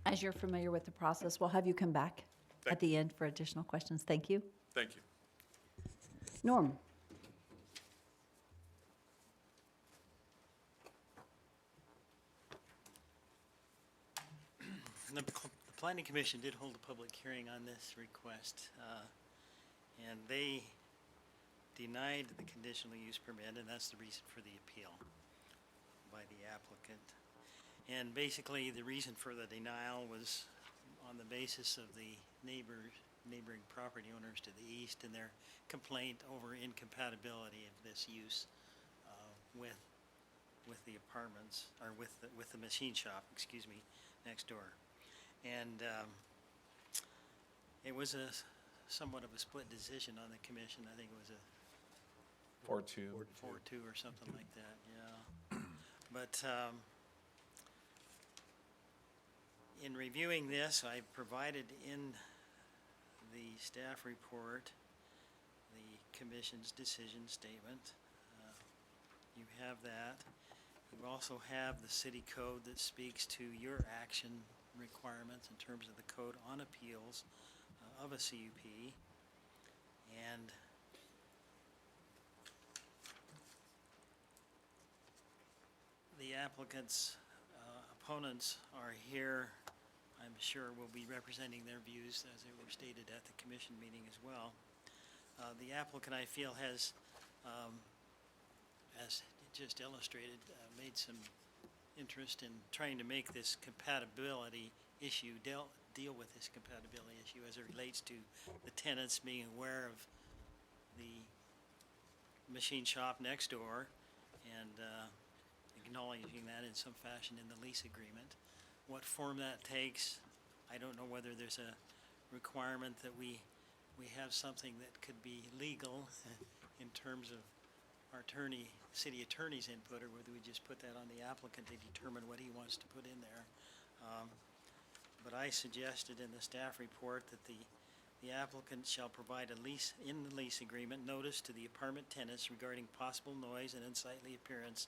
As you're familiar with the process, we'll have you come back at the end for additional questions. Thank you. Thank you. Norm? The Planning Commission did hold a public hearing on this request, and they denied the conditional use permit, and that's the reason for the appeal by the applicant. And basically, the reason for the denial was on the basis of the neighboring property owners to the east and their complaint over incompatibility of this use with the apartments, or with the machine shop, excuse me, next door. And it was somewhat of a split decision on the commission. I think it was a 4-2. 4-2 or something like that, yeah. But in reviewing this, I provided in the staff report the commission's decision statement. You have that. You also have the city code that speaks to your action requirements in terms of the code on appeals of a CUP. And the applicant's opponents are here, I'm sure will be representing their views as they were stated at the commission meeting as well. The applicant, I feel, has, as just illustrated, made some interest in trying to make this compatibility issue, deal with this compatibility issue as it relates to the tenants being aware of the machine shop next door and acknowledging that in some fashion in the lease agreement. What form that takes, I don't know whether there's a requirement that we have something that could be legal in terms of our city attorney's input, or whether we just put that on the applicant to determine what he wants to put in there. But I suggested in the staff report that the applicant shall provide in the lease agreement, notice to the apartment tenants regarding possible noise and unsightly appearance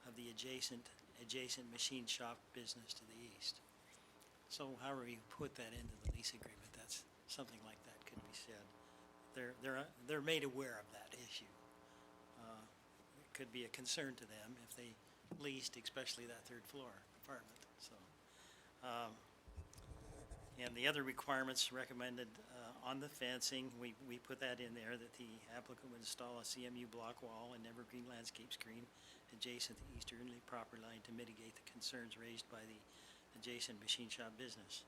of the adjacent machine shop business to the east. So however you put that into the lease agreement, that's something like that could be said. They're made aware of that issue. It could be a concern to them if they leased, especially that third floor apartment. So, and the other requirements recommended on the fencing, we put that in there, that the applicant would install a CMU block wall and evergreen landscape screen adjacent to the easterly property line to mitigate the concerns raised by the adjacent machine shop business.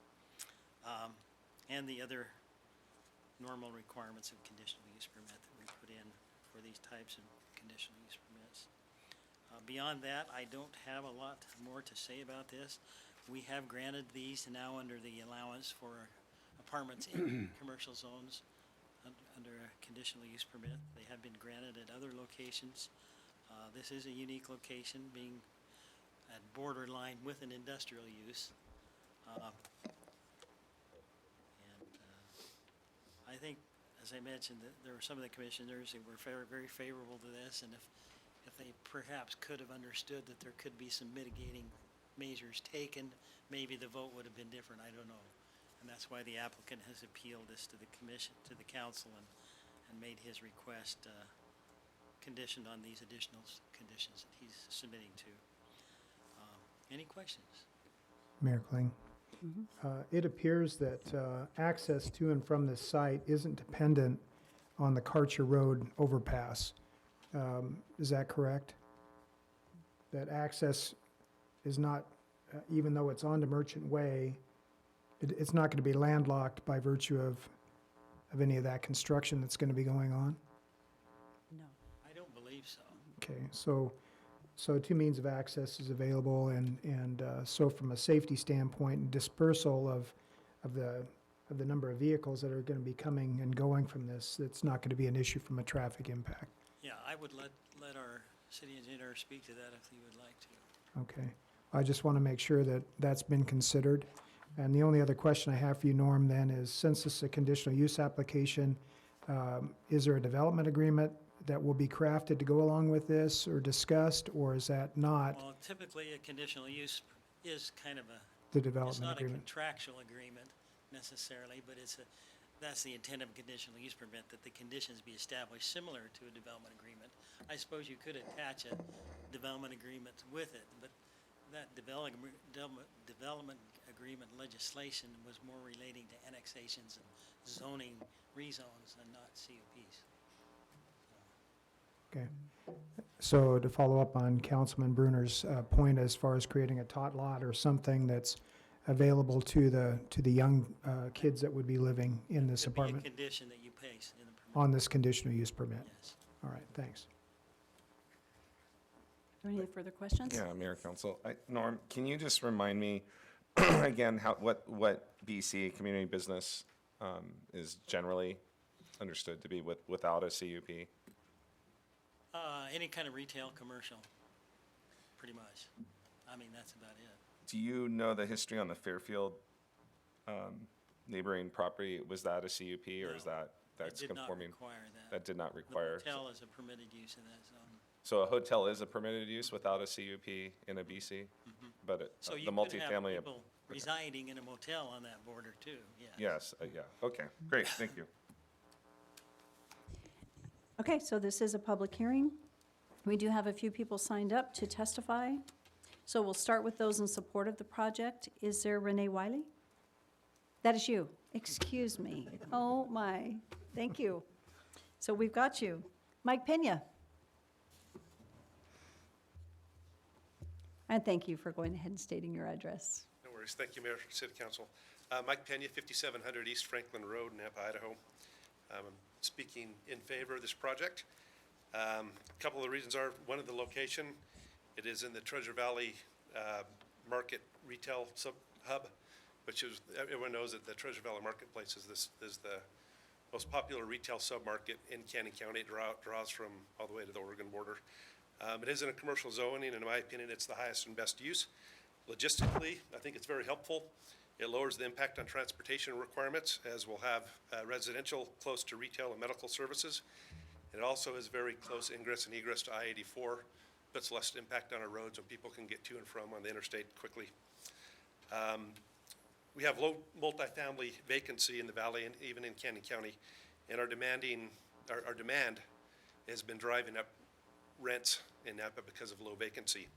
And the other normal requirements of conditional use permit that we put in for these types of conditional use permits. Beyond that, I don't have a lot more to say about this. We have granted these now under the allowance for apartments in commercial zones under a conditional use permit. They have been granted at other locations This is a unique location, being at borderline with an industrial use. I think, as I mentioned, that there were some of the commissioners who were very favorable to this, and if they perhaps could have understood that there could be some mitigating measures taken, maybe the vote would have been different, I don't know. And that's why the applicant has appealed this to the commission, to the council, and made his request conditioned on these additional conditions that he's submitting to. Any questions? Mayor Kling? It appears that access to and from this site isn't dependent on the Karcher Road overpass. Is that correct? That access is not, even though it's onto Merchant Way, it's not going to be landlocked by virtue of any of that construction that's going to be going on? No. I don't believe so. Okay, so two means of access is available, and so from a safety standpoint, dispersal of the number of vehicles that are going to be coming and going from this, it's not going to be an issue from a traffic impact. Yeah, I would let our city engineer speak to that if he would like to. Okay, I just want to make sure that that's been considered. And the only other question I have for you, Norm, then is, since this is a conditional use application, is there a development agreement that will be crafted to go along with this or discussed, or is that not Well, typically, a conditional use is kind of the it's development not a agreement? contractual agreement necessarily, but that's the intent of a conditional use permit, that the conditions be established similar to a development agreement. I suppose you could attach a development agreement with it, but that development agreement legislation was more relating to annexations and zoning rezones and not CUPs. Okay. So to follow up on Councilman Bruner's point as far as creating a tot lot or something that's available to the young kids that would be living in this Could be a apartment condition that you place in the permit. on this conditional use permit? Yes. All right, thanks. Are there any further questions? Yeah, Mayor, Council. Norm, can you just remind me again what BC community business is generally understood to be without a CUP? Any kind of retail, commercial, pretty much. I mean, that's about it. Do you know the history on the Fairfield neighboring property? Was that a CUP, or is that's It did not conforming? require that. That did not The require. hotel is a permitted use in that zone. So a hotel is a permitted use without a CUP in a BC, but So the you could have multifamily. people residing in a motel on that border too, yes. Yes, yeah. Okay, great. Thank you. Okay, so this is a public hearing. We do have a few people signed up to testify. So we'll start with those in support of the project. Is there Renee Wiley? That is you. Excuse me. Oh, my. Thank you. So we've got you. Mike Pena. And thank you for going ahead and stating your address. No worries. Thank you, Mayor, City Council. Mike Pena, 5700 East Franklin Road, Nampa, Idaho. I'm speaking in favor of this project. A couple of the reasons are, one of the location, it is in the Treasure Valley Market Retail Hub, which is, everyone knows that the Treasure Valley Marketplace is the most popular retail submarket in Canyon County. It draws from all the way to the Oregon border. It is in a commercial zoning, and in my opinion, it's the highest and best use. Logistically, I think it's very helpful. It lowers the impact on transportation requirements, as we'll have residential close to retail and medical services. It also is very close ingress and egress to I-84, puts less impact on our roads, and people can get to and from on the interstate quickly. We have low multifamily vacancy in the valley and even in Canyon County, and our demand has been driving up rents in Napa because of low vacancy.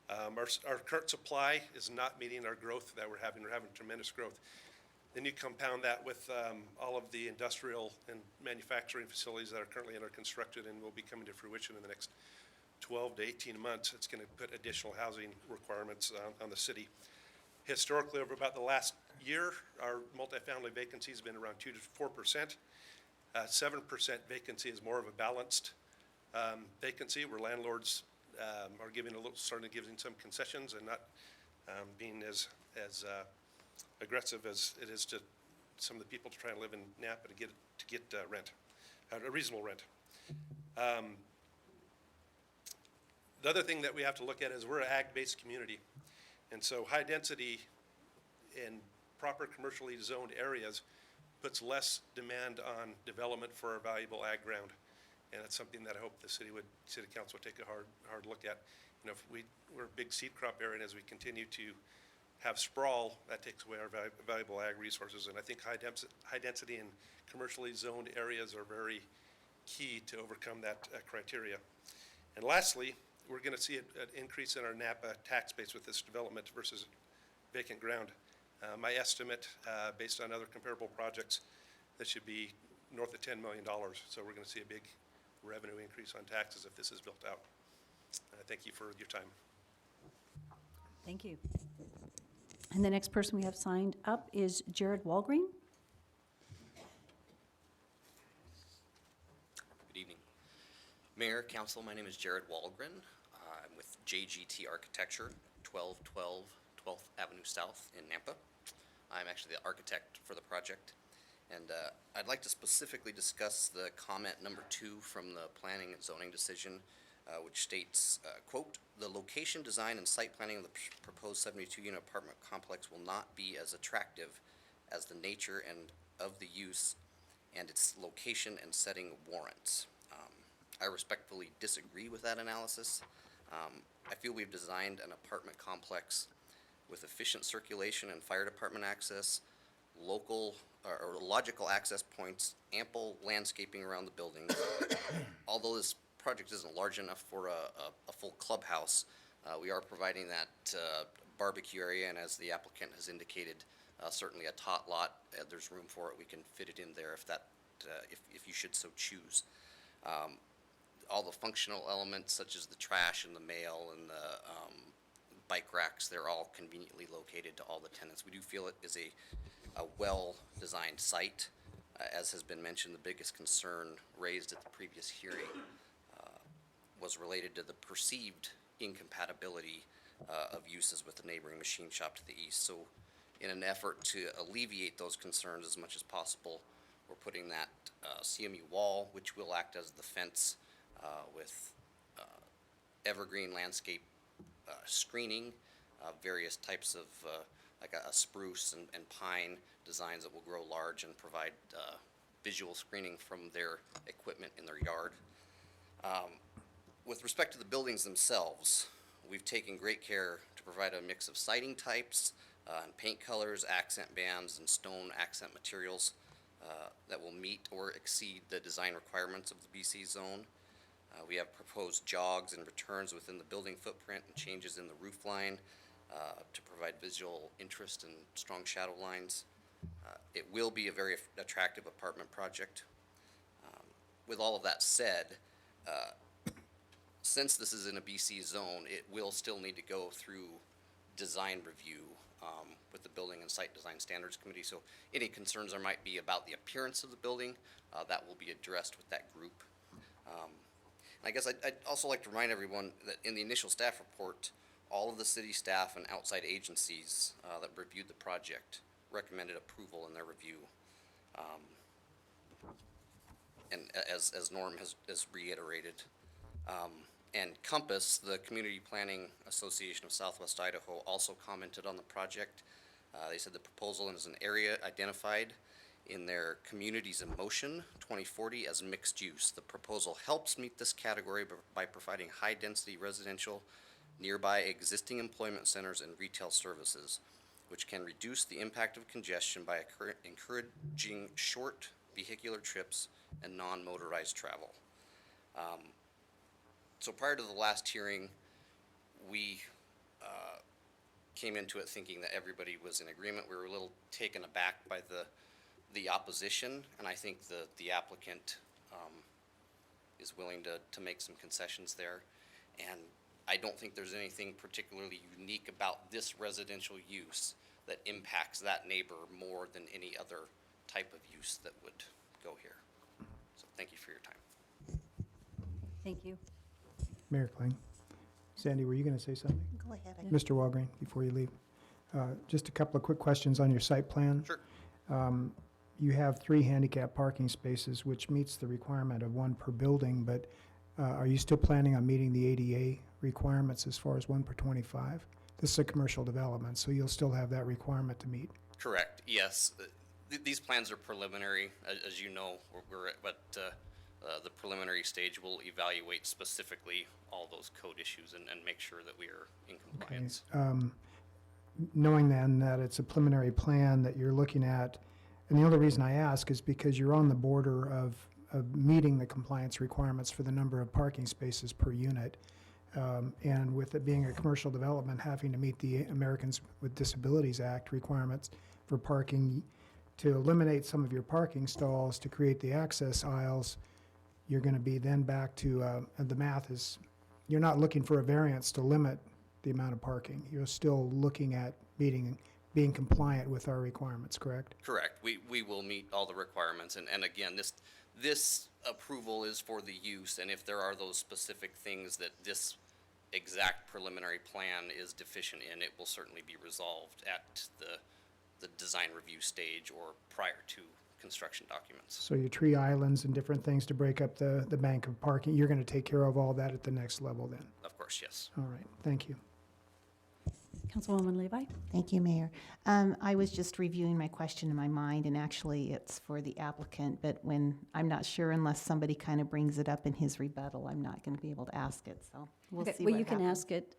Our current supply is not meeting our growth that we're having. We're having tremendous growth. Then you compound that with all of the industrial and manufacturing facilities that are currently under construction and will be coming to fruition in the next 12 to 18 months. It's going to put additional housing requirements on the city. Historically, over about the last year, our multifamily vacancy has been around 2 to 4%. 7% vacancy is more of a balanced vacancy, where landlords are starting to give some concessions and not being as aggressive as it is to some of the people to try and live in Napa to get rent, a reasonable rent. The other thing that we have to look at is we're an ag-based community. And so high density in proper commercially zoned areas puts less demand on development for our valuable ag ground. And it's something that I hope the city council would take a hard look at. You know, if we're a big seed crop area, and as we continue to have sprawl, that takes away our valuable ag resources. And I think high density and commercially zoned areas are very key to overcome that criteria. And lastly, we're going to see an increase in our Napa tax base with this development versus vacant ground. My estimate, based on other comparable projects, that should be north of $10 million. So we're going to see a big revenue increase on taxes if this is built out. Thank you for your time. Thank you. And the next person we have signed up is Jared Walgreen. Good evening. Mayor, Council, my name is Jared Walgren. I'm with JGT Architecture, 1212 12th Avenue South in Nampa. I'm actually the architect for the project. And I'd like to specifically discuss the comment number 2 from the Planning and Zoning decision, which states, quote, "The location, design, and site planning of the proposed 72-unit apartment complex will not be as attractive as the nature and of the use and its location and setting warrants." I respectfully disagree with that analysis. I feel we've designed an apartment complex with efficient circulation and fire department access, local or logical access points, ample landscaping around the building. Although this project isn't large enough for a full clubhouse, we are providing that barbecue area, and as the applicant has indicated, certainly a tot lot, there's room for it. We can fit it in there if that, if you should so choose. All the functional elements such as the trash and the mail and the bike racks, they're all conveniently located to all the tenants. We do feel it is a well-designed site. As has been mentioned, the biggest concern raised at the previous hearing was related to the perceived incompatibility of uses with the neighboring machine shop to the east. So in an effort to alleviate those concerns as much as possible, we're putting that CMU wall, which will act as the fence with evergreen landscape screening, various types of like a spruce and pine designs that will grow large and provide visual screening from their equipment in their yard. With respect to the buildings themselves, we've taken great care to provide a mix of siding types and paint colors, accent bands, and stone accent materials that will meet or exceed the design requirements of the BC zone. We have proposed jogs and returns within the building footprint and changes in the roof line to provide visual interest and strong shadow lines. It will be a very attractive apartment project. With all of that said, since this is in a BC zone, it will still need to go through design review with the Building and Site Design Standards Committee. So any concerns there might be about the appearance of the building, that will be addressed with that group. I guess I'd also like to remind everyone that in the initial staff report, all of the city staff and outside agencies that reviewed the project recommended approval in their review. And as Norm has reiterated. And Compass, the Community Planning Association of Southwest Idaho, also commented on the project. They said the proposal is an area identified in their Communities in Motion 2040 as mixed use. The proposal helps meet this category by providing high-density residential nearby existing employment centers and retail services, which can reduce the impact of congestion by encouraging short vehicular trips and non-motorized travel. So prior to the last hearing, we came into it thinking that everybody was in agreement. We were a little taken aback by the opposition, and I think the applicant is willing to make some concessions there. And I don't think there's anything particularly unique about this residential use that impacts that neighbor more than any other type of use that would go here. So thank you for your time. Thank you. Mayor Kling. Sandy, were you going to say something? Go ahead. Mr. Walgreen, before you leave. Just a couple of quick questions on your site plan. Sure. You have 3 handicap parking spaces, which meets the requirement of 1 per building, but are you still planning on meeting the ADA requirements as far as 1 per 25. This is a commercial development, so you'll still have that requirement to meet. Correct, yes. These plans are preliminary, as you know, we're at the preliminary stage. We'll evaluate specifically all those code issues and make sure that we are in compliance. Knowing then that it's a preliminary plan that you're looking at, and the only reason I ask is because you're on the border of meeting the compliance requirements for the number of parking spaces per unit. And with it being a commercial development, having to meet the Americans with Disabilities Act requirements for parking, to eliminate some of your parking stalls, to create the access aisles, you're going to be then back to, the math is, you're not looking for a variance to limit the amount of parking. You're still looking at being compliant with our requirements, correct? Correct, we will meet all the requirements, and again, this approval is for the use, and if there are those specific things that this exact preliminary plan is deficient in, it will certainly be resolved at the design review stage or prior to construction documents. So your tree islands and different things to break up the bank of parking, you're going to take care of all that at the next level then? Of course, yes. All right, thank you. Councilwoman Levi? Thank you, Mayor. I was just reviewing my question in my mind, and actually it's for the applicant, but I'm not sure unless somebody kind of brings it up in his rebuttal, I'm not going to be able to ask it, so we'll Okay, see well, what you can happens. ask it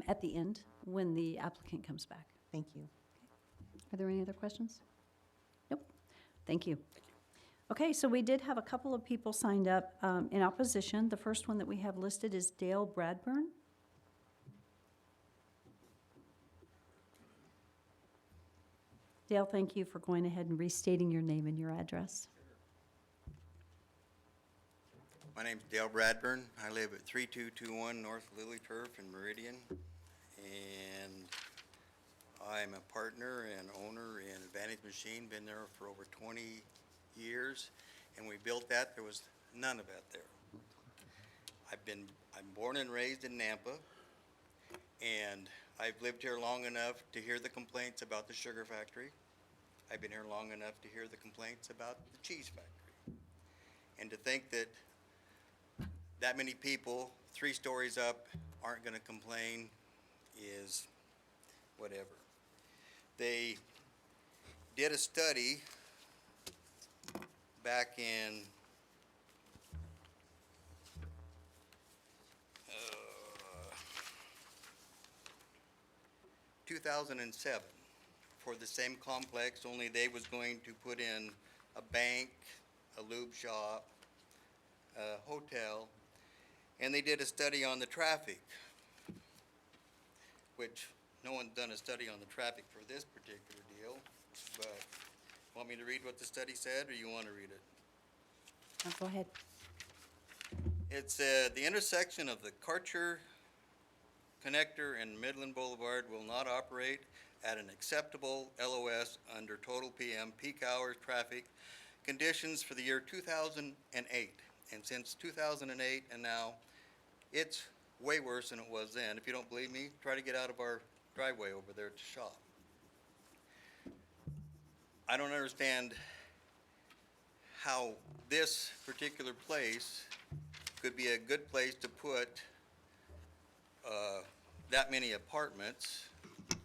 at the end when the applicant comes back. Thank you. Are there any other questions? Nope. Thank you. Okay, so we did have a couple of people signed up in opposition. The first one that we have listed is Dale Bradburn. Dale, thank you for going ahead and restating your name and your address. My name's Dale Bradburn. I live at 3221 North Lily Turf in Meridian, and I'm a partner and owner in Advantage Machine. Been there for over 20 years, and we built that. There was none of that there. I'm born and raised in Nampa, and I've lived here long enough to hear the complaints about the sugar factory. I've been here long enough to hear the complaints about the cheese factory. And to think that many people, 3 stories up, aren't going to complain is whatever. They did a study back in 2007 for the same complex, only they was going to put in a bank, a lube shop, a hotel, and they did a study on the traffic, which no one's done a study on the traffic for this particular deal, but want me to read what the study said, or you want to read it? Go ahead. It said, the intersection of the Karcher Connector and Midland Boulevard will not operate at an acceptable LOS under total PM peak hours traffic conditions for the year 2008. And since 2008 and now, it's way worse than it was then. If you don't believe me, try to get out of our driveway over there to shop. I don't understand how this particular place could be a good place to put that many apartments.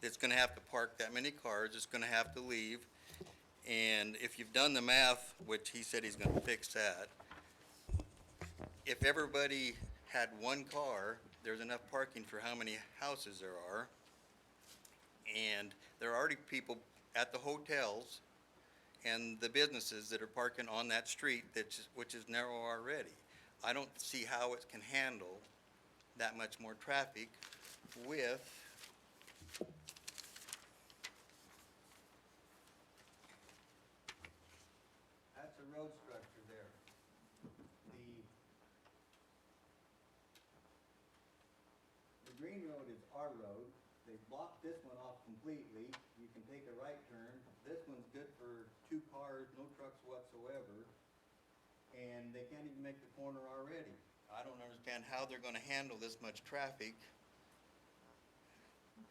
It's going to have to park that many cars. It's going to have to leave. And if you've done the math, which he said he's going to fix that, if everybody had 1 car, there's enough parking for how many houses there are. And there are already people at the hotels and the businesses that are parking on that street, which is narrow already. I don't see how it can handle that much more traffic with that's a road structure there. The green road is our road. They blocked this one off completely. You can take a right turn. This one's good for 2 cars, no trucks whatsoever. And they can't even make the corner already. I don't understand how they're gonna handle this much traffic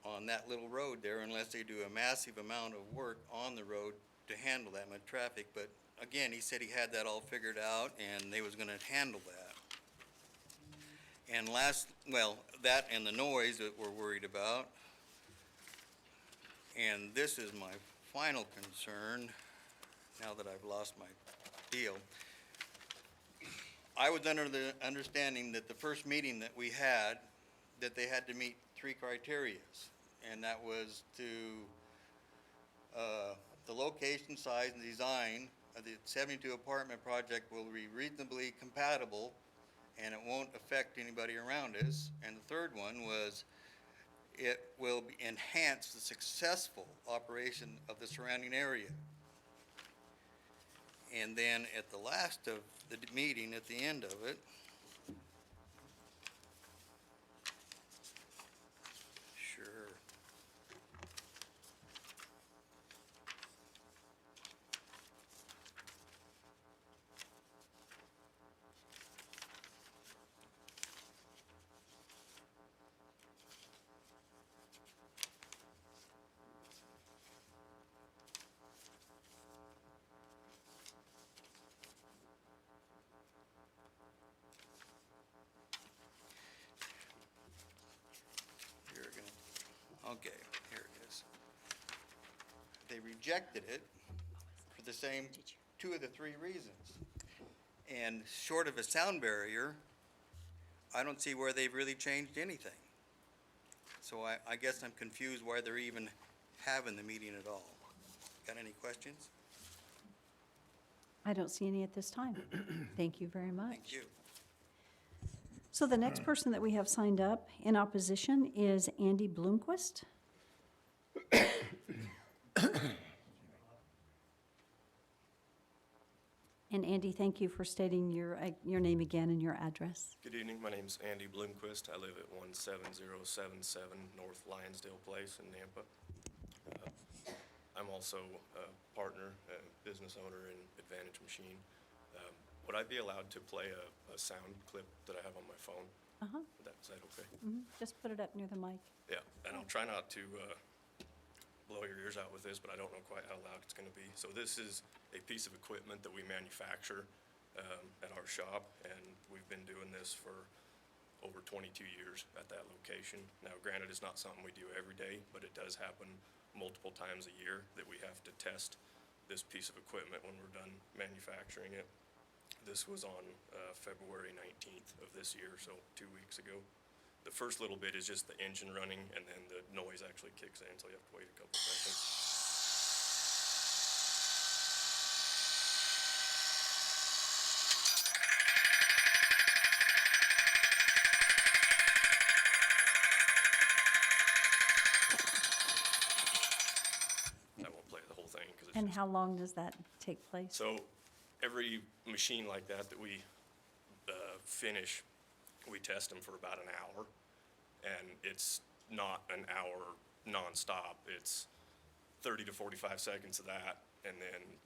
on that little road there unless they do a massive amount of work on the road to handle that much traffic. But again, he said he had that all figured out and they was gonna handle that. And that and the noise that we're worried about. And this is my final concern, now that I've lost my deal. I was under the understanding that the first meeting that we had, that they had to meet 3 criterias. And that was to, the location, size, and design of the 72 apartment project will be reasonably compatible and it won't affect anybody around us. And the third one was, it will enhance the successful operation of the surrounding area. And then at the last of the meeting, at the end of it, sure. Okay, here it is. They rejected it for the same 2 of the 3 reasons. And short of a sound barrier, I don't see where they've really changed anything. So I guess I'm confused why they're even having the meeting at all. Got any questions? I don't see any at this time. Thank you very much. Thank you. So the next person that we have signed up in opposition is Andy Bloomquist. And Andy, thank you for stating your name again and your address. Good evening, my name's Andy Bloomquist. I live at 17077 North Lionsdale Place in Nampa. I'm also a partner, a business owner in Advantage Machine. Would I be allowed to play a sound clip that I have on my phone? Uh-huh. Is that okay? Just put it up near the mic. Yeah, and I'll try not to blow your ears out with this, but I don't know quite how loud it's going to be. So this is a piece of equipment that we manufacture at our shop, and we've been doing this for over 22 years at that location. Now, granted, it's not something we do every day, but it does happen multiple times a year that we have to test this piece of equipment when we're done manufacturing it. This was on February 19th of this year, so 2 weeks ago. The first little bit is just the engine running, and then the noise actually kicks in, so you have to wait a couple seconds. I won't play the whole thing because it's And just... how long does that take place? So every machine like that we finish, we test them for about an hour, and it's not an hour nonstop. It's 30 to 45 seconds of that, and then,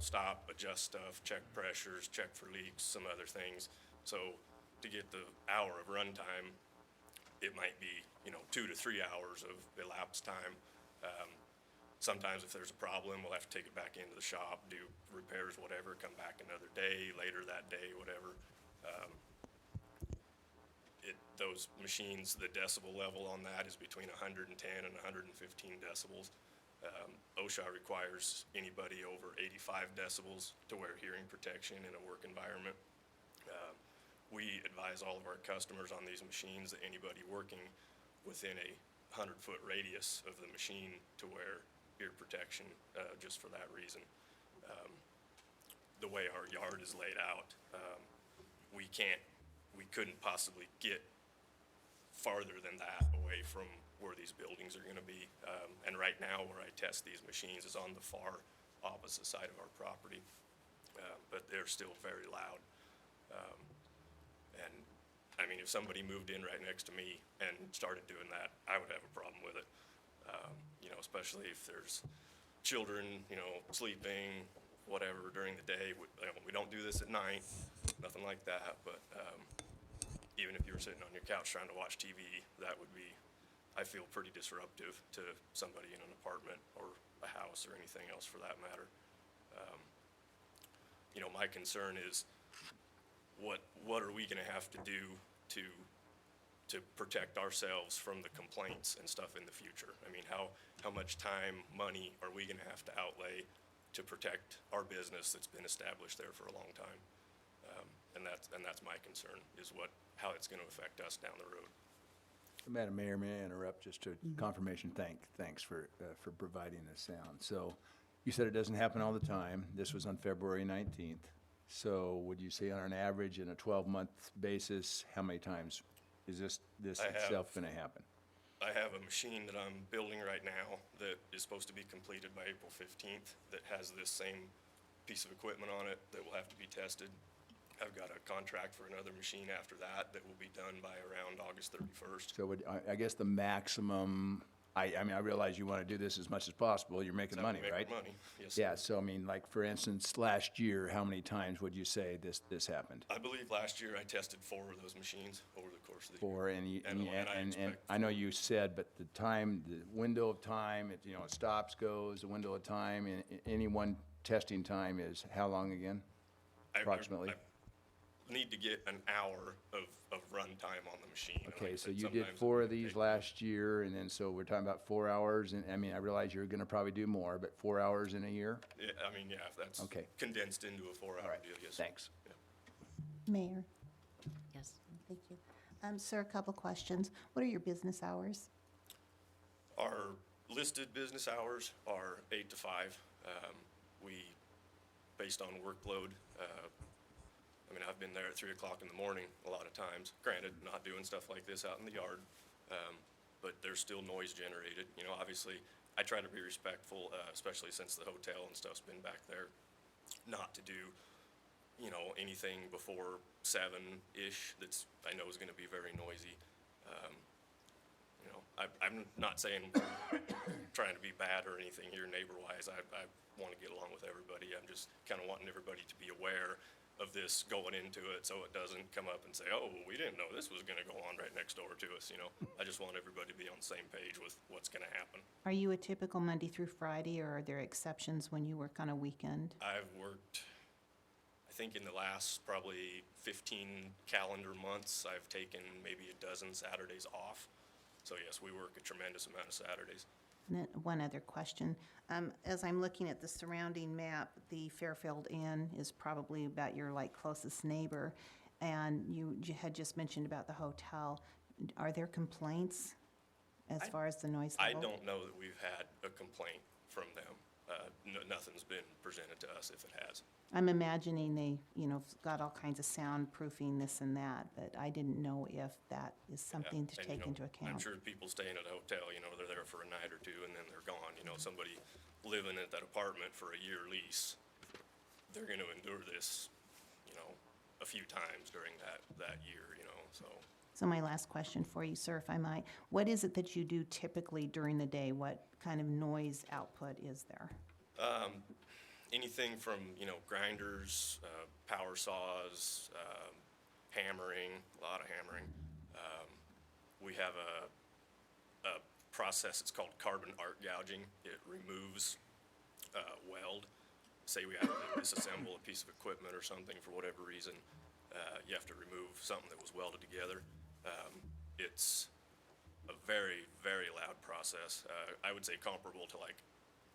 stop, adjust stuff, check pressures, check for leaks, some other things. So to get the hour of runtime, it might be, 2 to 3 hours of elapsed time. Sometimes if there's a problem, we'll have to take it back into the shop, do repairs, whatever, come back another day, later that day, whatever. Those machines, the decibel level on that is between 110 and 115 decibels. OSHA requires anybody over 85 decibels to wear hearing protection in a work environment. We advise all of our customers on these machines that anybody working within a 100-foot radius of the machine to wear ear protection, just for that reason. The way our yard is laid out, we couldn't possibly get farther than that away from where these buildings are going to be. And right now, where I test these machines is on the far opposite side of our property, but they're still very loud. And I mean, if somebody moved in right next to me and started doing that, I would have a problem with it. Especially if there's children, sleeping, whatever, during the day. We don't do this at night, nothing like that, but even if you were sitting on your couch trying to watch TV, that would be, I feel, pretty disruptive to somebody in an apartment or a house or anything else for that matter. My concern is what are we going to have to do to protect ourselves from the complaints and stuff in the future. I mean, how much time, money are we gonna have to outlay to protect our business that's been established there for a long time? And that's my concern, is how it's gonna affect us down the road. Madam Mayor, may I interrupt just to confirmation? Thanks for providing the sound. So you said it doesn't happen all the time. This was on February 19th. So would you say on an average in a 12-month basis, how many times is this itself going to happen? I have a machine that I'm building right now that is supposed to be completed by April 15th that has this same piece of equipment on it that will have to be tested. I've got a contract for another machine after that that will be done by around August 31st. So I guess the maximum, I mean, I realize you want to do this as much as possible. You're making money, right? Money, yes. Yeah, so I mean, like, for instance, last year, how many times would you say this happened? I believe last year I tested 4 of those machines over the course of the year. 4, and the one I and expect I know you said, but the window of time, it stops, goes, the window of time, any one testing time is how long again, approximately? I need to get an hour of run time on the machine. And like Okay, I so said, you did sometimes 4 it of may these take- last year, and then, so we're talking about 4 hours, and, I mean, I realize you're gonna probably do more, but 4 hours in a year? Yeah, I mean, yeah, if that's Okay. condensed into a 4-hour deal, yes. Thanks. Yeah. Mayor? Yes. Thank you. Sir, a couple questions. What are your business hours? Our listed business hours are 8 to 5. We, based on workload, I mean, I've been there at 3 o'clock in the morning a lot of times, granted, not doing stuff like this out in the yard, but there's still noise generated. You know, obviously, I try to be respectful, especially since the hotel and stuff's been back there, not to do, anything before 7-ish that's, I know is gonna be very noisy. I'm not saying trying to be bad or anything here neighbor-wise. I want to get along with everybody. I'm just kind of wanting everybody to be aware of this going into it, so it doesn't come up and say, oh, we didn't know this was going to go on right next door to us, I just want everybody to be on the same page with what's going to happen. Are you a typical Monday through Friday, or are there exceptions when you work on a weekend? I've worked, I think in the last probably 15 calendar months, I've taken maybe a dozen Saturdays off. So yes, we work a tremendous amount of Saturdays. And then one other question. As I'm looking at the surrounding map, the Fairfield Inn is probably about your closest neighbor. And you had just mentioned about the hotel. Are there complaints as far as the noise I level? don't know that we've had a complaint from them. Nothing's been presented to us if it has. I'm imagining they, got all kinds of soundproofing, this and that, but I didn't know if that is something to And, take into account. I'm sure people staying at a hotel, they're there for a night or two and then they're gone. Somebody living at that apartment for a year lease, they're gonna endure this, a few times during that year, so. So my last question for you, sir, if I might, what is it that you do typically during the day? What kind of noise output is there? Anything from, grinders, power saws, hammering, a lot of hammering. We have a process, it's called carbon arc gouging. It removes weld. Say we have to disassemble a piece of equipment or something for whatever reason, you have to remove something that was welded together. It's a very, very loud process. I would say comparable to like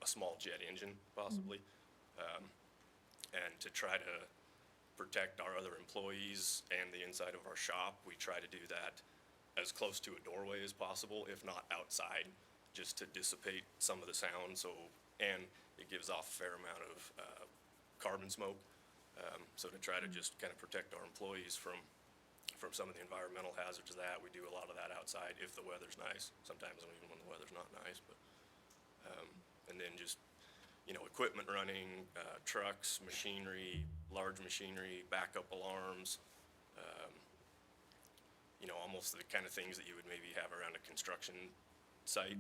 a small jet engine, possibly. And to try to protect our other employees and the inside of our shop, we try to do that as close to a doorway as possible, if not outside, just to dissipate some of the sound. And it gives off a fair amount of carbon smoke. So to try to just kind of protect our employees from some of the environmental hazards of that, we do a lot of that outside if the weather's nice. Sometimes even when the weather's not nice, but and then just equipment running, trucks, machinery, large machinery, backup alarms, almost the kind of things that you would maybe have around a construction site,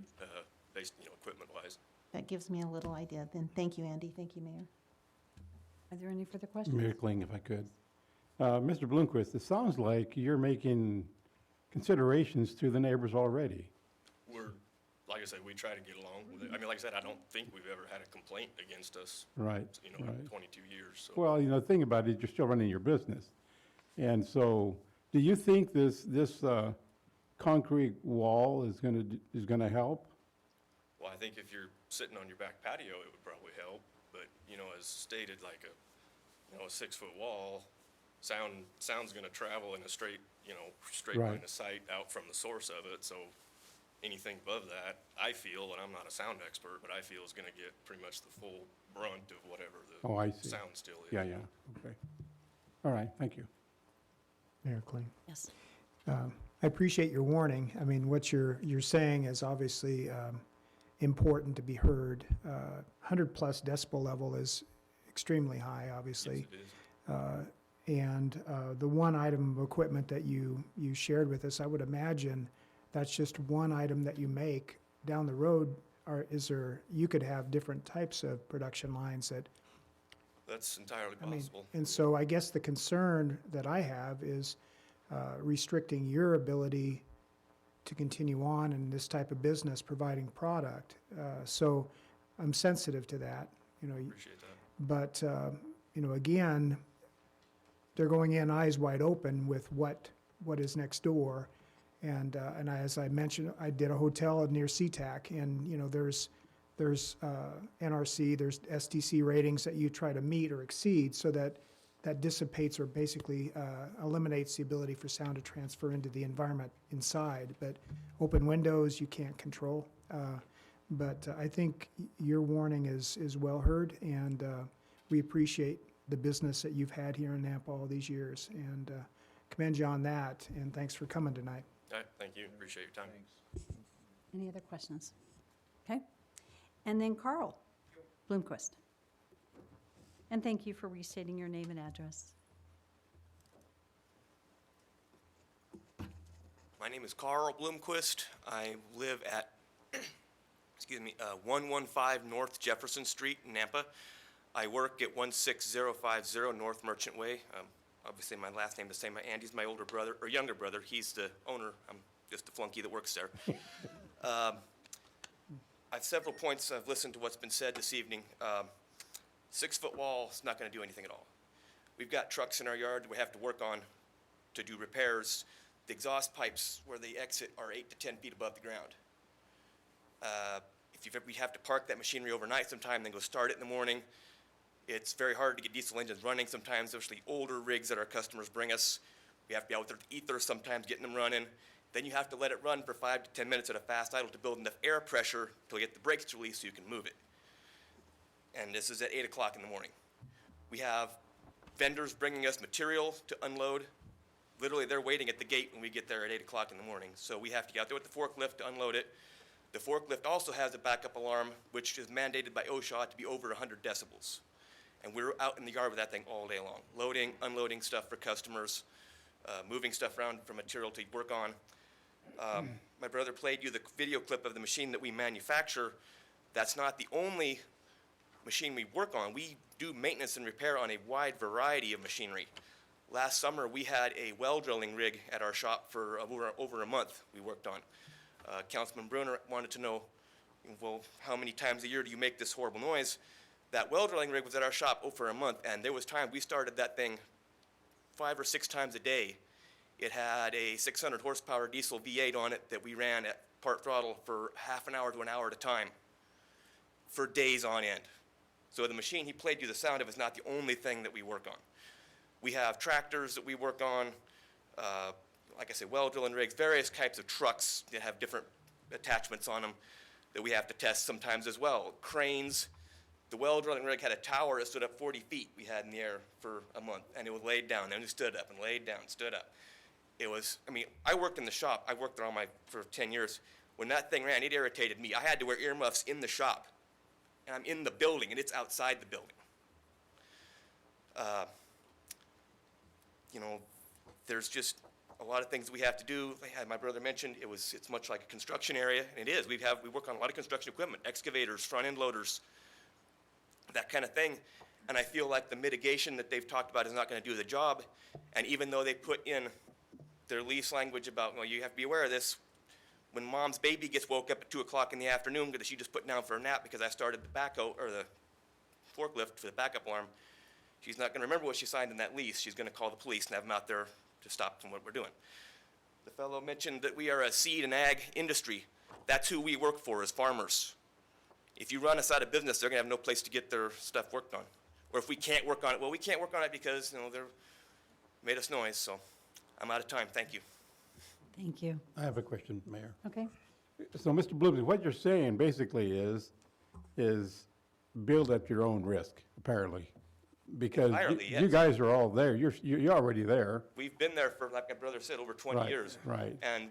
based, equipment-wise. That gives me a little idea. Then thank you, Andy. Thank you, Mayor. Are there any further questions? Mayor Kling, if I could. Mr. Bloomquist, it sounds like you're making considerations to the neighbors already. Like I said, we try to get along with it. I mean, like I said, I don't think we've ever had a complaint against us. Right, In right. 22 years, so. Well, the thing about it, you're still running your business. And so Do you think this concrete wall is gonna help? Well, I think if you're sitting on your back patio, it would probably help, but, you know, as stated, like a 6-foot wall, sound's gonna travel in a straight line Right. of sight out from the source of it, so anything above that, I feel, and I'm not a sound expert, but I feel is gonna get pretty much the full brunt of whatever Oh, I the see. sound still is. Yeah, okay. All right, thank you. Mayor Kling. Yes. I appreciate your warning. I mean, what you're saying is obviously important to be heard. 100-plus decibel level is extremely high, obviously. Yes, it is. And the one item of equipment that you shared with us, I would imagine that's just one item that you make. Down the road, you could have different types of production lines that, That's entirely I mean, possible. and so I guess the concern that I have is restricting your ability to continue on in this type of business, providing product. So I'm sensitive to that, Appreciate that. but, again, they're going in eyes wide open with what is next door. And as I mentioned, I did a hotel near SeaTac, and, there's NRC, there's STC ratings that you try to meet or exceed, so that dissipates or basically eliminates the ability for sound to transfer into the environment inside. But open windows, you can't control. But I think your warning is well heard, and we appreciate the business that you've had here in Nampa all these years, and commend you on that, and thanks for coming tonight. All right, thank you, appreciate your time. Any other questions? Okay. And then Carl Bloomquist. And thank you for restating your name and address. My name is Carl Bloomquist. I live at, 115 North Jefferson Street in Nampa. I work at 16050 North Merchant Way. Obviously, my last name is the same. Andy's my older brother, or younger brother. He's the owner. I'm just a flunky that works there. I have several points. I've listened to what's been said this evening. 6-foot wall is not going to do anything at all. We've got trucks in our yard that we have to work on to do repairs. The exhaust pipes where they exit are 8 to 10 feet above the ground. We have to park that machinery overnight sometime, then go start it in the morning. It's very hard to get diesel engines running sometimes, especially older rigs that our customers bring us. We have to be out with ether sometimes getting them running. Then you have to let it run for 5 to 10 minutes at a fast idle to build enough air pressure to get the brakes released so you can move it. And this is at 8 o'clock in the morning. We have vendors bringing us material to unload. Literally, they're waiting at the gate when we get there at 8 o'clock in the morning. So we have to get out there with the forklift to unload it. The forklift also has a backup alarm, which is mandated by OSHA to be over 100 decibels. And we're out in the yard with that thing all day long, loading, unloading stuff for customers, moving stuff around for material to work on. My brother played you the video clip of the machine that we manufacture. That's not the only machine we work on. We do maintenance and repair on a wide variety of machinery. Last summer, we had a well drilling rig at our shop for over a month we worked on. Councilman Bruner wanted to know, well, how many times a year do you make this horrible noise? That well drilling rig was at our shop for a month, and there was time we started that thing 5 or 6 times a day. It had a 600 horsepower diesel V8 on it that we ran at part throttle for half an hour to an hour at a time for days on end. So the machine he played you the sound of is not the only thing that we work on. We have tractors that we work on, like I said, well drilling rigs, various types of trucks that have different attachments on them that we have to test sometimes as well. Cranes. The well drilling rig had a tower that stood up 40 feet we had in the air for a month, and it was laid down, then it stood up and laid down, stood up. It was, I worked in the shop. I worked there for 10 years. When that thing ran, it irritated me. I had to wear earmuffs in the shop, and I'm in the building, and it's outside the building. There's just a lot of things that we have to do. Like my brother mentioned, it's much like a construction area, and it is. We work on a lot of construction equipment, excavators, front-end loaders, that kind of thing. And I feel like the mitigation that they've talked about is not going to do the job. And even though they put in their lease language about, well, you have to be aware of this, when mom's baby gets woke up at 2 o'clock in the afternoon because she just put down for a nap because I started the backhoe or the forklift for the backup alarm, she's not going to remember what she signed in that lease. She's going to call the police and have them out there to stop from what we're doing. The fellow mentioned that we are a seed and ag industry. That's who we work for as farmers. If you run us out of business, they're gonna have no place to get their stuff worked on. Or if we can't work on it, well, we can't work on it because, they're made us noise, so I'm out of time. Thank you. Thank you. I have a question, Mayor. Okay. So, Mr. Bloomley, what you're saying basically is build at your own risk, apparently. Because Entirely, you yes. guys are all there, you're already there. We've been there for, like my brother said, over 20 Right, years. right. And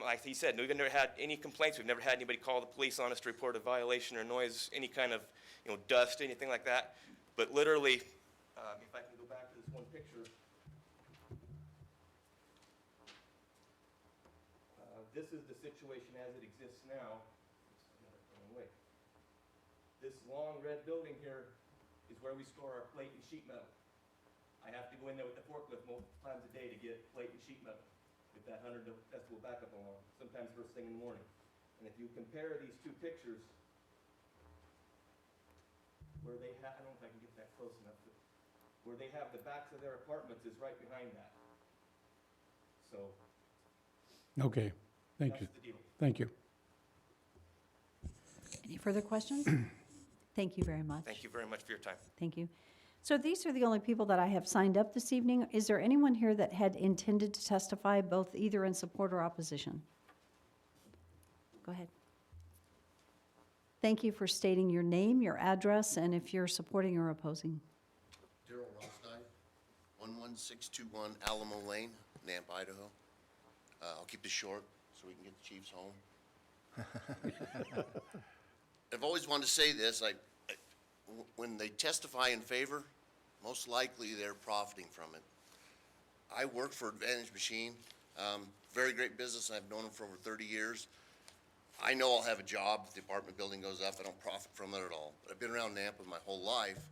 like he said, we've never had any complaints. We've never had anybody call the police on us to report a violation or noise, any kind of, dust, anything like that. But literally, if I can go back to this one picture. This is the situation as it exists now. This long red building here is where we store our plate and sheet metal. I have to go in there with the forklift multiple times a day to get plate and sheet metal with that 100 decibel backup alarm, sometimes first thing in the morning. And if you compare these two pictures, where they have, I don't know if I can get that close enough, but where they have the backs of their apartments is right behind that. So Okay, thank you. that's the deal. Thank you. Any further questions? Thank you very much. Thank you very much for your time. Thank you. So these are the only people that I have signed up this evening. Is there anyone here that had intended to testify both either in support or opposition? Go ahead. Thank you for stating your name, your address, and if you're supporting or opposing. Darrell Rothstein, 11621 Alamo Lane, Namp, Idaho. I'll keep this short so we can get the chiefs home. I've always wanted to say this, when they testify in favor, most likely they're profiting from it. I work for Advantage Machine, very great business, I've known them for over 30 years. I know I'll have a job if the apartment building goes up, I don't profit from it at all. But I've been around Nampa my whole life,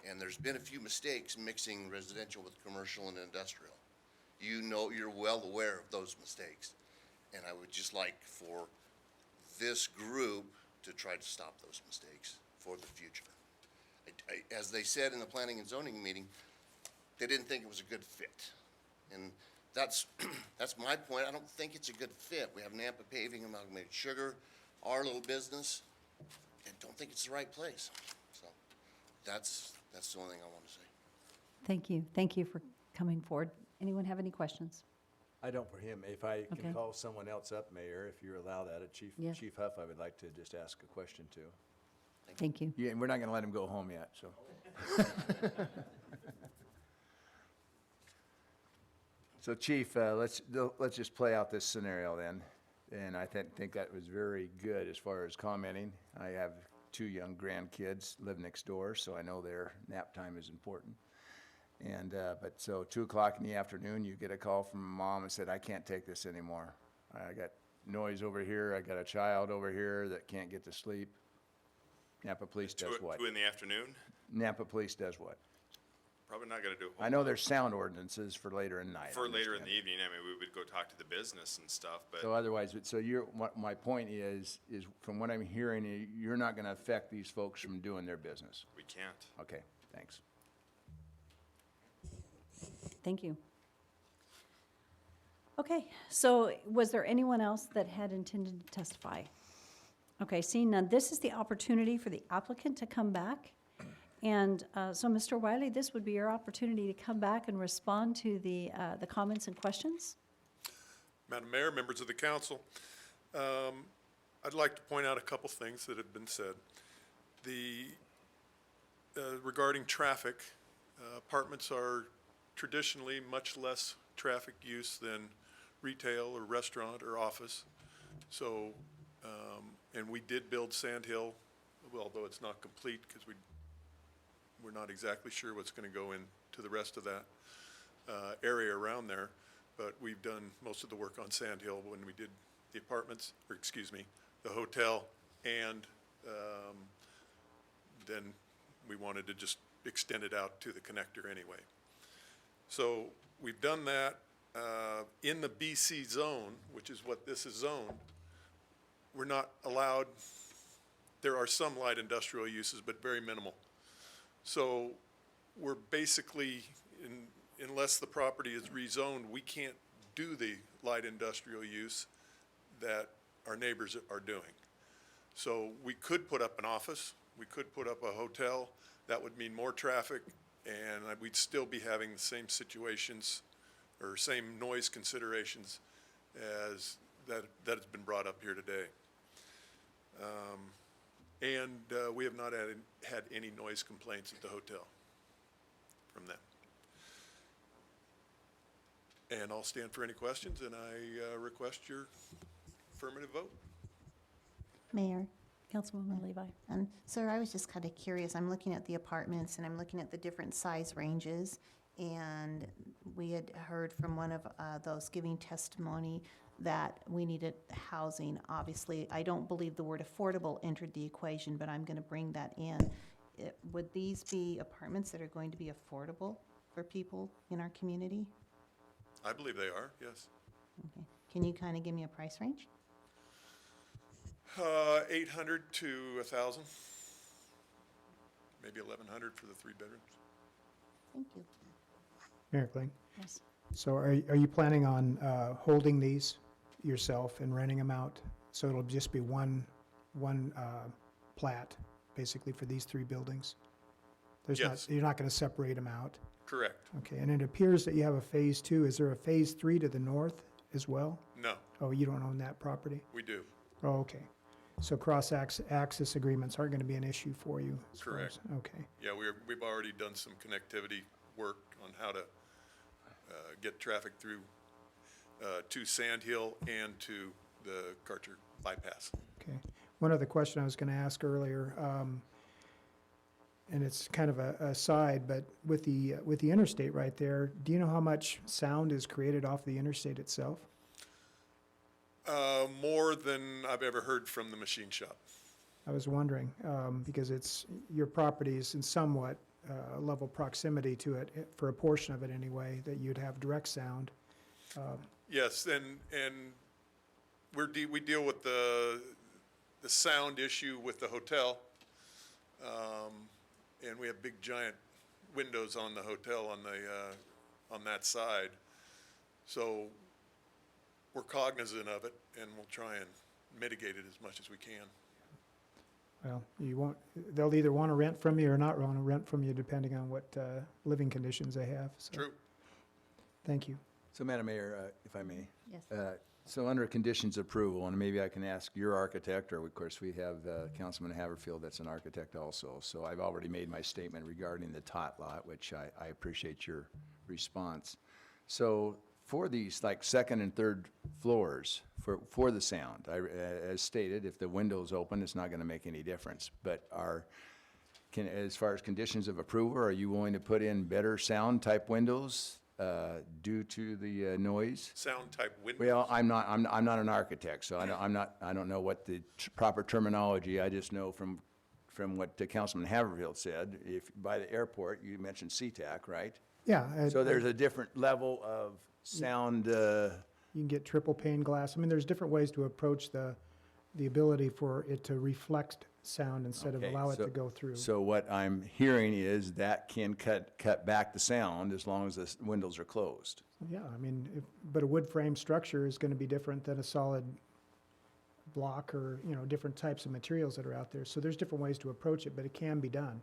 and there's been a few mistakes mixing residential with commercial and industrial. You're well aware of those mistakes. And I would just like for this group to try to stop those mistakes for the future. As they said in the planning and zoning meeting, they didn't think it was a good fit. And that's my point. I don't think it's a good fit. We have Nampa Paving, Amalgamated Sugar, our little business. I don't think it's the right place. So that's the only thing I want to say. Thank you. Thank you for coming forward. Anyone have any questions? I don't for him. If I Okay. can call someone else up, Mayor, if you allow that, Yeah. Chief Huff, I would like to just ask a question too. Thank you. Yeah, and we're not gonna let him go home yet, so. So Chief, let's just play out this scenario then. And I think that was very good as far as commenting. I have 2 young grandkids, live next door, so I know their nap time is important. And, but so 2 o'clock in the afternoon, you get a call from mom and said, I can't take this anymore. I got noise over here, I got a child over here that can't get to sleep. Napa Police does what? 2 in the afternoon? Napa Police does what? Probably not gonna do. a I whole know lot. there's sound ordinances for later in the night. I For later in understand. the evening, I mean, we would go talk to the business and stuff, but So otherwise, so my point is from what I'm hearing, you're not gonna affect these folks from doing their business. we can't. Okay, thanks. Thank you. Okay, so was there anyone else that had intended to testify? Okay, seeing none, this is the opportunity for the applicant to come back. And so, Mr. Wiley, this would be your opportunity to come back and respond to the comments and questions. Madam Mayor, members of the council, I'd like to point out a couple things that have been said. Regarding traffic, apartments are traditionally much less traffic use than retail or restaurant or office. So, and we did build Sand Hill, although it's not complete because we're not exactly sure what's going to go into the rest of that area around there. But we've done most of the work on Sand Hill when we did the apartments, or excuse me, the hotel, and then we wanted to just extend it out to the connector anyway. So we've done that. In the BC zone, which is what this is zoned, we're not allowed, there are some light industrial uses, but very minimal. So we're basically, unless the property is rezoned, we can't do the light industrial use that our neighbors are doing. So we could put up an office, we could put up a hotel, that would mean more traffic, and we'd still be having the same situations or same noise considerations as that has been brought up here today. We have not had any noise complaints at the hotel from them. And I'll stand for any questions, and I request your affirmative vote. Mayor? Councilwoman Levi. Sir, I was just kind of curious. I'm looking at the apartments and I'm looking at the different size ranges. And we had heard from one of those giving testimony that we needed housing. Obviously, I don't believe the word affordable entered the equation, but I'm going to bring that in. Would these be apartments that are going to be affordable for people in our community? I believe they are, yes. Okay. Can you kind of give me a price range? 800 to 1,000, maybe 1,100 for the 3 bedrooms. Thank you. Mayor Kling? Yes. So are you planning on holding these yourself and renting them out? So it'll just be one plat, basically, for these 3 buildings? Yes. You're not going to separate them out? Correct. Okay, and it appears that you have a Phase 2. Is there a Phase 3 to the north as well? No, Oh, you don't own that property? we do. Oh, okay. So cross-access agreements aren't going to be an issue for you? as far Correct. as- Okay. Yeah, we've already done some connectivity work on how to get traffic through to Sand Hill and to the Karcher bypass. Okay. One other question I was going to ask earlier, and it's kind of a side, but with the interstate right there, do you know how much sound is created off the interstate itself? More than I've ever heard from the machine shop. I was wondering, because your property is in somewhat level proximity to it, for a portion of it anyway, that you'd have direct sound. Yes, and we deal with the sound issue with the hotel. And we have big giant windows on the hotel on that side. So we're cognizant of it, and we'll try and mitigate it as much as we can. Well, they'll either want to rent from you or not want to rent from you, depending on what living conditions they have. So, True. thank you. So, Madam Mayor, if I may. Yes. So under conditions of approval, and maybe I can ask your architect, or of course, we have Councilman Haverfield that's an architect also. So I've already made my statement regarding the tot lot, which I appreciate your response. So for these, like, second and third floors, for the sound, as stated, if the window's open, it's not going to make any difference. But as far as conditions of approval, are you willing to put in better sound type windows due to the noise? Sound type windows? Well, I'm not an architect, so I don't know what the proper terminology. I just know from what Councilman Haverfield said, if by the airport, you mentioned SeaTac, right? Yeah. So there's a different level of sound. You can get triple pane glass. I mean, there's different ways to approach the ability for it to reflect sound instead of Okay, allow it so- to go through. So what I'm hearing is that can cut back the sound as long as the windows are closed. Yeah, I mean, but a wood frame structure is going to be different than a solid block, or, different types of materials that are out there. So there's different ways to approach it, but it can be done.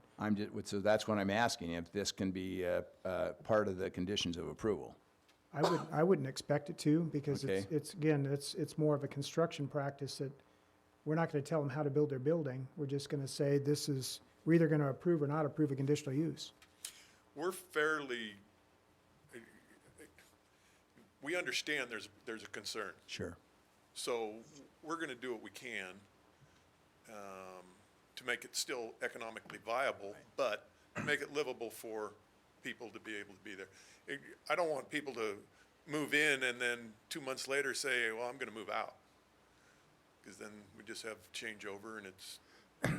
So that's what I'm asking, if this can be part of the conditions of approval. I wouldn't expect it to, because Okay. it's more of a construction practice that we're not going to tell them how to build their building. We're just going to say, we're either going to approve or not approve a conditional use. We understand there's a concern. Sure. So we're going to do what we can to make it still economically viable, but make it livable for people to be able to be there. I don't want people to move in and then 2 months later say, well, I'm going to move out. Because then we just have changeover and it's.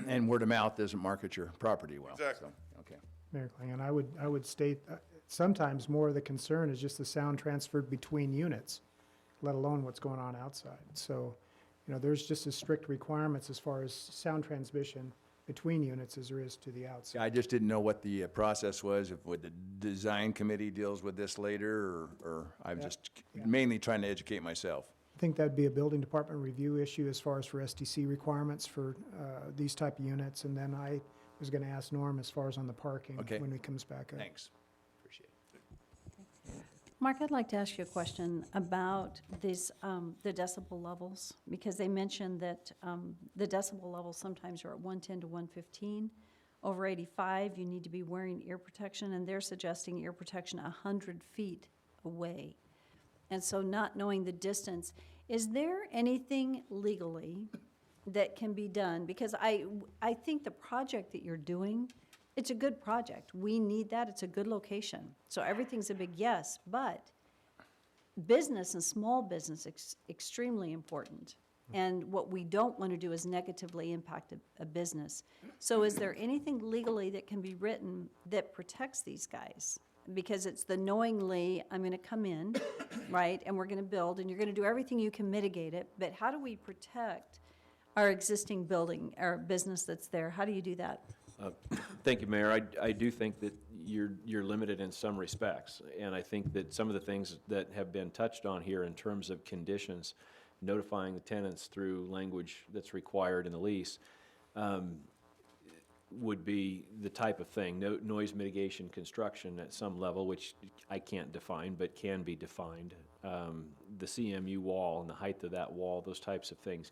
And word of mouth doesn't market your property well. Exactly. So, okay. Mayor Kling, and I would state, sometimes more of the concern is just the sound transferred between units, let alone what's going on outside. So, there's just as strict requirements as far as sound transmission between units as there is to the outside. I just didn't know what the process was, if would the design committee deals with this later, or I'm Yeah. just mainly trying to educate myself. I think that'd be a building department review issue as far as for SDC requirements for these type of units. And then I was going to ask Norm as far as on the parking Okay. when he comes back up. Thanks. Appreciate it. Mark, I'd like to ask you a question about these, the decibel levels, because they mentioned that the decibel levels sometimes are at 110 to 115. Over 85, you need to be wearing ear protection, and they're suggesting ear protection 100 feet away. And so not knowing the distance, is there anything legally that can be done? Because I think the project that you're doing, it's a good project. We need that. It's a good location. So everything's a big yes, but business and small business extremely important. And what we don't want to do is negatively impact a business. So is there anything legally that can be written that protects these guys? Because it's the knowingly, I'm going to come in, right, and we're going to build, and you're going to do everything you can mitigate it, but how do we protect our existing building, our business that's there? How do you do that? Thank you, Mayor. I do think that you're limited in some respects, and I think that some of the things that have been touched on here in terms of conditions, notifying the tenants through language that's required in the lease, would be the type of thing. Noise mitigation construction at some level, which I can't define, but can be defined. The CMU wall and the height of that wall, those types of things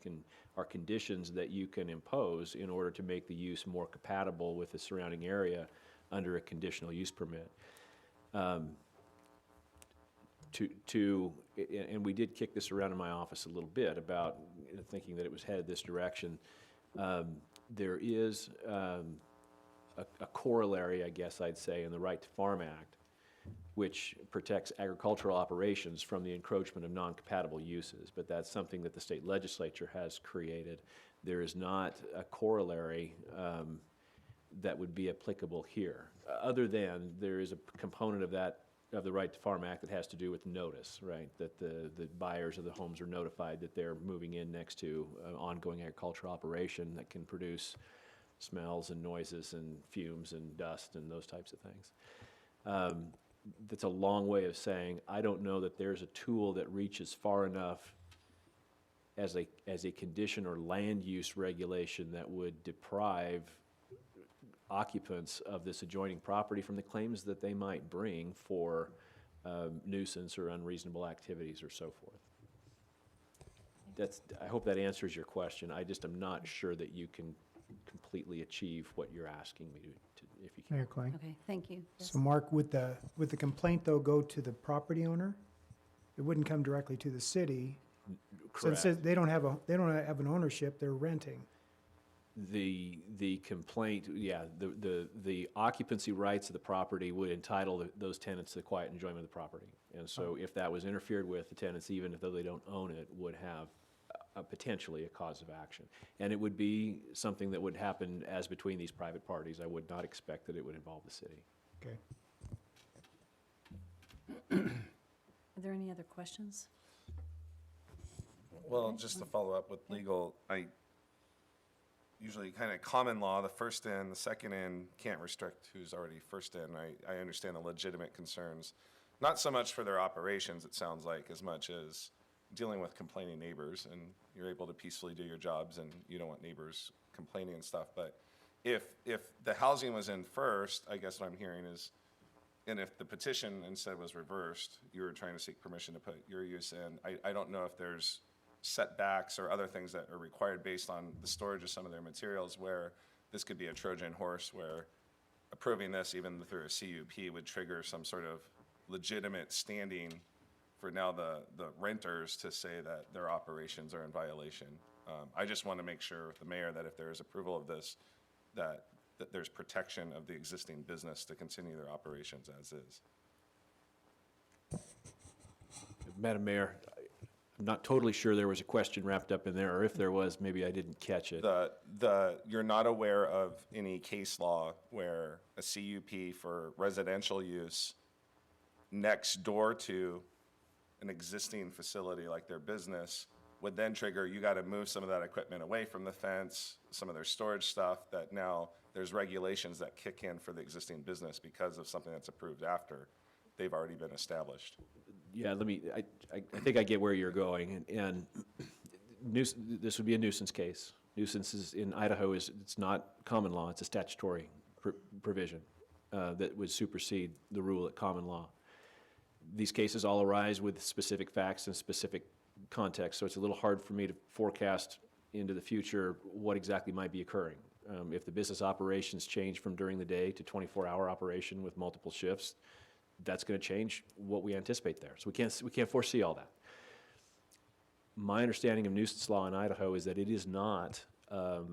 are conditions that you can impose in order to make the use more compatible with the surrounding area under a conditional use permit. And we did kick this around in my office a little bit about thinking that it was headed this direction. There is a corollary, I guess I'd say, in the Right to Farm Act, which protects agricultural operations from the encroachment of non-compatible uses, but that's something that the state legislature has created. There is not a corollary that would be applicable here, other than there is a component of that, of the Right to Farm Act, that has to do with notice, right? That the buyers of the homes are notified that they're moving in next to an ongoing agricultural operation that can produce smells and noises and fumes and dust and those types of things. That's a long way of saying, I don't know that there's a tool that reaches far enough as a condition or land use regulation that would deprive occupants of this adjoining property from the claims that they might bring for nuisance or unreasonable activities or so forth. I hope that answers your question. I just am not sure that you can completely achieve what you're asking me to if you can. Mayor Klein? Okay, thank you. Yes. So Mark, would the complaint though go to the property owner? It wouldn't come directly to the city? Correct. Since they don't have an ownership, they're renting. The complaint, yeah, the occupancy rights of the property would entitle those tenants to the quiet enjoyment of the property. And so if that was interfered with, the tenants, even though they don't own it, would have potentially a cause of action. And it would be something that would happen as between these private parties. I would not expect that it would involve the city. Okay. Are there any other questions? Well, just to follow up with legal, usually kind of common law, the first in, the second in can't restrict who's already first in. I understand the legitimate concerns, not so much for their operations, it sounds like, as much as dealing with complaining neighbors, and you're able to peacefully do your jobs and you don't want neighbors complaining and stuff. But if the housing was in first, I guess what I'm hearing is, and if the petition instead was reversed, you were trying to seek permission to put your use in, I don't know if there's setbacks or other things that are required based on the storage of some of their materials, where this could be a Trojan horse, where approving this even through a CUP would trigger some sort of legitimate standing for now the renters to say that their operations are in violation. I just want to make sure with the mayor that if there is approval of this, that there's protection of the existing business to continue their operations as is. Madam Mayor, I'm not totally sure there was a question wrapped up in there, or if there was, maybe I didn't catch it. You're not aware of any case law where a CUP for residential use next door to an existing facility like their business would then trigger, you got to move some of that equipment away from the fence, some of their storage stuff, that now there's regulations that kick in for the existing business because of something that's approved after they've already been established. Yeah, I think I get where you're going, and this would be a nuisance case. Nuisance in Idaho it's not common law, it's a statutory provision that would supersede the rule at common law. These cases all arise with specific facts and specific context, so it's a little hard for me to forecast into the future what exactly might be occurring. If the business operations change from during the day to 24-hour operation with multiple shifts, that's going to change what we anticipate there. So we can't foresee all that. My understanding of nuisance law in Idaho is that it is not that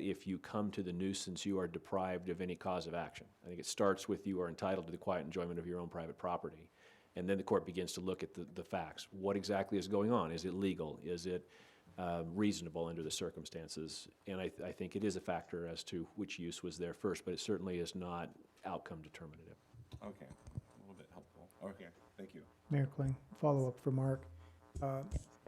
if you come to the nuisance, you are deprived of any cause of action. I think it starts with you are entitled to the quiet enjoyment of your own private property. And then the court begins to look at the facts. What exactly is going on? Is it legal? Is it reasonable under the circumstances? And I think it is a factor as to which use was there first, but it certainly is not outcome determinative. Okay, a little bit helpful. Okay, thank you. Mayor Kling, follow-up for Mark.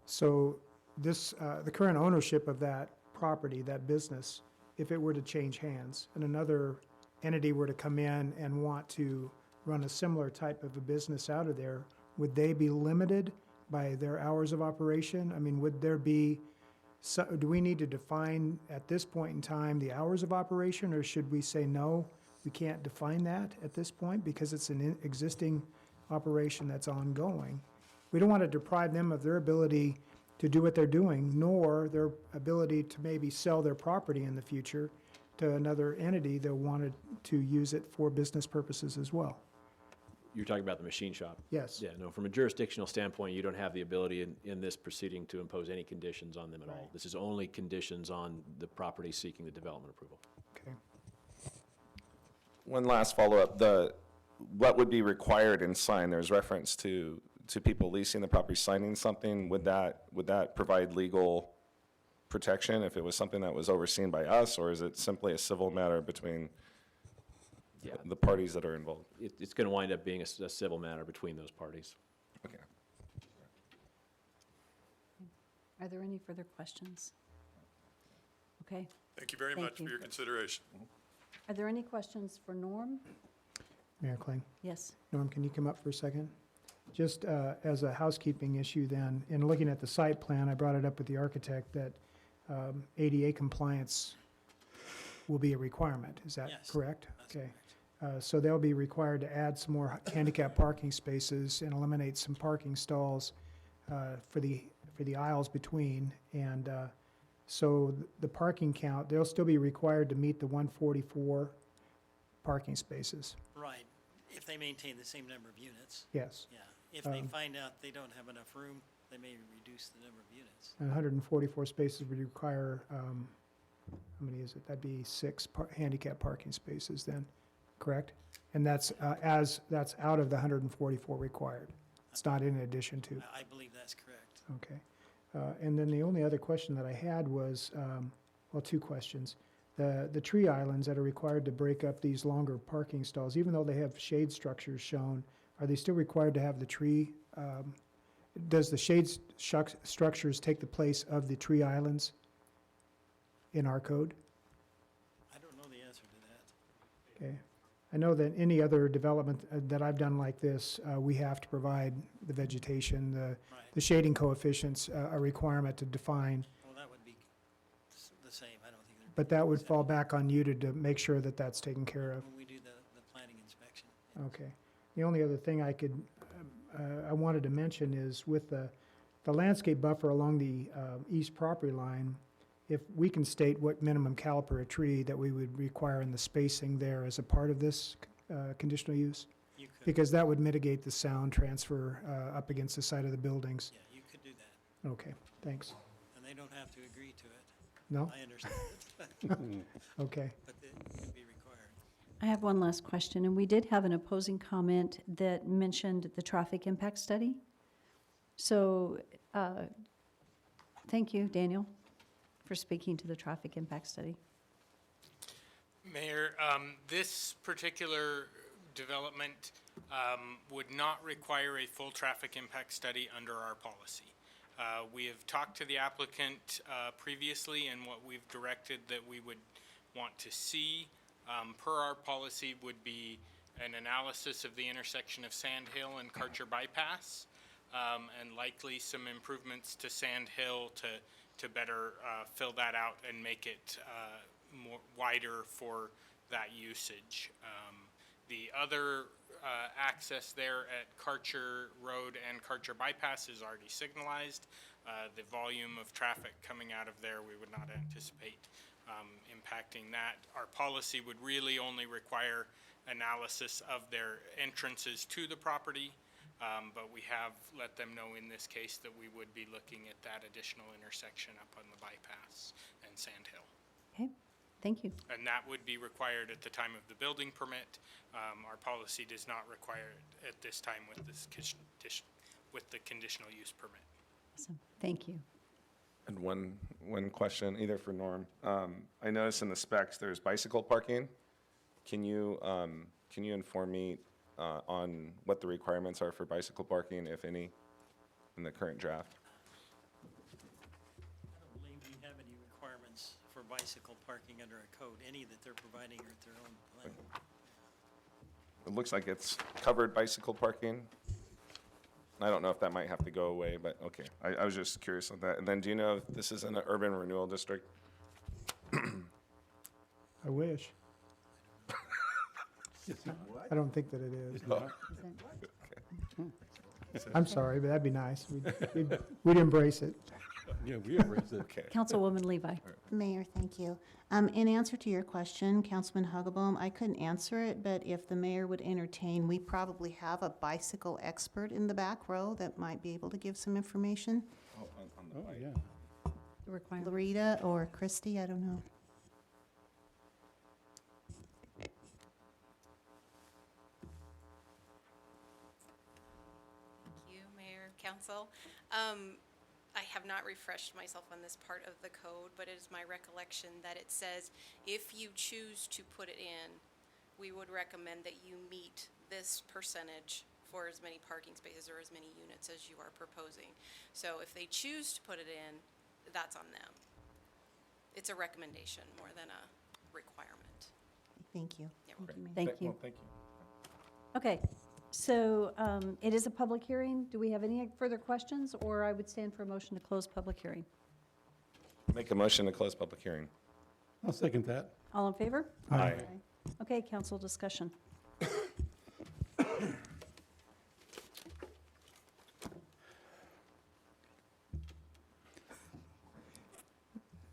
So this, the current ownership of that property, that business, if it were to change hands and another entity were to come in and want to run a similar type of a business out of there, would they be limited by their hours of operation? I mean, would there be, do we need to define at this point in time the hours of operation, or should we say, no, we can't define that at this point because it's an existing operation that's ongoing? We don't want to deprive them of their ability to do what they're doing, nor their ability to maybe sell their property in the future to another entity that wanted to use it for business purposes as well. You're talking about the machine shop? Yes. Yeah, no, from a jurisdictional standpoint, you don't have the ability in this proceeding to impose any conditions on them at all. This is only conditions on the property seeking the development approval. Okay. One last follow-up, what would be required in sign? There's reference to people leasing the property signing something. Would that provide legal protection if it was something that was overseen by us, or is it simply a civil matter between the parties that are involved? It's going to wind up being a civil matter between those parties. Okay. Are there any further questions? Okay. Thank you very Thank much you. for your consideration. Are there any questions for Norm? Mayor Kling? Yes. Norm, can you come up for a second? Just as a housekeeping issue then, in looking at the site plan, I brought it up with the architect that ADA compliance will be a requirement. Is that Yes, correct? that's Okay. So they'll be required to add some more handicap parking spaces and eliminate some parking stalls for the aisles between. And so the parking count, they'll still be required to meet the 144 parking spaces. Right, if they maintain the same number of units. Yes. Yeah, if they find out they don't have enough room, they may reduce the number of units. And 144 spaces would require, how many is it? That'd be 6 handicap parking spaces then, correct? And that's that's out of the 144 required. It's not in addition to. I believe that's correct. Okay. And then the only other question that I had was, well, 2 questions. The tree islands that are required to break up these longer parking stalls, even though they have shade structures shown, are they still required to have the tree? Does the shade structures take the place of the tree islands in our code? I don't know the answer to that. Okay. I know that any other development that I've done like this, we have to provide the vegetation, the shading coefficients, a requirement to define. Well, that would be the same, I don't think there'd be. But that would fall back on you to make sure that that's taken care of. When we do the planning inspection. Okay. The only other thing I wanted to mention is with the landscape buffer along the east property line, if we can state what minimum caliper a tree that we would require in the spacing there as a part of this conditional use? You could. Because that would mitigate the sound transfer up against the side of the buildings. Yeah, you could do that, Okay, thanks. and they don't have to agree to it. No? I understand it. Okay. But it would be required. I have one last question, and we did have an opposing comment that mentioned the traffic impact study. So, thank you, Daniel, for speaking to the traffic impact study. Mayor, this particular development would not require a full traffic impact study under our policy. We have talked to the applicant previously, and what we've directed that we would want to see per our policy would be an analysis of the intersection of Sand Hill and Karcher Bypass, and likely some improvements to Sand Hill to better fill that out and make it more wider for that usage. The other access there at Karcher Road and Karcher Bypass is already signalized. The volume of traffic coming out of there, we would not anticipate impacting that. Our policy would really only require analysis of their entrances to the property, but we have let them know in this case that we would be looking at that additional intersection up on the bypass and Sand Hill. Okay, thank you. And that would be required at the time of the building permit. Our policy does not require it at this time with the conditional use permit. Awesome, thank you. And one question, either for Norm. I noticed in the specs, there's bicycle parking. Can you inform me on what the requirements are for bicycle parking, if any, in the current draft? I don't believe we have any requirements for bicycle parking under a code, any that they're providing are at their own plan. It looks like it's covered bicycle parking. I don't know if that might have to go away, but okay. I was just curious on that. And then do you know if this is in an urban renewal district? I wish. I don't think that it is. I'm sorry, but that'd be nice. We'd embrace it. Yeah, we embrace it. Okay. Councilwoman Levi. Mayor, thank you. In answer to your question, Councilman Huggable, I couldn't answer it, but if the mayor would entertain, we probably have a bicycle expert in the back row that might be able to give some information. Oh, on the bike. Yeah. Requirement. Loretta or Christy, I don't know. Thank you, Mayor, Council. I have not refreshed myself on this part of the code, but it is my recollection that it says if you choose to put it in, we would recommend that you meet this percentage for as many parking spaces or as many units as you are proposing. So if they choose to put it in, that's on them. It's a recommendation more than a requirement. Thank you. Yeah, Thank you, Mayor. Thank you. Well, thank you. Okay, so it is a public hearing. Do we have any further questions, or I would stand for a motion to close public hearing? Make a motion to close public hearing. I'll second that. All in favor? Aye. Okay, council discussion.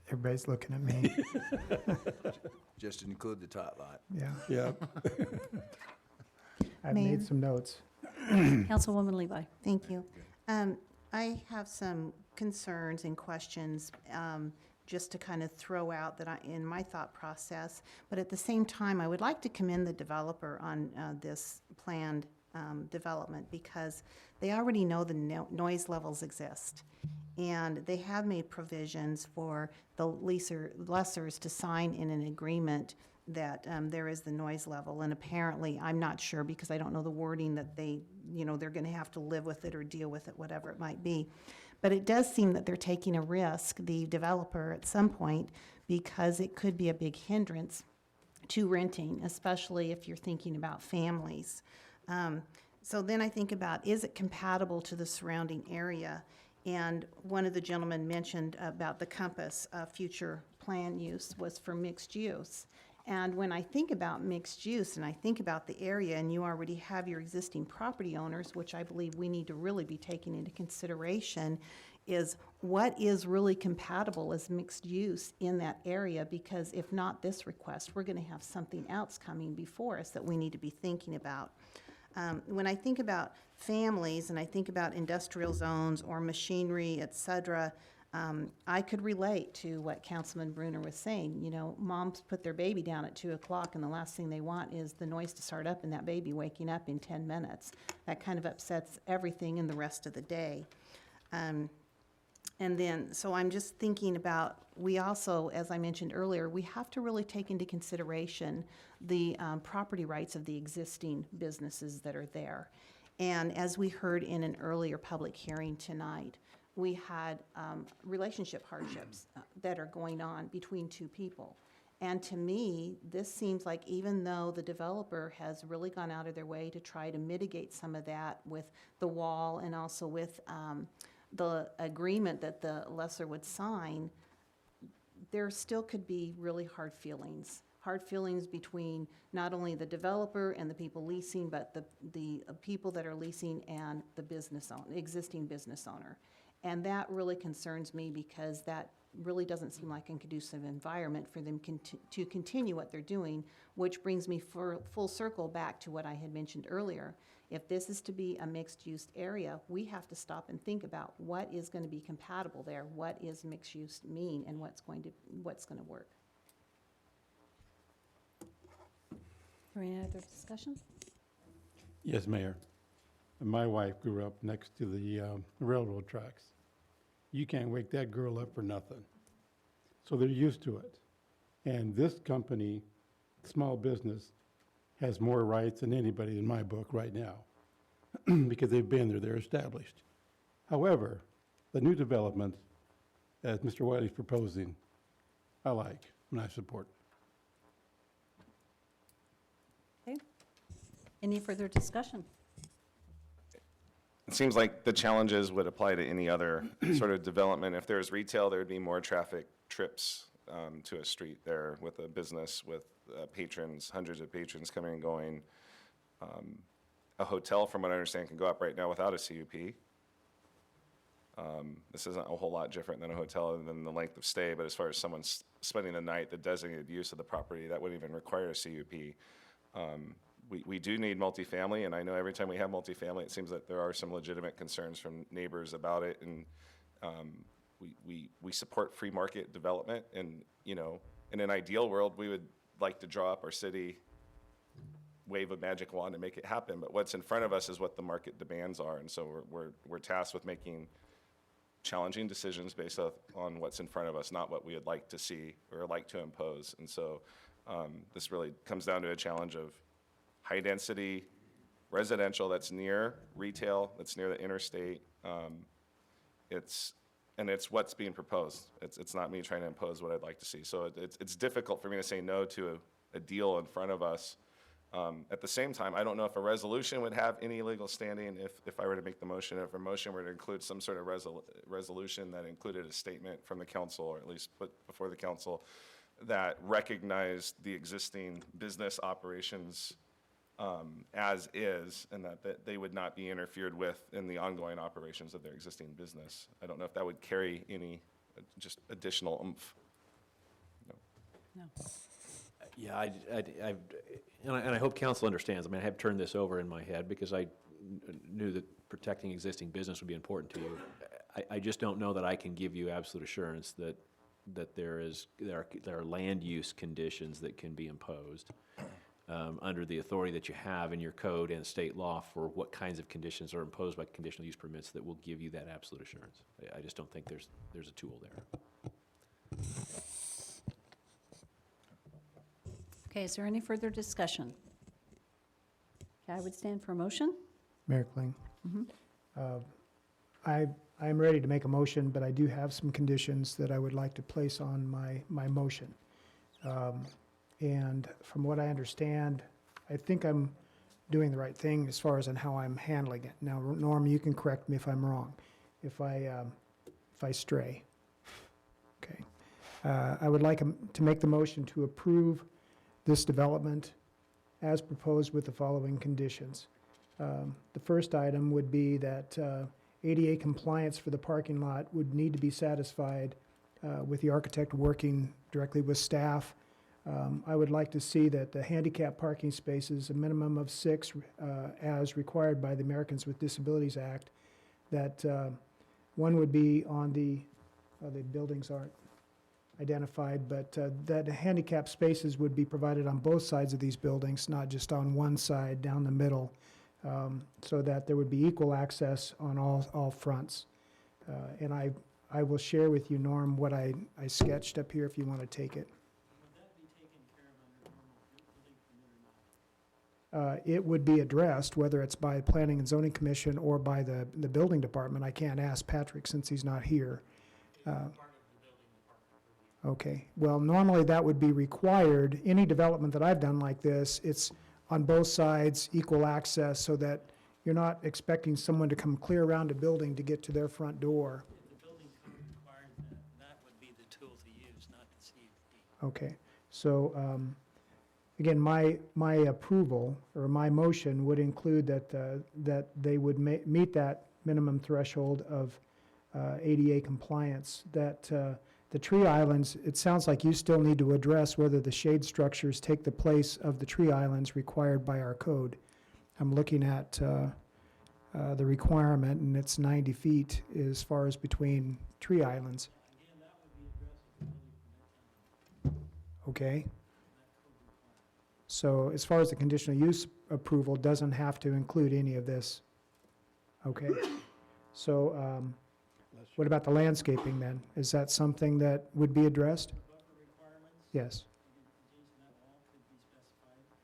Everybody's looking at me. Just include the tot lot. Yeah, Yeah. I've Mayor? made some notes. Councilwoman Levi. Thank you. I have some concerns and questions, just to kind of throw out that in my thought process. But at the same time, I would like to commend the developer on this planned development, because they already know the noise levels exist. And they have made provisions for the lessors to sign in an agreement that there is the noise level. And apparently, I'm not sure, because I don't know the wording, that they're going to have to live with it or deal with it, whatever it might be. But it does seem that they're taking a risk, the developer, at some point, because it could be a big hindrance to renting, especially if you're thinking about families. So then I think about, is it compatible to the surrounding area? And one of the gentlemen mentioned about the Compass future plan use was for mixed use. And when I think about mixed use and I think about the area, and you already have your existing property owners, which I believe we need to really be taking into consideration, is what is really compatible as mixed use in that area? Because if not this request, we're going to have something else coming before us that we need to be thinking about. When I think about families and I think about industrial zones or machinery, et cetera, I could relate to what Councilman Bruner was saying. You know, moms put their baby down at 2 o'clock, and the last thing they want is the noise to start up and that baby waking up in 10 minutes. That kind of upsets everything in the rest of the day. And then, so I'm just thinking about, we also, as I mentioned earlier, we have to really take into consideration the property rights of the existing businesses that are there. And as we heard in an earlier public hearing tonight, we had relationship hardships that are going on between two people. And to me, this seems like even though the developer has really gone out of their way to try to mitigate some of that with the wall and also with the agreement that the lessor would sign, there still could be really hard feelings. Hard feelings between not only the developer and the people leasing, but the people that are leasing and the business owner, existing business owner. And that really concerns me because that really doesn't seem like a conducive environment for them to continue what they're doing, which brings me full circle back to what I had mentioned earlier. If this is to be a mixed-use area, we have to stop and think about what is going to be compatible there, what is mixed use mean, and what's going to work. Is there any other discussion? Yes, Mayor. My wife grew up next to the railroad tracks. You can't wake that girl up for nothing. So they're used to it. And this company, small business, has more rights than anybody in my book right now because they've been there, they're established. However, the new development, as Mr. Wiley's proposing, I like and I support. Okay. Any further discussion? It seems like the challenges would apply to any other sort of development. If there's retail, there would be more traffic trips to a street there with a business, with patrons, hundreds of patrons coming and going. A hotel, from what I understand, can go up right now without a CUP. This isn't a whole lot different than a hotel other than the length of stay, but as far as someone spending the night, the designated use of the property, that wouldn't even require a CUP. We do need multifamily, and I know every time we have multifamily, it seems that there are some legitimate concerns from neighbors about it, and we support free market development, and, you know, in an ideal world, we would like to draw up our city, wave a magic wand and make it happen, but what's in front of us is what the market demands are, and so we're tasked with making challenging decisions based on what's in front of us, not what we would like to see or like to impose, and so this really comes down to a challenge of high-density residential that's near retail, that's near the interstate. It's what's being proposed. It's not me trying to impose what I'd like to see. So it's difficult for me to say no to a deal in front of us. At the same time, I don't know if a resolution would have any legal standing if I were to make the motion. If a motion were to include some sort of resolution that included a statement from the council, or at least put before the council, that recognized the existing business operations as is, and that they would not be interfered with in the ongoing operations of their existing business. I don't know if that would carry any just additional oomph. No. Yeah, and I hope council understands. I mean, I have turned this over in my head because I knew that protecting existing business would be important to you. I just don't know that I can give you absolute assurance that there are land use conditions that can be imposed under the authority that you have in your code and state law for what kinds of conditions are imposed by conditional use permits that will give you that absolute assurance. I just don't think there's a tool there. Okay, is there any further discussion? Okay, I would stand for a motion. Mayor Kling. I am ready to make a motion, but I do have some conditions that I would like to place on my motion. And from what I understand, I think I'm doing the right thing as far as on how I'm handling it. Now, Norm, you can correct me if I'm wrong, if I stray. Okay. I would like to make the motion to approve this development as proposed with the following conditions. The first item would be that ADA compliance for the parking lot would need to be satisfied with the architect working directly with staff. I would like to see that the handicap parking spaces, a minimum of 6 as required by the Americans with Disabilities Act, that one would be on the buildings aren't identified, but that handicap spaces would be provided on both sides of these buildings, not just on one side down the middle, so that there would be equal access on all fronts. And I will share with you, Norm, what I sketched up here if you want to take it. Would that be taken care of under normal building permit or not? it would be addressed, whether it's by Planning and Zoning Commission or by the building department. I can't ask Patrick since he's not here. Okay, well, normally that would be required. Any development that I've done like this, it's on both sides, equal access, so that you're not expecting someone to come clear around a building to get to their front door. The building code requires that, that would be the tool to use, not the CUP. Okay, so, again, my approval, or my motion would include that they would meet that minimum threshold of ADA compliance, that the tree islands, it sounds like you still need to address whether the shade structures take the place of the tree islands required by our code. I'm looking at the requirement, and it's 90 feet as far as between tree islands. Okay. So as far as the conditional use approval, doesn't have to include any of this. Okay. So what about the landscaping then? Is that something that would be addressed? Yes.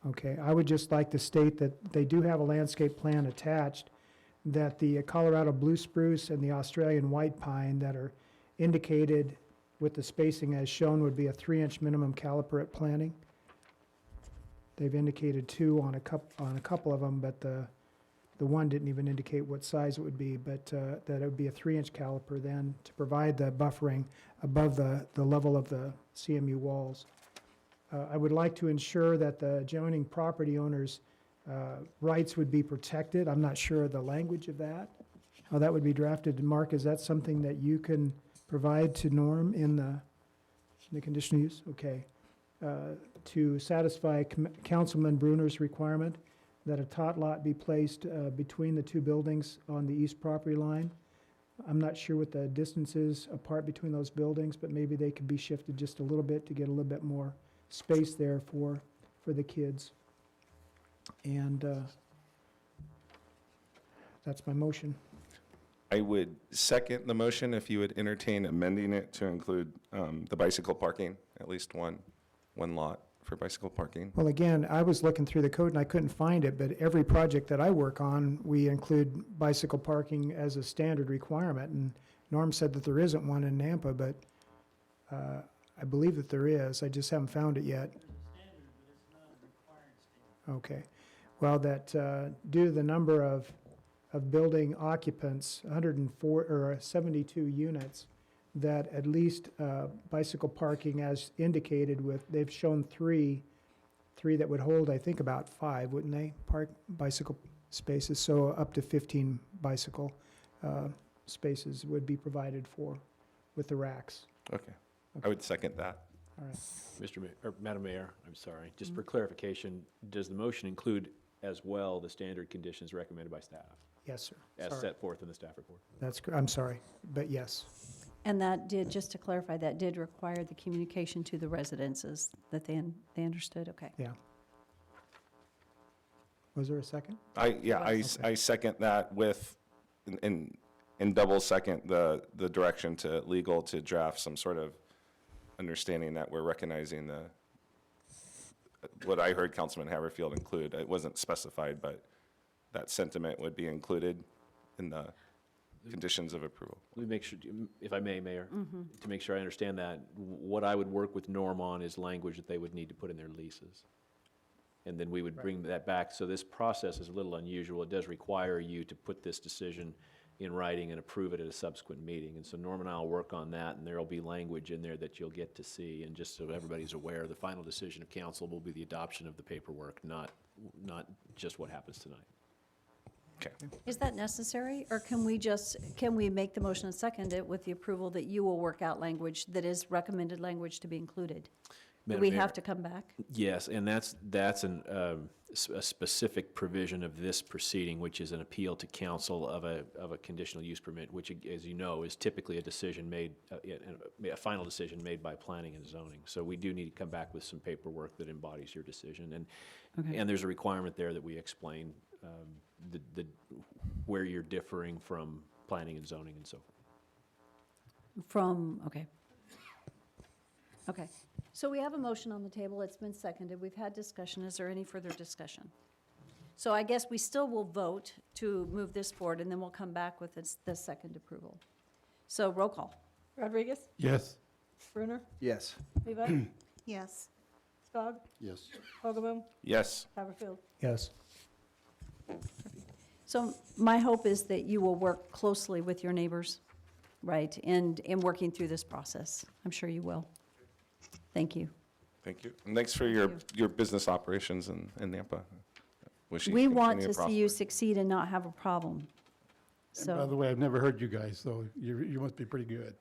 Okay, I would just like to state that they do have a landscape plan attached, that the Colorado blue spruce and the Australian white pine that are indicated with the spacing as shown would be a 3-inch minimum caliper at planting. They've indicated 2 on a couple of them, but the one didn't even indicate what size it would be, but that it would be a 3-inch caliper then to provide the buffering above the level of the CMU walls. I would like to ensure that the adjoining property owners' rights would be protected. I'm not sure of the language of that, how that would be drafted. Mark, is that something that you can provide to Norm in the conditional use? Okay. To satisfy Councilman Bruner's requirement that a tot lot be placed between the 2 buildings on the east property line. I'm not sure what the distance is apart between those buildings, but maybe they could be shifted just a little bit to get a little bit more space there for the kids. And that's my motion. I would second the motion if you would entertain amending it to include the bicycle parking, at least one lot for bicycle parking. Well, again, I was looking through the code and I couldn't find it, but every project that I work on, we include bicycle parking as a standard requirement. And Norm said that there isn't one in Nampa, but I believe that there is. I just haven't found it yet. Okay. Well, that due to the number of building occupants, 104 or 72 units, that at least bicycle parking as indicated with, they've shown three that would hold, I think, about 5, wouldn't they, bicycle spaces? So up to 15 bicycle spaces would be provided for with the racks. Okay. I would second that. All right. Madam Mayor, I'm sorry, just for clarification, does the motion include as well the standard conditions recommended by staff? Yes, sir. As Sorry. set forth in the staff report? I'm sorry, but yes. And that did, just to clarify, that did require the communication to the residences that they understood? Okay. Yeah. Was there a second? I second that with, and double second the direction to legal to draft some sort of understanding that we're recognizing what I heard Councilman Haverfield include. It wasn't specified, but that sentiment would be included in the conditions of approval. Let me make sure, if I may, Mayor, to make sure I understand that, what I would work with Norm on is language that they would need to put in their leases. And then we would bring that back. So this process is a little unusual. It does require you to put this decision in writing and approve it at a subsequent meeting. And so Norm and I will work on that, and there will be language in there that you'll get to see. And just so everybody's aware, the final decision of council will be the adoption of the paperwork, not just what happens tonight. Okay. Is that necessary, or can we make the motion and second it with the approval that you will work out language that is recommended language to be included? Do we have to come back? Yes, and that's a specific provision of this proceeding, which is an appeal to council of a conditional use permit, which, as you know, is typically a decision made, a final decision made by planning and zoning. So we do need to come back with some paperwork that embodies your decision, and there's a requirement there that we explain where you're differing from planning and zoning and so forth. Okay. So we have a motion on the table. It's been seconded. We've had discussion. Is there any further discussion? So I guess we still will vote to move this forward, and then we'll come back with the second approval. So roll call. Rodriguez? Yes. Brunner? Yes. Levi? Yes. Skog? Yes. Vogelboom? Yes. Haverfield? Yes. So my hope is that you will work closely with your neighbors, right, and in working through this process. I'm sure you will. Thank you. Thank you. And thanks for your business operations in Nampa. Wish you We want continue to see you prosper. succeed and not have a problem. And by the So, way, I've never heard you guys, so you must be pretty good.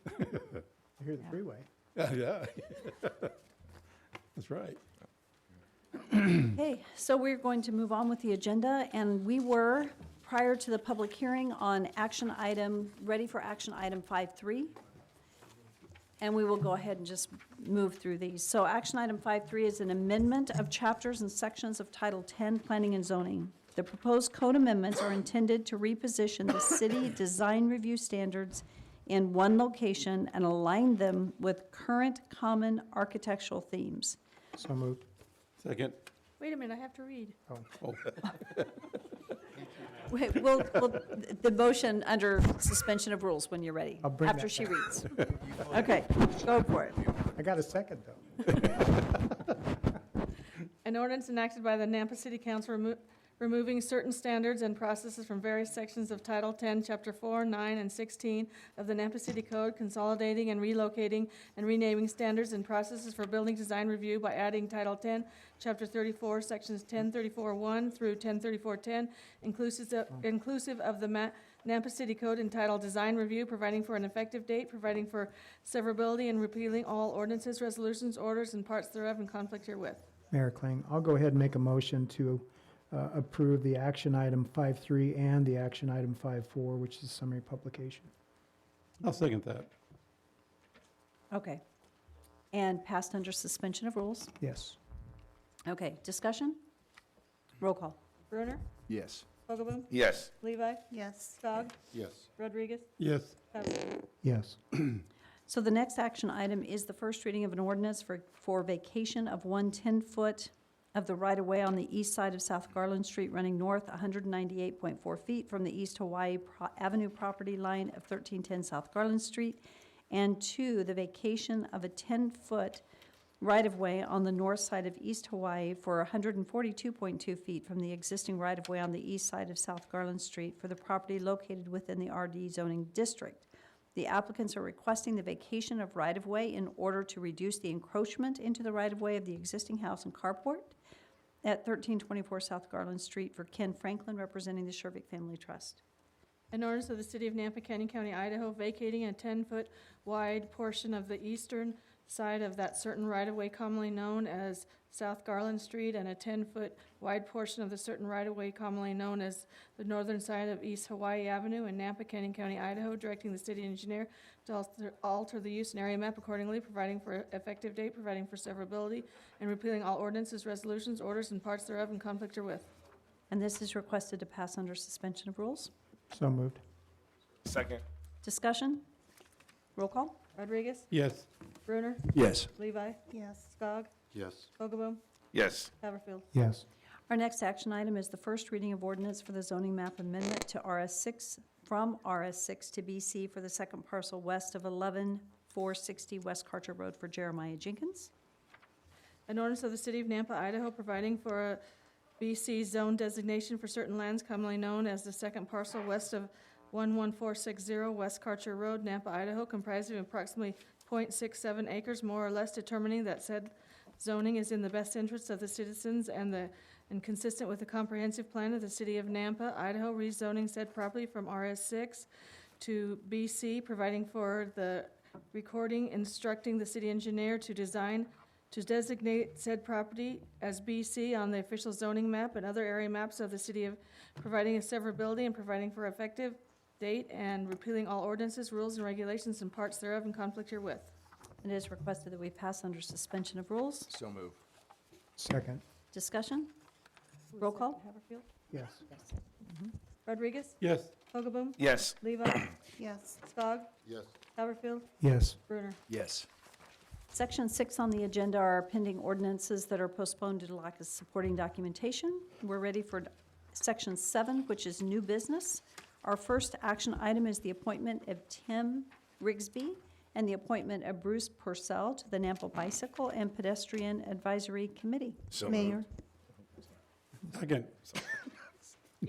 I hear the freeway. Yeah. That's right. okay, so we're going to move on with the agenda, and we were, prior to the public hearing on action item, ready for action item 5.3. And we will go ahead and just move through these. So action item 5.3 is an amendment of chapters and sections of Title 10, Planning and Zoning. The proposed code amendments are intended to reposition the city design review standards in one location and align them with current common architectural themes. So moved. Second. Wait a minute, I have to read. Oh. Wait, well, the motion under suspension of rules when you're ready, I'll bring after that she back. reads. Okay, go for it. I got a second, though. An ordinance enacted by the Nampa City Council removing certain standards and processes from various sections of Title 10, Chapter 4, 9, and 16 of the Nampa City Code, consolidating and relocating and renaming standards and processes for building design review by adding Title 10, Chapter 34, Sections 1034-1 through 1034-10, inclusive of the Nampa City Code entitled Design Review, providing for an effective date, providing for severability, and repealing all ordinances, resolutions, orders, and parts thereof in conflict herewith. Mayor Kling, I'll go ahead and make a motion to approve the action item 5.3 and the action item 5.4, which is summary publication. I'll second that. Okay. And passed under suspension of rules. Yes. Okay, discussion? Roll call. Brunner? Yes. Vogelboom? Yes. Levi? Yes. Skog? Yes. Rodriguez? Yes. Haverfield? Yes. So the next action item is the first reading of an ordinance for vacation of 110-foot of the right-of-way on the east side of South Garland Street, running north 198.4 feet from the East Hawaii Avenue property line of 1310 South Garland Street, and 2, the vacation of a 10-foot right-of-way on the north side of East Hawaii for 142.2 feet from the existing right-of-way on the east side of South Garland Street for the property located within the RD zoning district. The applicants are requesting the vacation of right-of-way in order to reduce the encroachment into the right-of-way of the existing house and carport at 1324 South Garland Street for Ken Franklin, representing the Shervick Family Trust. An ordinance of the City of Nampa, Canyon County, Idaho, vacating a 10-foot wide portion of the eastern side of that certain right-of-way commonly known as South Garland Street, and a 10-foot wide portion of the certain right-of-way commonly known as the northern side of East Hawaii Avenue in Nampa, Canyon County, Idaho, directing the city engineer to alter the use and area map accordingly, providing for effective date, providing for severability, and repealing all ordinances, resolutions, orders, and parts thereof in conflict herewith. And this is requested to pass under suspension of rules. So moved. Second. Discussion? Roll call? Rodriguez? Yes. Brunner? Yes. Levi? Yes. Skog? Yes. Vogelboom? Yes. Haverfield? Yes. Our next action item is the first reading of ordinance for the zoning map amendment to RS6, from RS6 to BC for the second parcel west of 11460 West Carter Road for Jeremiah Jenkins. An ordinance of the City of Nampa, Idaho, providing for a BC zone designation for certain lands commonly known as the second parcel west of 11460 West Carter Road, Nampa, Idaho, comprising of approximately .67 acres, more or less, determining that said zoning is in the best interests of the citizens and consistent with the comprehensive plan of the City of Nampa, Idaho, rezoning said property from RS6 to BC, providing for the recording, instructing the city engineer to designate said property as BC on the official zoning map and other area maps of the city of, providing a severability and providing for effective date and repealing all ordinances, rules, and regulations and parts thereof in conflict herewith. It is requested that we pass under suspension of rules. So move. Second. Discussion? Roll call? Haverfield? Yes. Rodriguez? Yes. Vogelboom? Yes. Levi? Yes. Skog? Yes. Haverfield? Yes. Brunner? Yes. Section 6 on the agenda are pending ordinances that are postponed due to lack of supporting documentation. We're ready for Section 7, which is new business. Our first action item is the appointment of Tim Rigsby and the appointment of Bruce Purcell to the Nampa Bicycle and Pedestrian Advisory Committee. Mayor? Again,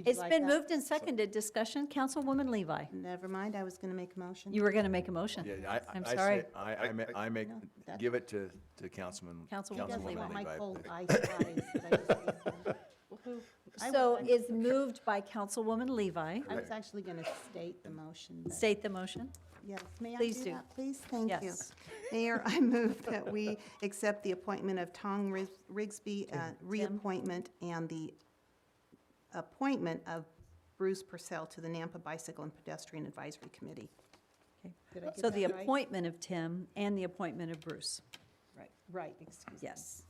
It's been moved and seconded. Discussion, Councilwoman Levi. Never mind, I was going to make a motion. You were going to make a motion. Yeah, I'm I sorry. say, I make, No, that- give it to Councilman. Councilwoman He doesn't Levi. want my Levi. cold ice eyes that I just gave him. I So was- is moved by Councilwoman Levi. I was actually going to state the motion. but- State the motion. Yes, may I Please do do. that, please? Thank you. Yes. Mayor, I move that we accept the appointment of Tom Rigsby, reappointment, and the appointment of Bruce Purcell to the Nampa Bicycle and Pedestrian Advisory Committee. Okay. Did I get So the that right? appointment of Tim and the appointment of Bruce. Right, excuse me. Yes.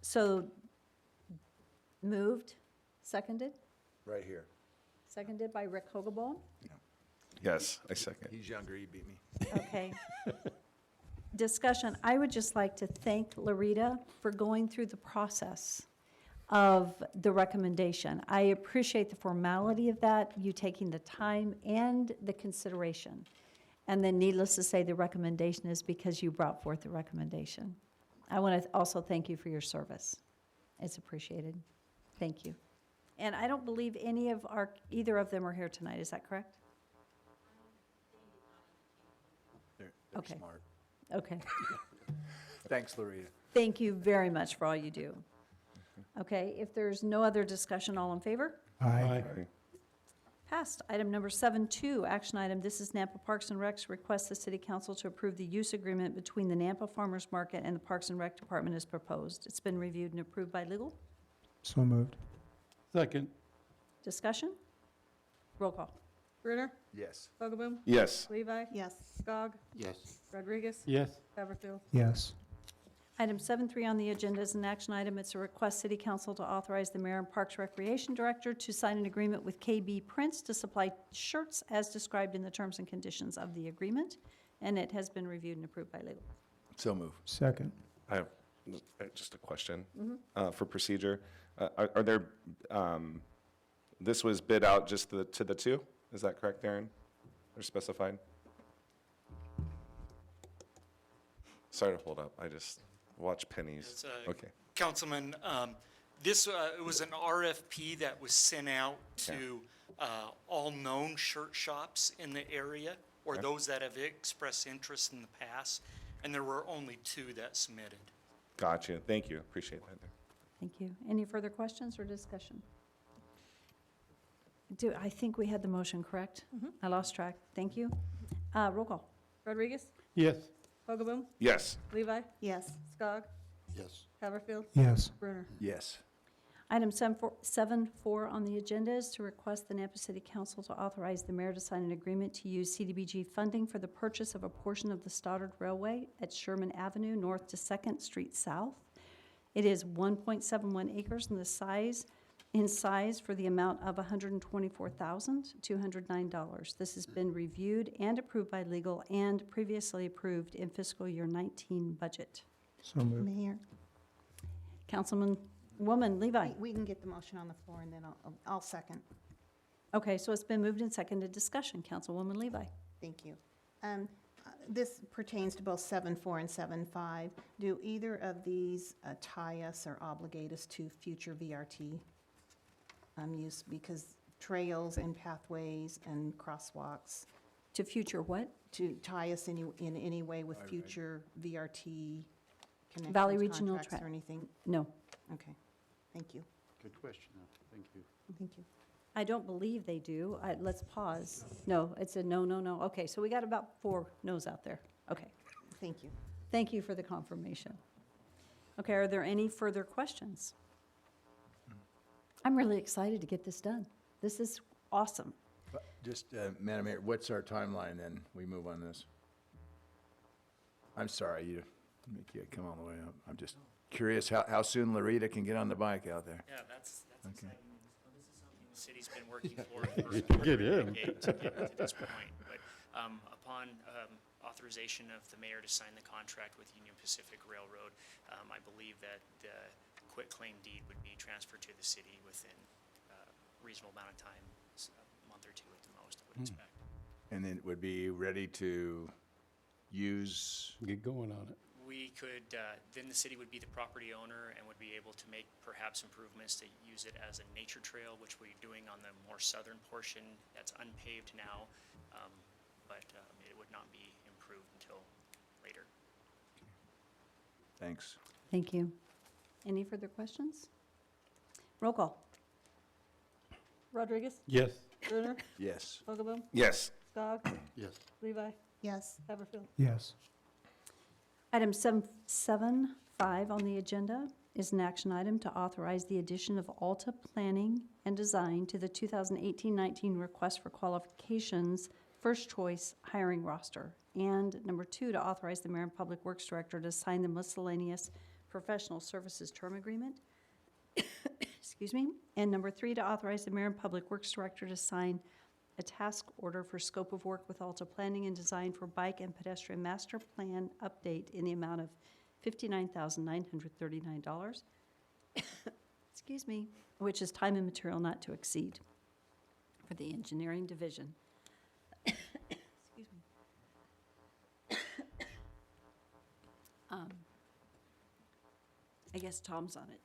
So moved, seconded? Right here. Seconded by Rick Hogeball. Yes, I second. He's younger, he beat me. Okay. Discussion, I would just like to thank Larita for going through the process of the recommendation. I appreciate the formality of that, you taking the time and the consideration. And then needless to say, the recommendation is because you brought forth the recommendation. I want to also thank you for your service. It's appreciated. Thank you. And I don't believe either of them are here tonight, is that correct? They're Okay. smart. Okay. Thanks, Loretta. Thank you very much for all you do. Okay, if there's no other discussion, all in favor? aye. Passed. Item number 7.2, action item, this is Nampa Parks and Recs, request the city council to approve the use agreement between the Nampa Farmers Market and the Parks and Rec Department as proposed. It's been reviewed and approved by legal. So moved. Second, Discussion? Roll call. Brunner? Yes. Vogelboom? Yes. Levi? Yes. Skog? Yes. Rodriguez? yes. Haverfield? Yes. Item 7.3 on the agenda is an action item. It's a request city council to authorize the mayor and Parks Recreation Director to sign an agreement with KB Prints to supply shirts as described in the terms and conditions of the agreement, and it has been reviewed and approved by legal. So move. Second. I have just a question for procedure. Are there, this was bid out just to the two? Is that correct, Darren? Or specified? Sorry to hold up. I just watch pennies. It's, Okay. Councilman, this it was an RFP that was sent out to all known shirt shops in the area, or Okay. those that have expressed interest in the past, and there were only 2 that submitted. Gotcha. Thank you. Appreciate that. Thank you. Any further questions or discussion? I think we had the motion, correct? I lost track. Thank you. Roll call. Rodriguez? Yes. Vogelboom? Yes. Levi? Yes. Skog? Yes. Haverfield? Yes. Brunner? Yes. Item 7.4 on the agenda is to request the Nampa City Council to authorize the mayor to sign an agreement to use CDBG funding for the purchase of a portion of the Stoddard Railway at Sherman Avenue North to 2nd Street South. It is 1.71 acres in size for the amount of $124,209. This has been reviewed and approved by legal and previously approved in fiscal year 19 budget. So moved. Mayor, Councilwoman Levi. we can get the motion on the floor, and then I'll second. Okay, so it's been moved and seconded. Discussion. Councilwoman Levi. Thank you. This pertains to both 7.4 and 7.5. Do either of these tie us or obligate us to future VRT use? Because trails and pathways and crosswalks. To future what? To tie us in any way with future VRT connections, Valley Regional contracts, or anything? No. Okay, thank you. Good question, thank you. Thank you. I don't believe they do. Let's pause. No, it's a no, no, no. Okay, so we got about 4 no's out there. Okay. Thank you. Thank you for the confirmation. Okay, are there any further questions? I'm really excited to get this done. This is awesome. Just, Madam Mayor, what's our timeline then? We move on this? I'm sorry, make you come all the way up. I'm just curious how soon Loretta can get on the bike out there. Yeah, that's Okay. exciting news. Well, this is something the city's been working for Get in. to get to this point. But upon authorization of the mayor to sign the contract with Union Pacific Railroad. I believe that the quitclaim deed would be transferred to the city within a reasonable amount of time, a month or two at the most, I would expect. And it would be ready to use, Get going on it. We could, then the city would be the property owner and would be able to make perhaps improvements to use it as a nature trail, which we're doing on the more southern portion that's unpaved now, but it would not be improved until later. thanks. Thank you. Any further questions? Roll call. Rodriguez? Yes. Brunner? Yes. Vogelboom? Yes. Skog? Yes. Levi? Yes. Haverfield? Yes. Item 7.5 on the agenda is an action item to authorize the addition of Alta Planning and Design to the 2018-19 Request for Qualifications First Choice Hiring Roster. And number 2, to authorize the Mayor and Public Works Director to sign the miscellaneous professional services term agreement. Excuse me. And number 3, to authorize the Mayor and Public Works Director to sign a task order for scope of work with Alta Planning and Design for Bike and Pedestrian Master Plan update in the amount of $59,939. Excuse me, which is time and material not to exceed for the engineering division. Excuse me. I guess Tom's on it.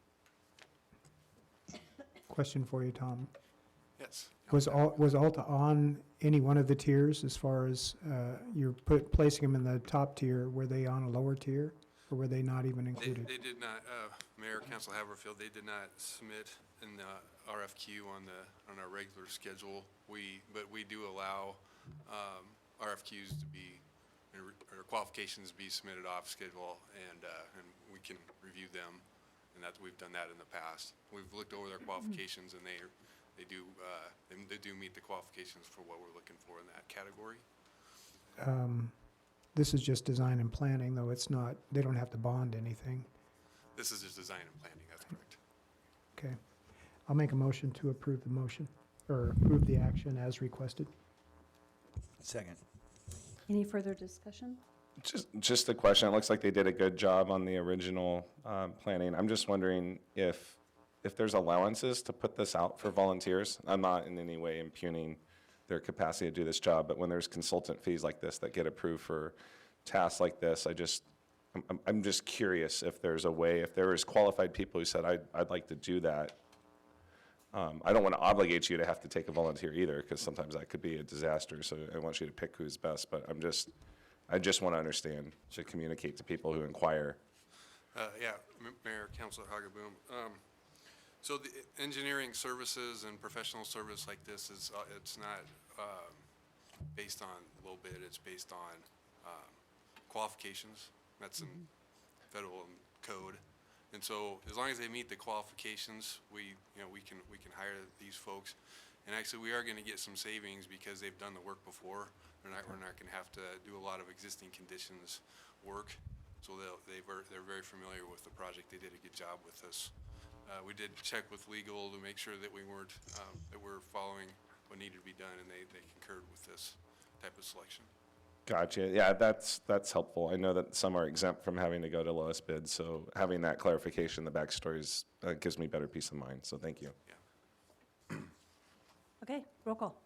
Question for you, Tom. Yes. Was Alta on any one of the tiers as far as you're placing them in the top tier? Were they on a lower tier, or were they not even included? They did not, Mayor, Council Haverfield, they did not submit in the RFQ on our regular schedule. But we do allow RFQs to be, or qualifications to be submitted off schedule, and we can review them, and we've done that in the past. We've looked over their qualifications, and they do meet the qualifications for what we're looking for in that category. This is just design and planning, though it's not, they don't have to bond anything. This is just design and planning, that's correct. Okay. I'll make a motion to approve the motion, or approve the action as requested. Second. Any further discussion? Just a question. It looks like they did a good job on the original planning. I'm just wondering if there's allowances to put this out for volunteers. I'm not in any way impugning their capacity to do this job, but when there's consultant fees like this that get approved for tasks like this, I'm just curious if there's a way, if there is qualified people who said, I'd like to do that. I don't want to obligate you to have to take a volunteer either, because sometimes that could be a disaster, so I want you to pick who's best, but I just want to understand, to communicate to people who inquire. Yeah, Mayor, Councilor Hagerboom. So the engineering services and professional service like this is, it's not based on low bid, it's based on qualifications. That's in federal code. And so as long as they meet the qualifications, we can hire these folks. And actually, we are going to get some savings because they've done the work before. We're not going to have to do a lot of existing conditions work. So they're very familiar with the project. They did a good job with us. We did check with legal to make sure that we weren't, that we're following what needed to be done, and they concurred with this type of selection. Gotcha. Yeah, that's helpful. I know that some are exempt from having to go to lowest bid, so having that clarification, the backstories, gives me better peace of mind, so thank you. Okay, roll call.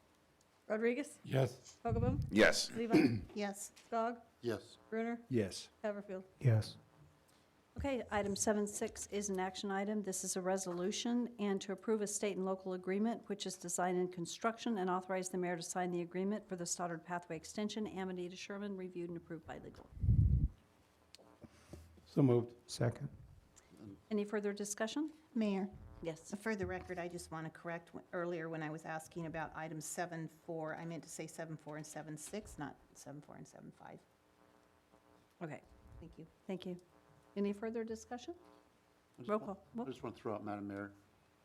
Rodriguez? Yes. Vogelboom? Yes. Levi? Yes. Skog? Yes. Brunner? Yes. Haverfield? Yes. Okay, item 7.6 is an action item. This is a resolution and to approve a state and local agreement, which is design and construction, and authorize the mayor to sign the agreement for the Stoddard Pathway Extension, Amanita Sherman, reviewed and approved by legal. So moved. Second. Any further discussion? Mayor, Yes. for the record, I just want to correct earlier when I was asking about item 7.4, I meant to say 7.4 and 7.6, not 7.4 and 7.5. Okay, Thank you. thank you. Any further discussion? I just Roll want- call. I just want to throw out, Madam Mayor,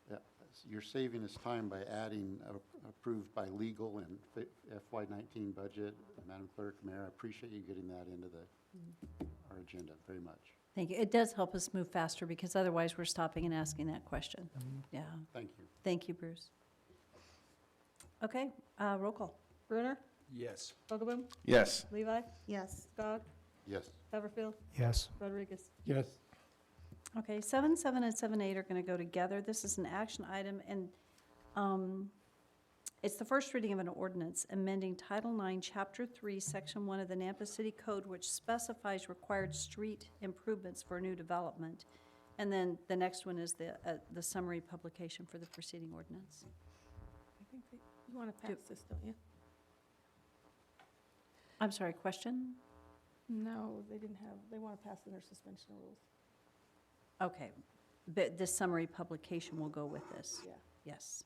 that you're saving us time by adding approved by legal and FY19 budget. Madam Clerk, Mayor, I appreciate you getting that into our agenda very much. Thank you. It does help us move faster because otherwise we're stopping and asking that question. Yeah. Thank you. Thank you, Bruce. Okay, roll call. Brunner? Yes. Vogelboom? Yes. Levi? Yes. Skog? Yes. Haverfield? Yes. Rodriguez? Yes. Okay, 7.7 and 7.8 are going to go together. This is an action item, and it's the first reading of an ordinance amending Title IX, Chapter 3, Section 1 of the Nampa City Code, which specifies required street improvements for new development. And then the next one is the summary publication for the preceding ordinance. I think you want to pass this, don't you? I'm sorry, question? No, they want to pass it under suspension of rules. Okay, but this summary publication will go with this? Yeah. Yes.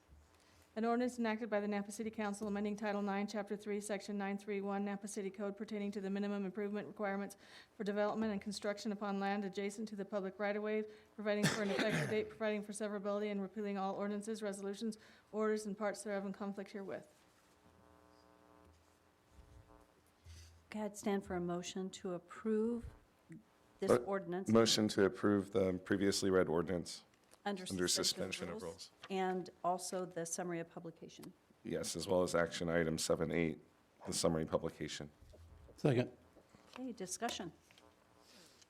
An ordinance enacted by the Nampa City Council amending Title IX, Chapter 3, Section 931, Nampa City Code pertaining to the minimum improvement requirements for development and construction upon land adjacent to the public right-of-way, providing for an effective date, providing for severability, and repealing all ordinances, resolutions, orders, and parts thereof in conflict herewith. Okay, I'd stand for a motion to approve this ordinance. Motion to approve the previously read ordinance Under suspension of rules. And also the summary of publication. Yes, as well as action item 7.8, the summary publication. Second. Okay, discussion.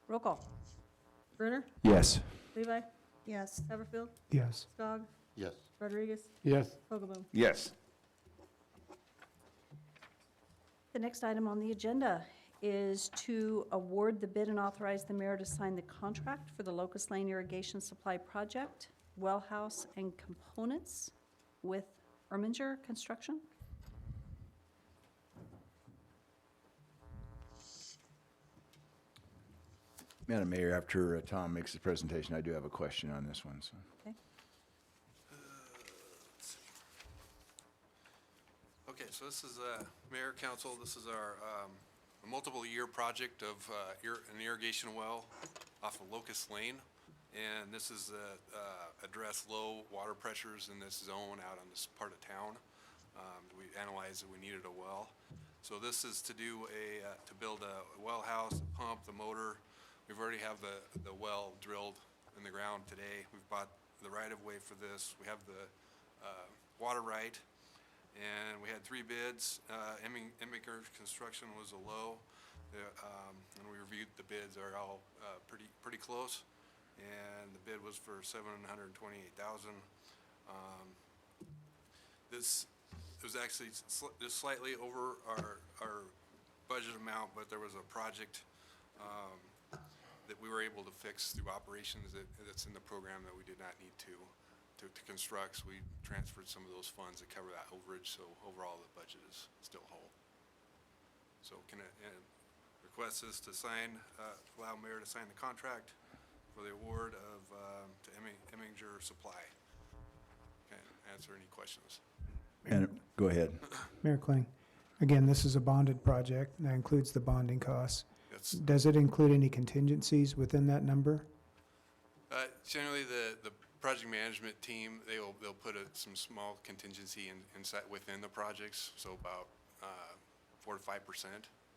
Roll call. Brunner? Yes. Levi? Yes. Haverfield? Yes. Skog? Yes. Rodriguez? Yes. Vogelboom? Yes. The next item on the agenda is to award the bid and authorize the mayor to sign the contract for the Locust Lane Irrigation Supply Project, well house and components with Erminger Construction. Madam Mayor, after Tom makes his presentation, I do have a question on this one, so. Okay. Okay, so this is, Mayor, Council, this is our multiple-year project of an irrigation well off of Locust Lane. And this is address low water pressures in this zone out on this part of town. We analyzed that we needed a well. So this is to do to build a well house, a pump, the motor. We've already have the well drilled in the ground today. We've bought the right-of-way for this. We have the water right. And we had 3 bids. Emminger Construction was a low. And we reviewed the bids, are all pretty close. And the bid was for $728,000. This was actually just slightly over our budget amount, but there was a project that we were able to fix through operations that's in the program that we did not need to construct. So we transferred some of those funds to cover that overage, so overall the budget is still whole. So can I request this to sign, allow mayor to sign the contract for the award of, to Emminger Supply. Can answer any questions. And, go ahead. Mayor Kling, again, this is a bonded project, and that includes the bonding costs. It's, Does it include any contingencies within that number? generally the project management team, they'll put some small contingency inside within the projects, so about 4 to 5%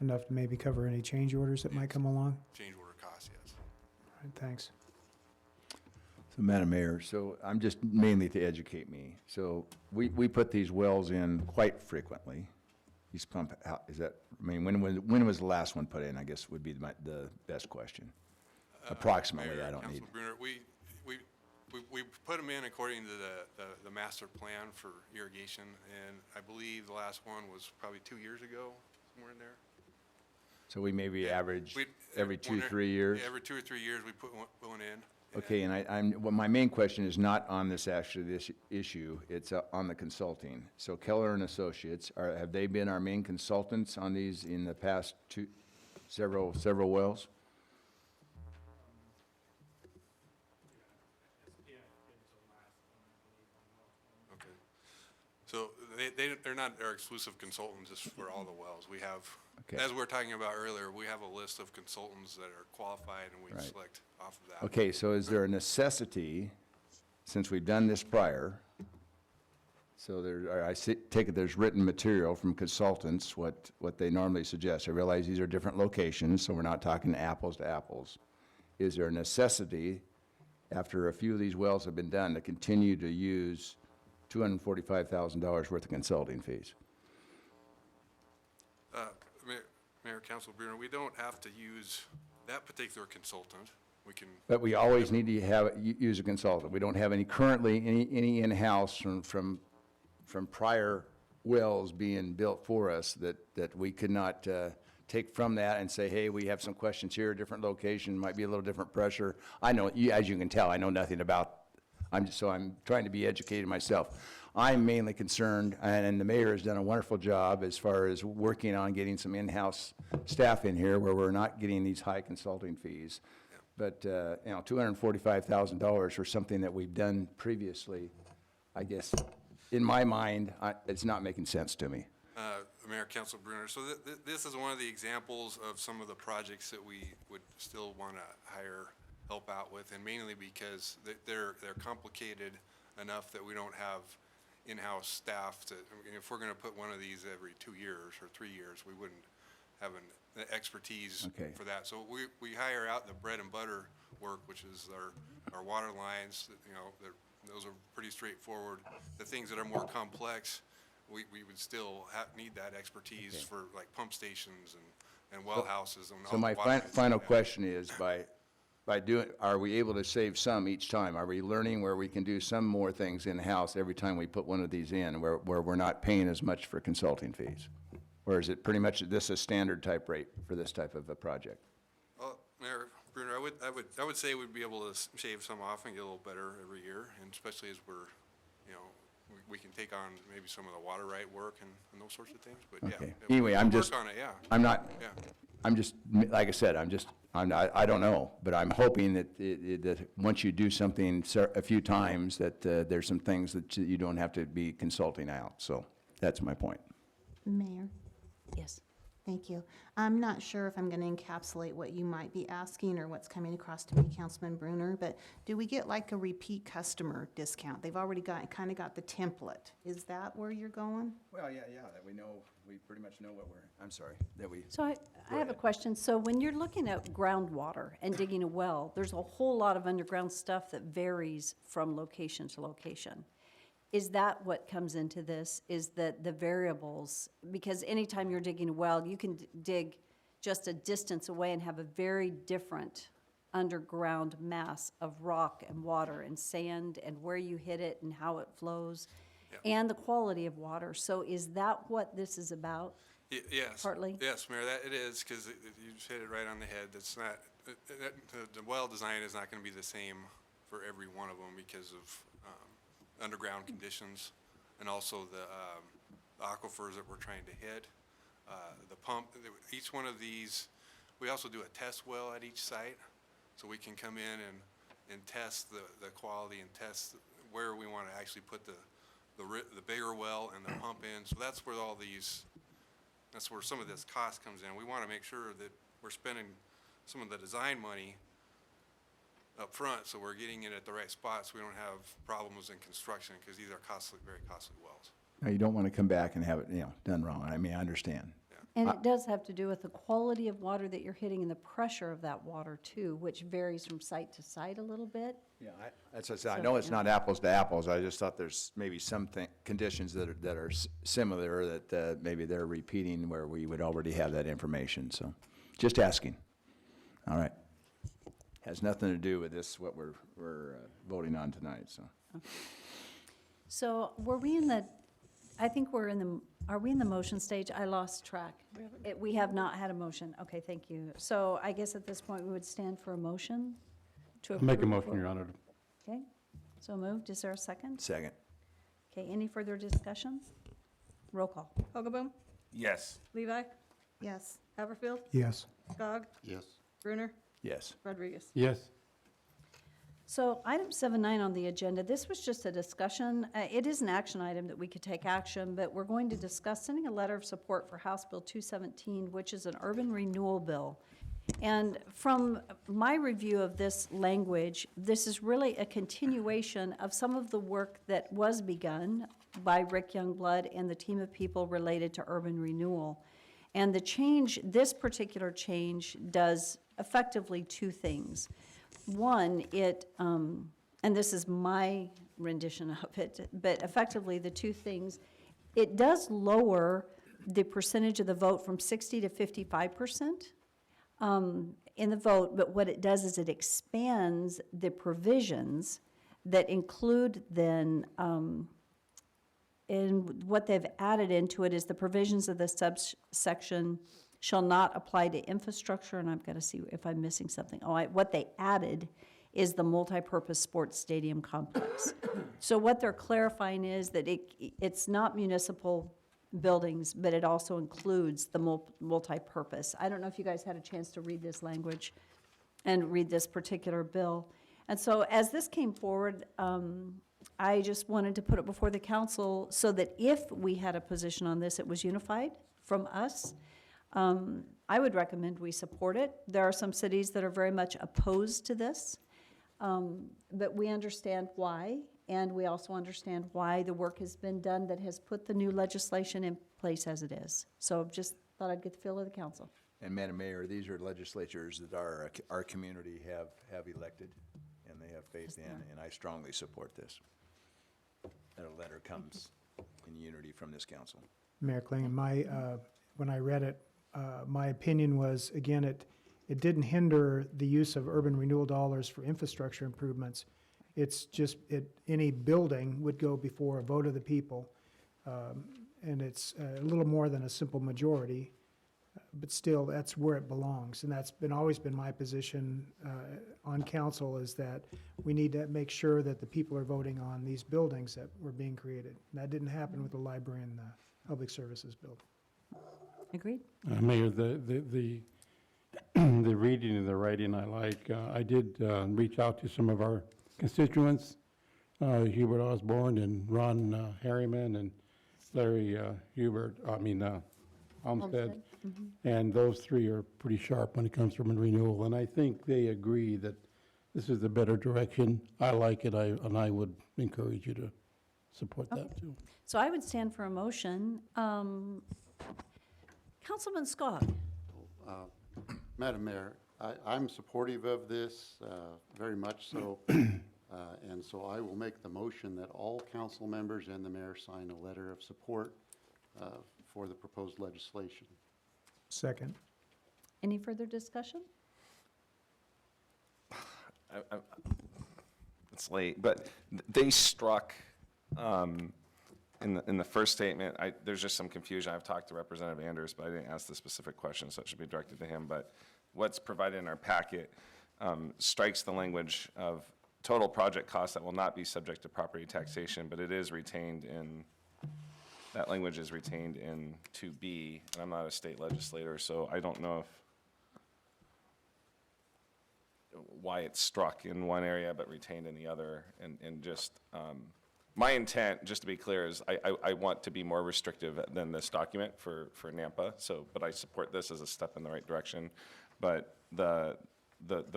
Enough to maybe cover any change orders that might come along? change order costs, yes. All right, thanks. So, Madam Mayor, so I'm just mainly to educate me. So we put these wells in quite frequently. These pump, is that, I mean, when was the last one put in, I guess would be the best question. Approximately, Mayor, I don't need. Councilman Brunner, we put them in according to the master plan for irrigation, and I believe the last one was probably 2 years ago, somewhere in there. So we maybe average We- every 2, when- 3 years? Yeah, every 2 or 3 years, we put one in. Okay, and well, my main question is not on this issue, it's on the consulting. So Keller and Associates, have they been our main consultants on these in the past several wells? Okay. So they're not our exclusive consultants just for all the wells. We have, Okay. as we were talking about earlier, we have a list of consultants that are qualified, and we Right. select off of that. Okay, so is there a necessity, since we've done this prior, so take it there's written material from consultants, what they normally suggest. I realize these are different locations, so we're not talking apples to apples. Is there a necessity, after a few of these wells have been done, to continue to use $245,000 worth of consulting fees? Mayor, Council Bruner, we don't have to use that particular consultant. We can, But we always need to have, use a consultant. We don't have any currently, any in-house from prior wells being built for us that we could not take from that and say, hey, we have some questions here, different location, might be a little different pressure. I know, as you can tell, I know nothing about, so I'm trying to be educated myself. I'm mainly concerned, and the mayor has done a wonderful job as far as working on getting some in-house staff in here where we're not getting these high consulting fees. But, $245,000 for something that we've done previously, I guess, in my mind, it's not making sense to me. Mayor, Council Bruner, so this is one of the examples of some of the projects that we would still want to hire help out with, and mainly because they're complicated enough that we don't have in-house staff to, I mean, if we're going to put one of these every 2 years or 3 years, we wouldn't have the expertise Okay. for that. So we hire out the bread and butter work, which is our water lines, those are pretty straightforward. The things that are more complex, we would still need that expertise Okay. for like pump stations and well houses and all So the my water lines. final question is, by doing, are we able to save some each time? Are we learning where we can do some more things in-house every time we put one of these in, where we're not paying as much for consulting fees? Or is it pretty much this a standard type rate for this type of a project? Well, Mayor Bruner, I would say we'd be able to shave some off and get a little better every year, and especially as we're, we can take on maybe some of the water right work and those sorts of things, but yeah. Okay. we- Anyway, we'll I'm work just, on it, yeah. Yeah. I'm just, like I said, I don't know, but I'm hoping that once you do something a few times, that there's some things that you don't have to be consulting out. So that's my point. Mayor? Yes. Thank you. I'm not sure if I'm going to encapsulate what you might be asking or what's coming across to me, Councilman Bruner, but do we get like a repeat customer discount? They've already kind of got the template. Is that where you're going? Well, yeah, that we know, we pretty much know what I'm sorry, that we. So I have a question. So when you're looking at groundwater and digging a well, there's a whole lot of underground stuff that varies from location to location. Is that what comes into this, is that the variables, because anytime you're digging a well, you can dig just a distance away and have a very different underground mass of rock and water and sand and where you hit it and how it flows and the quality of water. So is that what this is about? Yes. Partly? Yes, Mayor, that it is, because you just hit it right on the head. That's not, the well design is not going to be the same for every one of them because of underground conditions, and also the aquifers that we're trying to hit, the pump. Each one of these, we also do a test well at each site, so we can come in and test the quality and test where we want to actually put the bigger well and the pump in. So that's where that's where some of this cost comes in. We want to make sure that we're spending some of the design money up front, so we're getting it at the right spots. We don't have problems in construction, because these are very costly wells. Now, you don't want to come back and have it, done wrong. I mean, I understand. And it does have to do with the quality of water that you're hitting and the pressure of that water too, which varies from site to site a little bit. Yeah, that's what I said. I know it's not apples to apples. I just thought there's maybe some conditions that are similar that maybe they're repeating where we would already have that information. So just asking. All right. Has nothing to do with this, what we're voting on tonight, so. So were we in the, I think we're in the, are we in the motion stage? I lost track. We have not had a motion. Okay, thank you. So I guess at this point, we would stand for a motion to approve. Make a motion, Your Honor. Okay, so moved. Is there a second? Second. Okay, any further discussion? Roll call. Hogaboom? Yes. Levi? Yes. Haverfield? Yes. Gog? Yes. Bruner? Yes. Rodriguez? Yes. So item 7.9 on the agenda, this was just a discussion. It is an action item that we could take action, but we're going to discuss sending a letter of support for House Bill 217, which is an urban renewal bill. And from my review of this language, this is really a continuation of some of the work that was begun by Rick Youngblood and the team of people related to urban renewal. And the change, this particular change, does effectively two things. One, it, and this is my rendition of it, but effectively the two things, it does lower the percentage of the vote from 60 to 55% in the vote, but what it does is it expands the provisions that include then, and what they've added into it is the provisions of the subsection shall not apply to infrastructure, and I've got to see if I'm missing something. What they added is the multipurpose sports stadium complex. So what they're clarifying is that it's not municipal buildings, but it also includes the multipurpose. I don't know if you guys had a chance to read this language and read this particular bill. And so as this came forward, I just wanted to put it before the council so that if we had a position on this, it was unified from us. I would recommend we support it. There are some cities that are very much opposed to this, but we understand why, and we also understand why the work has been done that has put the new legislation in place as it is. So just thought I'd get the feel of the council. And Madam Mayor, these are legislatures that our community have elected and they have faith in, and I strongly support this. That a letter comes in unity from this council. Mayor Klingon, when I read it, my opinion was, again, it didn't hinder the use of urban renewal dollars for infrastructure improvements. It's just, any building would go before a vote of the people, and it's a little more than a simple majority, but still, that's where it belongs. And that's always been my position on council, is that we need to make sure that the people are voting on these buildings that were being created. And that didn't happen with the library and the public services building. Agreed? Mayor, the reading and the writing I like. I did reach out to some of our constituents, Hubert Osborne and Ron Harriman and Larry Olmsted. And those three are pretty sharp when it comes to urban renewal. And I think they agree that this is the better direction. I like it, and I would encourage you to support that too. So I would stand for a motion. Councilman Scott. Madam Mayor, I'm supportive of this, very much so. And so I will make the motion that all council members and the mayor sign a letter of support for the proposed legislation. Second. Any further discussion? It's late, but they struck, in the first statement, there's just some confusion. I've talked to Representative Anders, but I didn't ask the specific question, so it should be directed to him. But what's provided in our packet strikes the language of total project costs that will not be subject to property taxation, but it is retained in, that language is retained in 2B, and I'm not a state legislator, so I don't know why it's struck in one area but retained in the other, and just, my intent, just to be clear, is I want to be more restrictive than this document for Nampa, but I support this as a step in the right direction. But the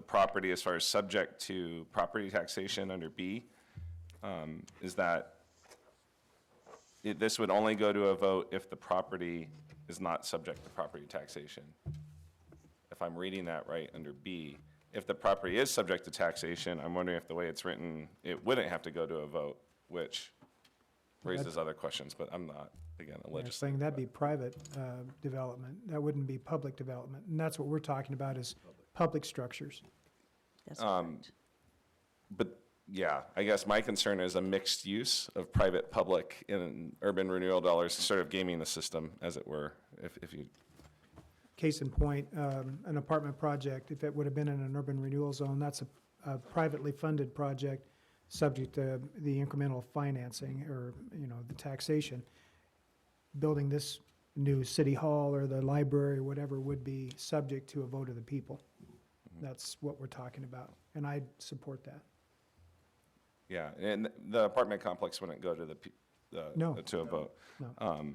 property, as far as subject to property taxation under B, is that this would only go to a vote if the property is not subject to property taxation. If I'm reading that right under B, if the property is subject to taxation, I'm wondering if the way it's written, it wouldn't have to go to a vote, which raises other questions, but I'm not, again, a You're legislator. saying that'd be private development. That wouldn't be public development. And that's what we're talking about, is public structures. That's correct. But yeah, I guess my concern is a mixed use of private, public, and urban renewal dollars, sort of gaming the system, as it were, if you. Case in point, an apartment project, if it would have been in an urban renewal zone, that's a privately funded project, subject to the incremental financing or, the taxation. Building this new city hall or the library or whatever would be subject to a vote of the people. That's what we're talking about, and I support that. Yeah, and the apartment complex wouldn't go to No. to a vote. No.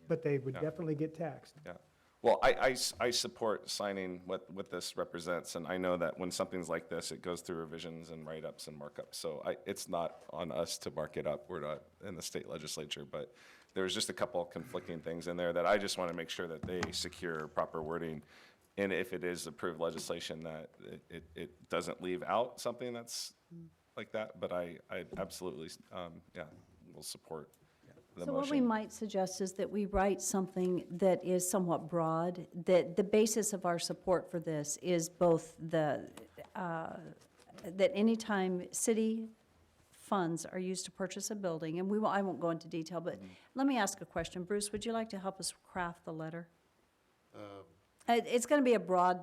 But they would Yeah. definitely get taxed. Yeah. Well, I support signing what this represents, and I know that when something's like this, it goes through revisions and write-ups and markups. So it's not on us to mark it up. We're not in the state legislature, but there's just a couple conflicting things in there that I just want to make sure that they secure proper wording. And if it is approved legislation, that it doesn't leave out something that's like that. But I absolutely, will support the So what we motion. might suggest is that we write something that is somewhat broad, that the basis of our support for this is both that anytime city funds are used to purchase a building, and I won't go into detail, but let me ask a question. Bruce, would you like to help us craft the letter? It's going to be a broad,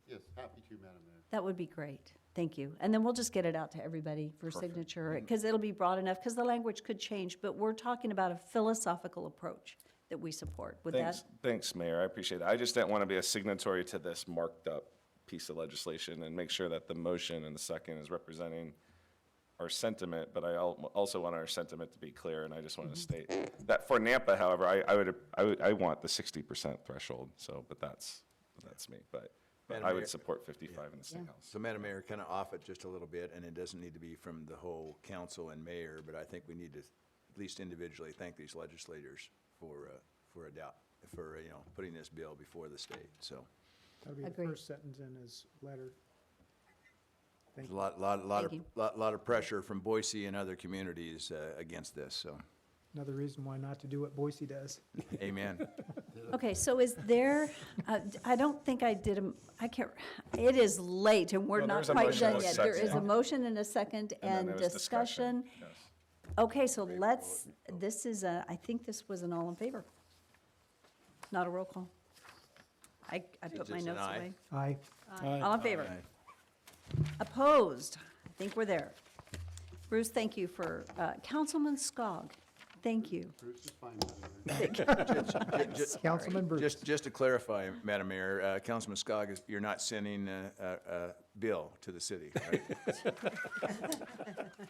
Yes, happy to, Madam Mayor. that would be great. Thank you. And then we'll just get it out to everybody for signature, because it'll be broad enough, because the language could change, but we're talking about a philosophical approach that we support. Would that? Thanks, Mayor, I appreciate it. I just didn't want to be a signatory to this marked up piece of legislation and make sure that the motion and the second is representing our sentiment, but I also want our sentiment to be clear, and I just want to state that for Nampa, however, I want the 60% threshold, so, but that's me, but Madam I Mayor. would support 55 in the State House. So Madam Mayor, kind of off it just a little bit, and it doesn't need to be from the whole council and mayor, but I think we need to at least individually thank these legislators for putting this bill before the state, so. That'll be the Agreed. first sentence in his letter. Thank There's a you. lot of pressure from Boise and other communities against this, so, Another reason why not to do what Boise does. amen. Okay, so is there, I don't think I it is late and we're Well, not there's a quite motion done and a yet. There is a second. motion and a second And then and there was discussion. yes. Okay, so I think this was an all in favor. Not a roll call. I put my just an notes aye. away. Aye. All in favor? Aye. Opposed? I think we're there. Bruce, thank you for, Councilman Skog, thank you. Bruce is fine, Madam Mayor. Councilman Bruce. Just to clarify, Madam Mayor, Councilman Skog, you're not sending a bill to the city, right?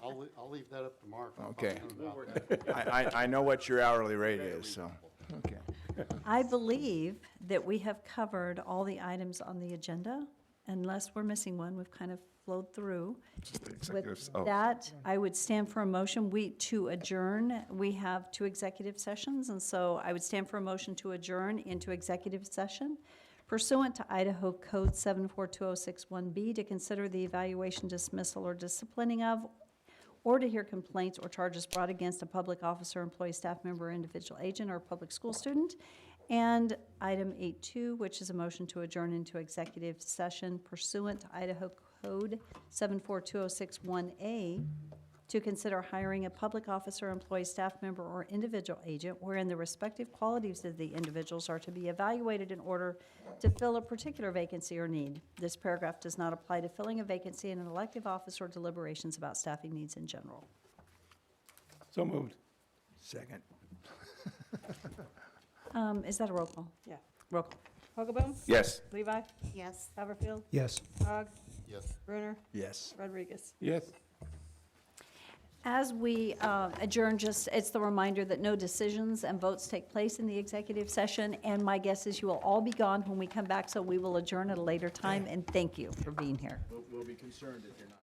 I'll leave that up to Mark. I'll talk Okay. to him about that. I know what your hourly rate is, so, okay. I believe that we have covered all the items on the agenda. Unless we're missing one, we've kind of flowed through. Executives, With that, I would stand for a motion, to adjourn. We have 2 executive sessions, and so I would stand for a motion to adjourn into executive session pursuant to Idaho Code 742061B to consider the evaluation, dismissal, or disciplining of, or to hear complaints or charges brought against a public officer, employee, staff member, individual agent, or public school student. And item 8.2, which is a motion to adjourn into executive session pursuant to Idaho Code 742061A to consider hiring a public officer, employee, staff member, or individual agent wherein the respective qualities of the individuals are to be evaluated in order to fill a particular vacancy or need. This paragraph does not apply to filling a vacancy in an elective office or deliberations about staffing needs in general. So moved. Second. Is that a roll call? Yeah. Roll call. Hogaboom? Yes. Levi? Yes. Haverfield? Yes. Hogg? Yes. Brunner? Yes. Rodriguez? Yes. As we adjourn, it's the reminder that no decisions and votes take place in the executive session, and my guess is you will all be gone when we come back, so we will adjourn at a later time, and thank you for being here. We'll be concerned if you're not.